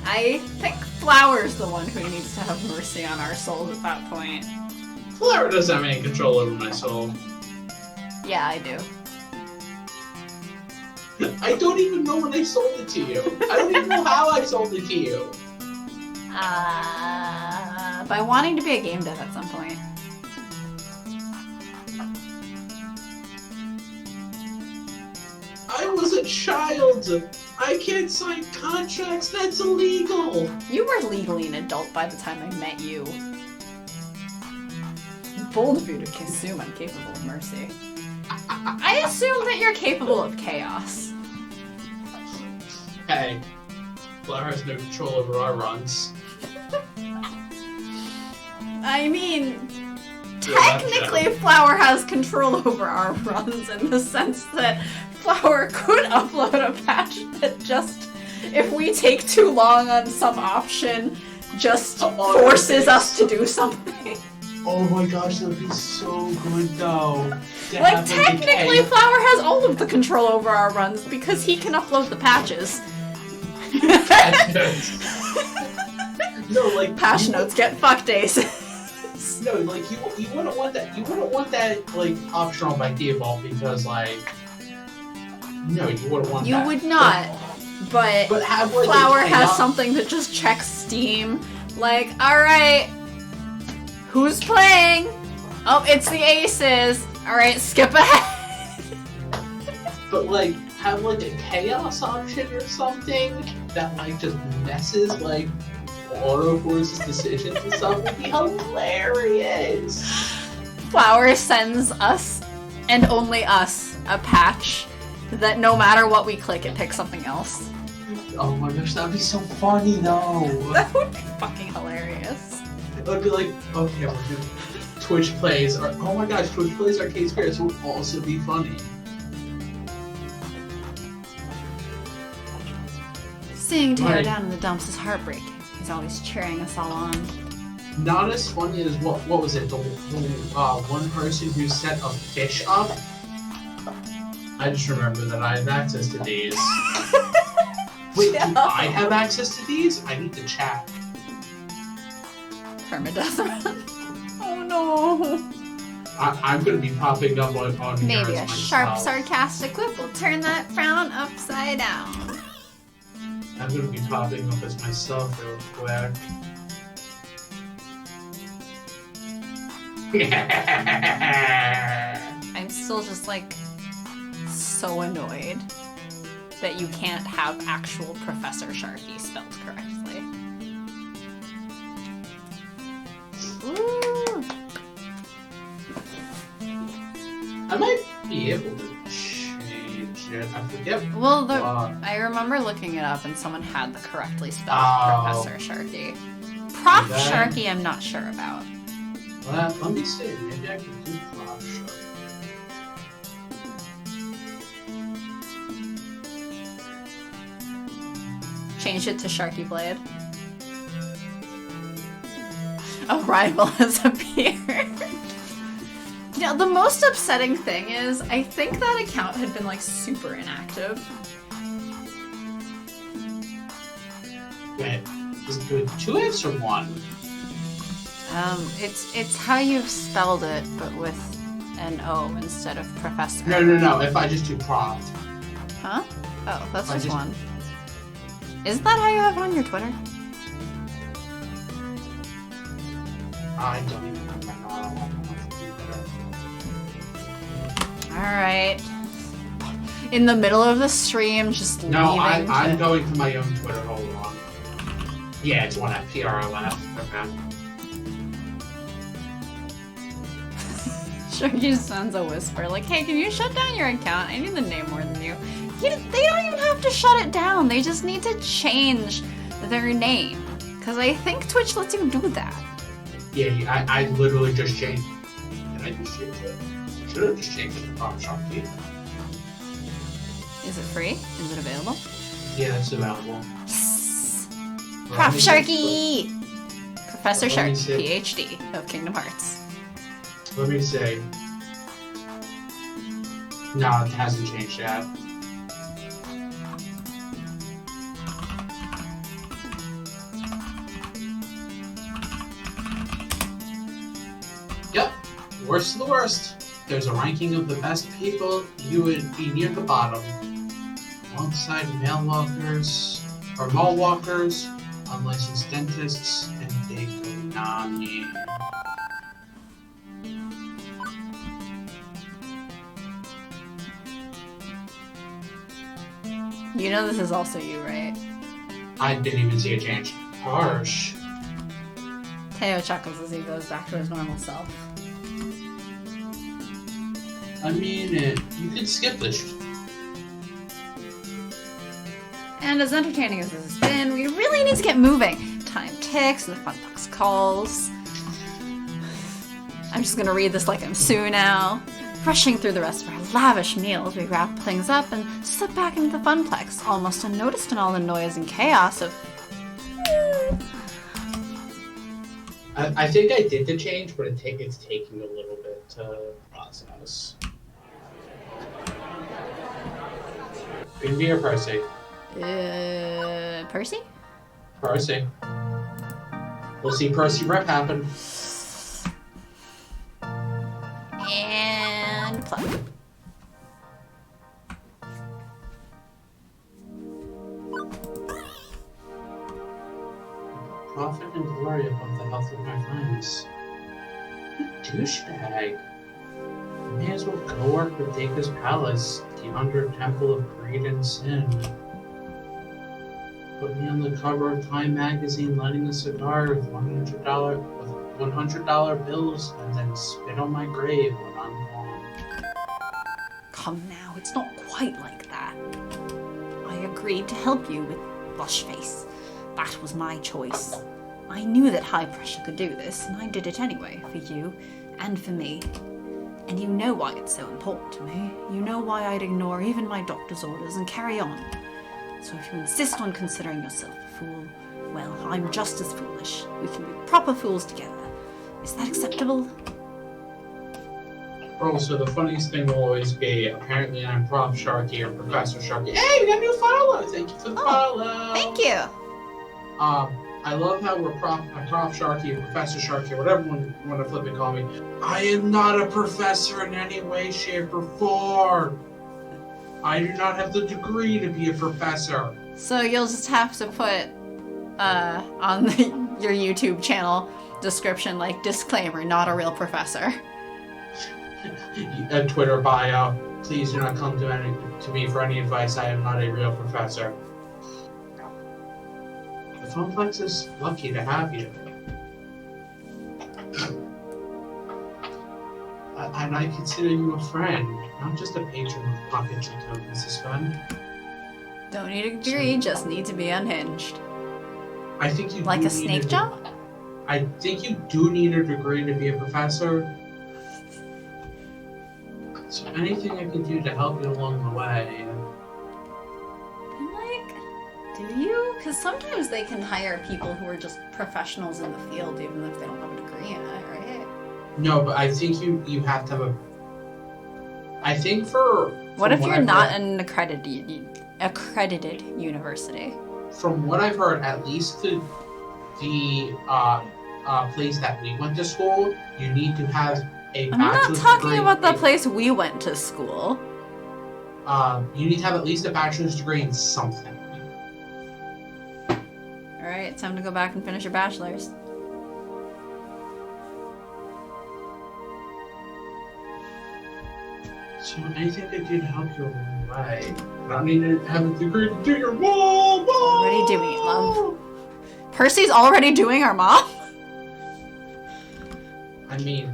I think Flower's the one who needs to have mercy on our souls at that point. Flower doesn't have any control over my soul. Yeah, I do. I don't even know when I sold it to you. I don't even know how I sold it to you. By wanting to be a game dev at some point. I was a child. I can't sign contracts. That's illegal. You were legally an adult by the time I met you. Bold of you to assume I'm capable of mercy. I assume that you're capable of chaos. Hey, Flower has no control over our runs. I mean, Yeah, that's technically Flower has control over our runs in the sense that Flower could upload a patch that just, if we take too long on some option, just forces us to do something. Oh my gosh, that would be so good though. Like, technically Flower has all of the control over our runs because he can upload the patches. No, like Patch notes get fuck days. No, like you wouldn't want that. You wouldn't want that like optional by default because like no, you wouldn't want You that. would not, but have like Flower a has chaos- something that just checks Steam. Like, alright, who's playing? Oh, it's the Aces. Alright, skip ahead. But like have like a chaos option or something that like just messes like auto forces decisions and stuff would be hilarious. Flower sends us, and only us, a patch that no matter what we click, it picks something else. Oh my gosh, that'd be so funny though. That would be fucking hilarious. It would be like, okay, we're doing Twitch plays are oh my gosh, Twitch plays Arcade Spirits would also be funny. Seeing Taro Right. down in the dumps is heartbreaking. He's always cheering us all on. Not as funny as what was it? The one person who set a fish up. I just remember that I have access to these. Wait, do I have access to these? I need to chat. Permadeath run. Oh no. I'm gonna be popping up on Maybe yours a sharp, myself. sarcastic whip will turn that frown upside down. I'm gonna be popping up as myself real quick. I'm still just like so annoyed that you can't have actual Professor Sharky spelled correctly. Ooh. I might be able to change it. I forget. Well, what. I remember looking it up and someone had the correctly spelled Oh. Professor Sharky. Prof Okay. Sharky I'm not sure about. Well, let me see. Maybe I can do Flash. Change it to Sharky Blade. A rival has appeared. Yeah, the most upsetting thing is, I think that account had been like super inactive. Wait, is it good 2 F's or 1? It's how you've spelled it, but with an O instead of Professor. No. If I just do prompt. Huh? Oh, that's I just just- one. Isn't that how you have it on your Twitter? I don't even remember. I don't want to do better. Alright. In the middle of the stream, just No, leaving I'm to... going to my own Twitter. Hold on. Yeah, it's 1 FPRLF. Okay. Sharky sends a whisper like, hey, can you shut down your account? I need the name more than you. They don't even have to shut it down. They just need to change their name. Because I think Twitch lets you do that. Yeah, I literally just changed. Did I just change it? I should have just changed it to Professor Sharky. Is it free? Is it available? Yeah, it's available. Yes! Prof Sharky! Professor Sharky, see. PhD of Kingdom Hearts. Let me see. No, it hasn't changed yet. Yep, worst of the worst. There's a ranking of the best people. You would be near the bottom. Alongside mall walkers, unlicensed dentists, and Dekunami. You know this is also you, right? I didn't even see a change. Harsh. Teo chuckles as he goes back to his normal self. I mean, you could skip this. And as entertaining as this has been, we really need to get moving. Time ticks and the fun box calls. I'm just gonna read this like I'm Sue now. Rushing through the rest of our lavish meals, we wrap things up and slip back into the funplex, almost unnoticed in all the noise and chaos of... I think I did the change, but it's taking a little bit to process. Green beer, Percy. Percy? Percy. We'll see Percy rep happen. And plug. Profit and glory above the health of my friends. Douchebag. May as well go work with Deka's palace, the under temple of greed and sin. Put me on the cover of Time magazine lighting a cigar with $100 bills and then spit on my grave when I'm gone. Come now, it's not quite like that. I agreed to help you with Blushface. That was my choice. I knew that High Pressure could do this, and I did it anyway, for you, and for me. And you know why it's so important to me. You know why I'd ignore even my doctor's orders and carry on. So if you insist on considering yourself a fool, well, I'm just as foolish. We can be proper fools together. Is that acceptable? Oh, so the funniest thing will always be, apparently I'm Prof Sharky or Professor Sharky. Hey, we got a new follow! Thank you for the follow! Thank you! I love how we're Prof Sharky or Professor Sharky or whatever one want to flip and call me. I am not a professor in any way, shape, or form. I do not have the degree to be a professor. So you'll just have to put on your YouTube channel description, like, disclaimer, not a real professor. A Twitter bio. Please do not come to me for any advice. I am not a real professor. The Funplex is lucky to have you. And I consider you a friend, not just a patron with pocket tokens to spend. Don't need a degree, just need to be unhinged. I think you like do a snake jaw? I think you do need a degree to be a professor. So anything I can do to help you along the way. I'm like, do you? Because sometimes they can hire people who are just professionals in the field, even if they don't have a degree in it, right? No, but I think you have to have a... I think for... What if you're not an accredited university? From what I've heard, at least the place that we went to school, you need to have a bachelor's degree. I'm not talking about the place we went to school. You need to have at least a bachelor's degree in something. Alright, time to go back and finish your bachelor's. So anything I do to help you along the way. I don't need to have a degree to do your mom. Already doing it, love. Percy's already doing our mom? I mean,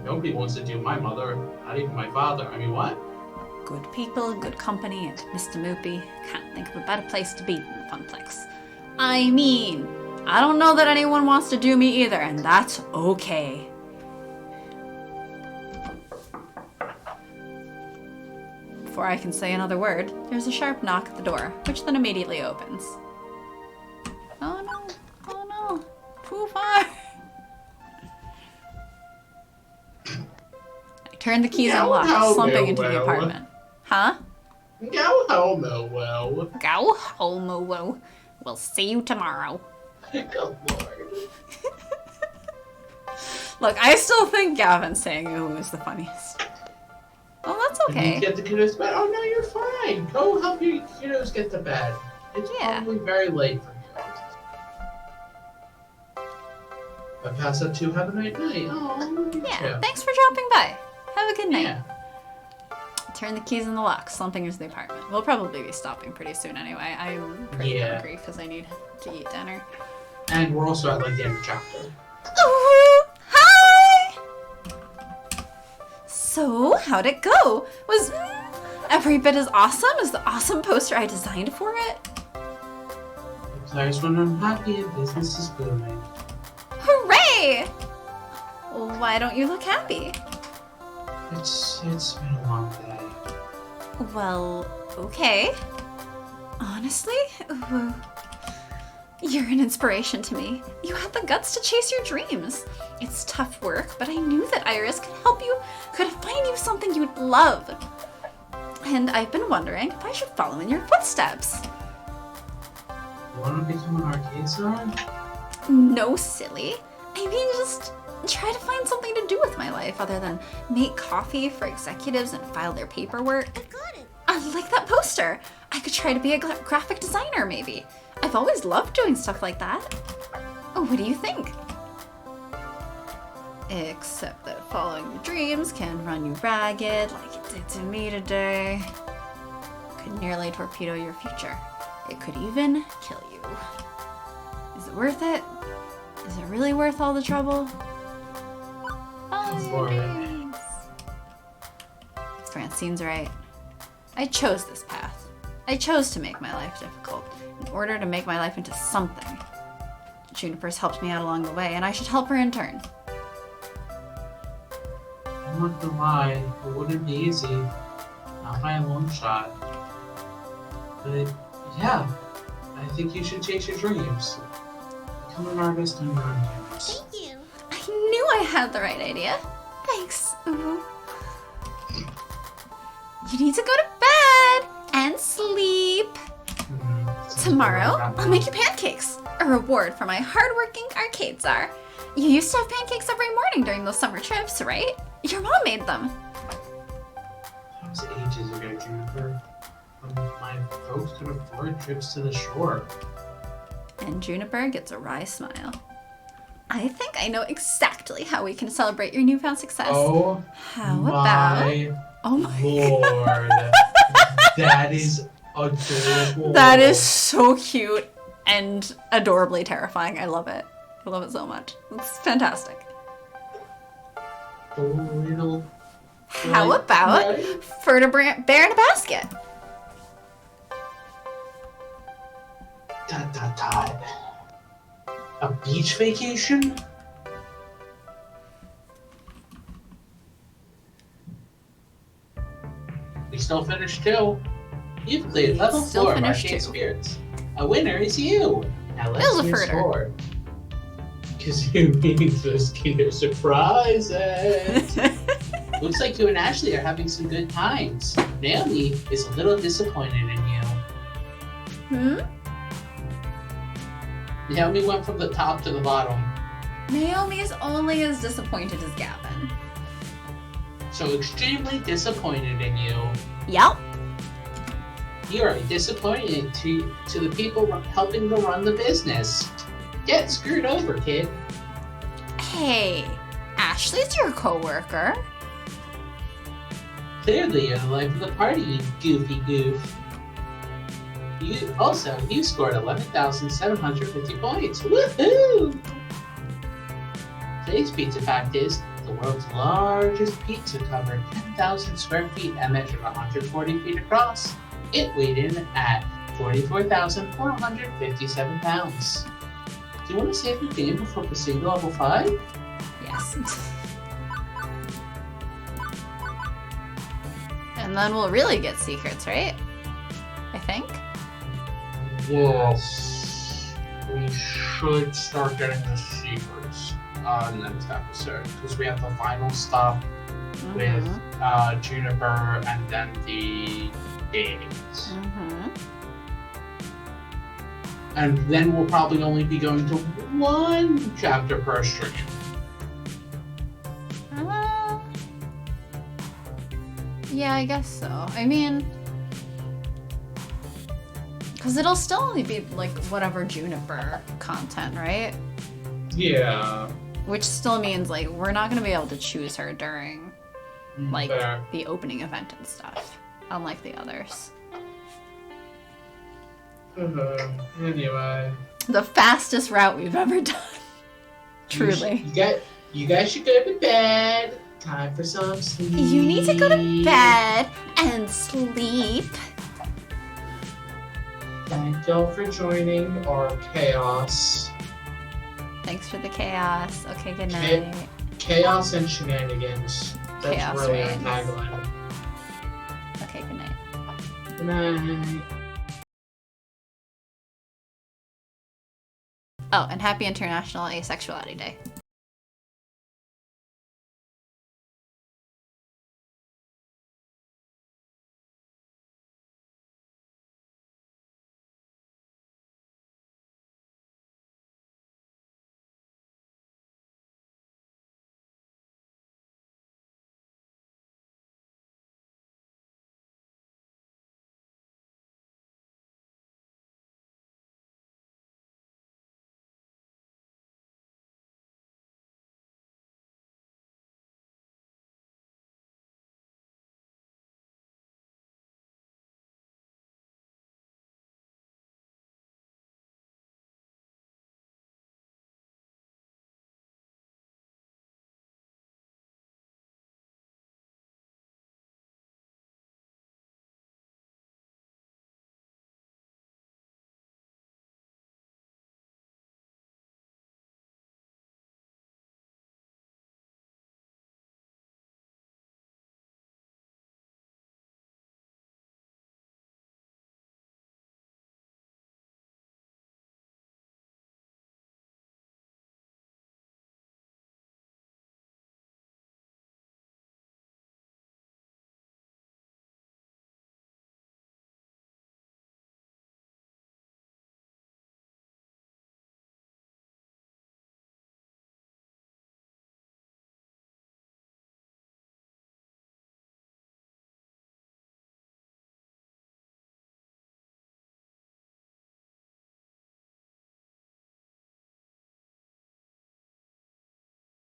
Nobody wants to do my mother, not even my father. I mean, what? Good people, good company, and Mr. Moopy. Can't think of a better place to be than the Funplex. I mean, I don't know that anyone wants to do me either, and that's okay. Before I can say another word, there's a sharp knock at the door, which then immediately opens. Oh no, oh no, too far. I turn the keys and lock, slumping into the apartment. Huh? Go home, well. Go home, woo. We'll see you tomorrow. Good lord. Look, I still think Gavin saying ooh is the funniest. Well, that's okay. You get the kiddos to bed. Oh no, you're fine. Go help your kiddos get to bed. It's probably very late for you. But pass up to have a night. Oh, yeah, thanks for dropping by. Have a good night. Yeah. Turn the keys in the lock, slumping into the apartment. We'll probably be stopping pretty soon anyway. I'm pretty hungry because I need to eat dinner. And we're also at like the end of the chapter. Ooh, hi! So, how'd it go? Was every bit as awesome as the awesome poster I designed for it? The players when I'm happy and business is booming. Hooray! Why don't you look happy? It's been a long day. Well, okay. Honestly, you're an inspiration to me. You had the guts to chase your dreams. It's tough work, but I knew that Iris could help you, could find you something you'd love. And I've been wondering if I should follow in your footsteps. You want to become an arcade star? No, silly. I mean, just try to find something to do with my life other than make coffee for executives and file their paperwork. I got it. Like that poster. I could try to be a graphic designer, maybe. I've always loved doing stuff like that. What do you think? Except that following your dreams can run you ragged like it did to me today. Could nearly torpedo your future. It could even kill you. Is it worth it? Is it really worth all the trouble? For it. Thanks. Francine's right. I chose this path. I chose to make my life difficult in order to make my life into something. Juniper's helped me out along the way, and I should help her in turn. I'm not gonna lie, it wouldn't be easy. Not by a long shot. But yeah, I think you should chase your dreams. Become an artist on your own terms. Thank you. I knew I had the right idea. Thanks. Ooh. You need to go to bed and sleep. Tomorrow, I'll make you pancakes. A reward for my hardworking arcade czar. You used to have pancakes every morning during those summer trips, right? Your mom made them. That was ages ago, Juniper. My folks could afford trips to the shore. And Juniper gets a wry smile. I think I know exactly how we can celebrate your newfound success. Oh, how about? Oh my Lord. That is adorable. That is so cute and adorably terrifying. I love it. I love it so much. It's fantastic. A little. How about Fur to Bear in a Basket? Dot. A beach vacation? We still finished two. You've cleared level 4 of Arcade Spirits. A winner is you. Now let's see your score. Because you mean those Kinder surprises. Looks like you and Ashley are having some good times. Naomi is a little disappointed in you. Naomi went from the top to the bottom. Naomi is only as disappointed as Gavin. So extremely disappointed in you. Yep. You are disappointed to the people helping to run the business. Get screwed over, kid. Hey, Ashley's your coworker. Clearly you're the life of the party, you goofy goof. You scored 11,750 points. Woohoo! Today's pizza fact is, The world's largest pizza covered 10,000 square feet and measured 140 feet across. It weighed in at 44,457 pounds. Do you want to save the game before proceeding to level 5? Yes. And then we'll really get secrets, right? I think. Yes. We should start getting the secrets next episode because we have the final stop with Juniper and then the days. And then we'll probably only be going to one chapter per stream. Yeah, I guess so. I mean, because it'll still only be like whatever Juniper content, right? Yeah. Which still means like we're not gonna be able to choose her during like the opening event and stuff, unlike the others. Anyway. The fastest route we've ever done. Truly. You guys should go to bed. Time for some sleep. You need to go to bed and sleep. Thank y'all for joining our chaos. Thanks for the chaos. Okay, good night. Chaos and shenanigans. That's Chaos really our reigns. tagline. Okay, good night. Good night. Oh, and happy International Asexuality Day.